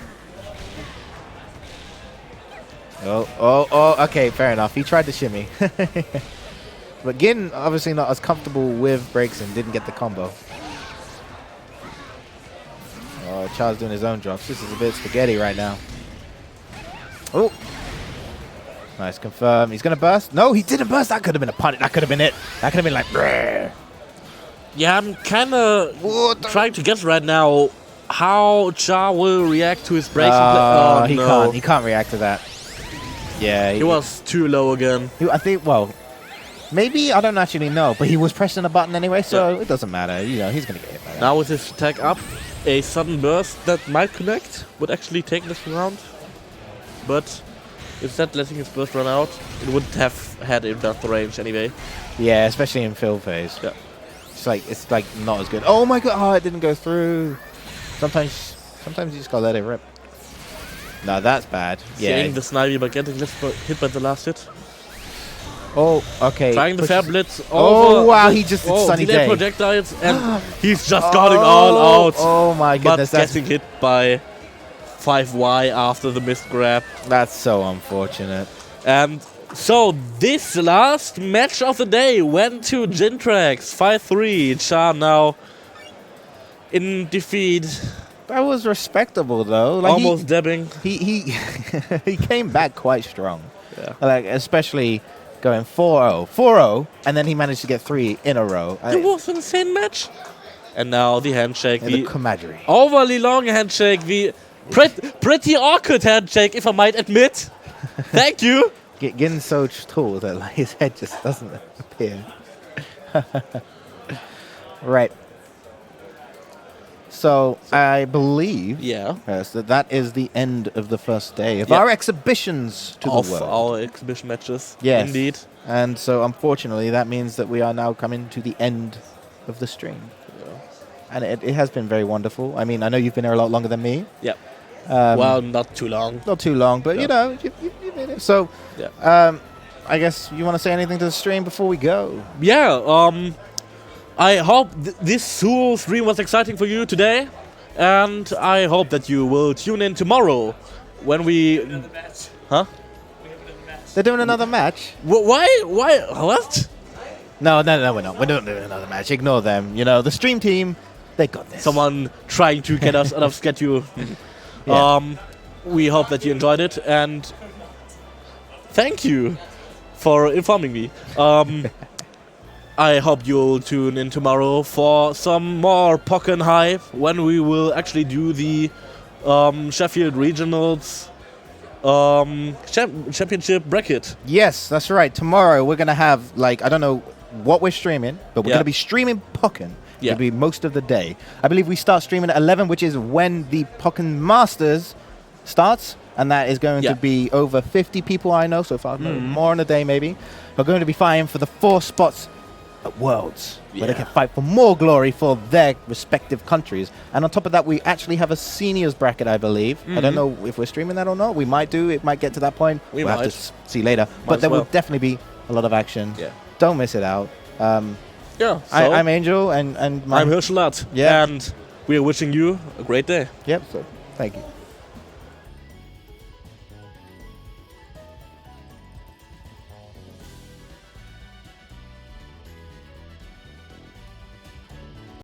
Oh, okay, fair enough. He tried to shimmy. But Gin, obviously not as comfortable with breaks and didn't get the combo. Oh, Char's doing his own drops. This is a bit spaghetti right now. Oh. Nice, confirm. He's going to burst. No, he didn't burst. That could have been a punish. That could have been it. That could have been like... Brrr.
Yeah, I'm kind of trying to guess right now how Char will react to his breaks.
He can't react to that. Yeah.
He was too low again.
I think, well, maybe, I don't actually know, but he was pressing a button anyway, so it doesn't matter. You know, he's going to get hit by that.
Now with his attack up, a sudden burst that might connect would actually take this round. But instead letting his burst run out, it wouldn't have had enough range anyway.
Yeah, especially in fill phase.
Yeah.
It's like not as good. Oh my god! Oh, it didn't go through. Sometimes you just gotta let it rip. No, that's bad. Yeah.
Seeing the Snivy but getting hit by the last hit.
Oh, okay.
Trying the fair blitz.
Oh wow! He just sunny day.
Projectiles and he's just going all out.
Oh my goodness!
But getting hit by 5Y after the missed grab.
That's so unfortunate.
And so this last match of the day went to Jintrax 5-3. Char now in defeat.
That was respectable though. Like
almost dabbing.
He he came back quite strong.
Yeah.
Like especially going 4-0, and then he managed to get 3 in a row.
It was an insane match. And now the handshake.
The Kumadri.
Overly long handshake. The pretty awkward handshake, if I might admit. Thank you.
Getting so tall that like, his head just doesn't appear. Right. So I believe that is the end of the first day of our exhibitions to the world.
Our exhibition matches.
Yes.
Indeed.
And so unfortunately that means that we are now coming to the end of the stream. Yeah. And it has been very wonderful. I mean, I know you've been here a lot longer than me.
Yep. Well, not too long.
Not too long, but you know, you made it. So, I guess you want to say anything to the stream before we go?
Yeah. I hope this whole stream was exciting for you today, and I hope that you will tune in tomorrow when we. Huh?
They're doing another match.
Why? What?
No, we're not. We're not doing another match. Ignore them. You know, the stream team, they got this.
Someone trying to get us out of schedule. We hope that you enjoyed it, and thank you for informing me. I hope you'll tune in tomorrow for some more Pokkén hype when we will actually do the Sheffield Regionals championship bracket.
Yes, that's right. Tomorrow we're going to have, like, I don't know what we're streaming, but we're going to be streaming Pokkén. It'll be most of the day. I believe we start streaming at 11, which is when the Pokkén Masters starts, and that is going to be over 50 people I know so far. More in a day, maybe. We're going to be fighting for the 4 spots at Worlds, where they can fight for more glory for their respective countries. And on top of that, we actually have a seniors bracket, I believe. I don't know if we're streaming that or not. We might do. It might get to that point. We'll have to see later. But there will definitely be a lot of action. Yeah. Don't miss it out.
So
I'm Angel, and
I'm Hirschelat. Yeah. And we are wishing you a great day.
Yep. So thank you.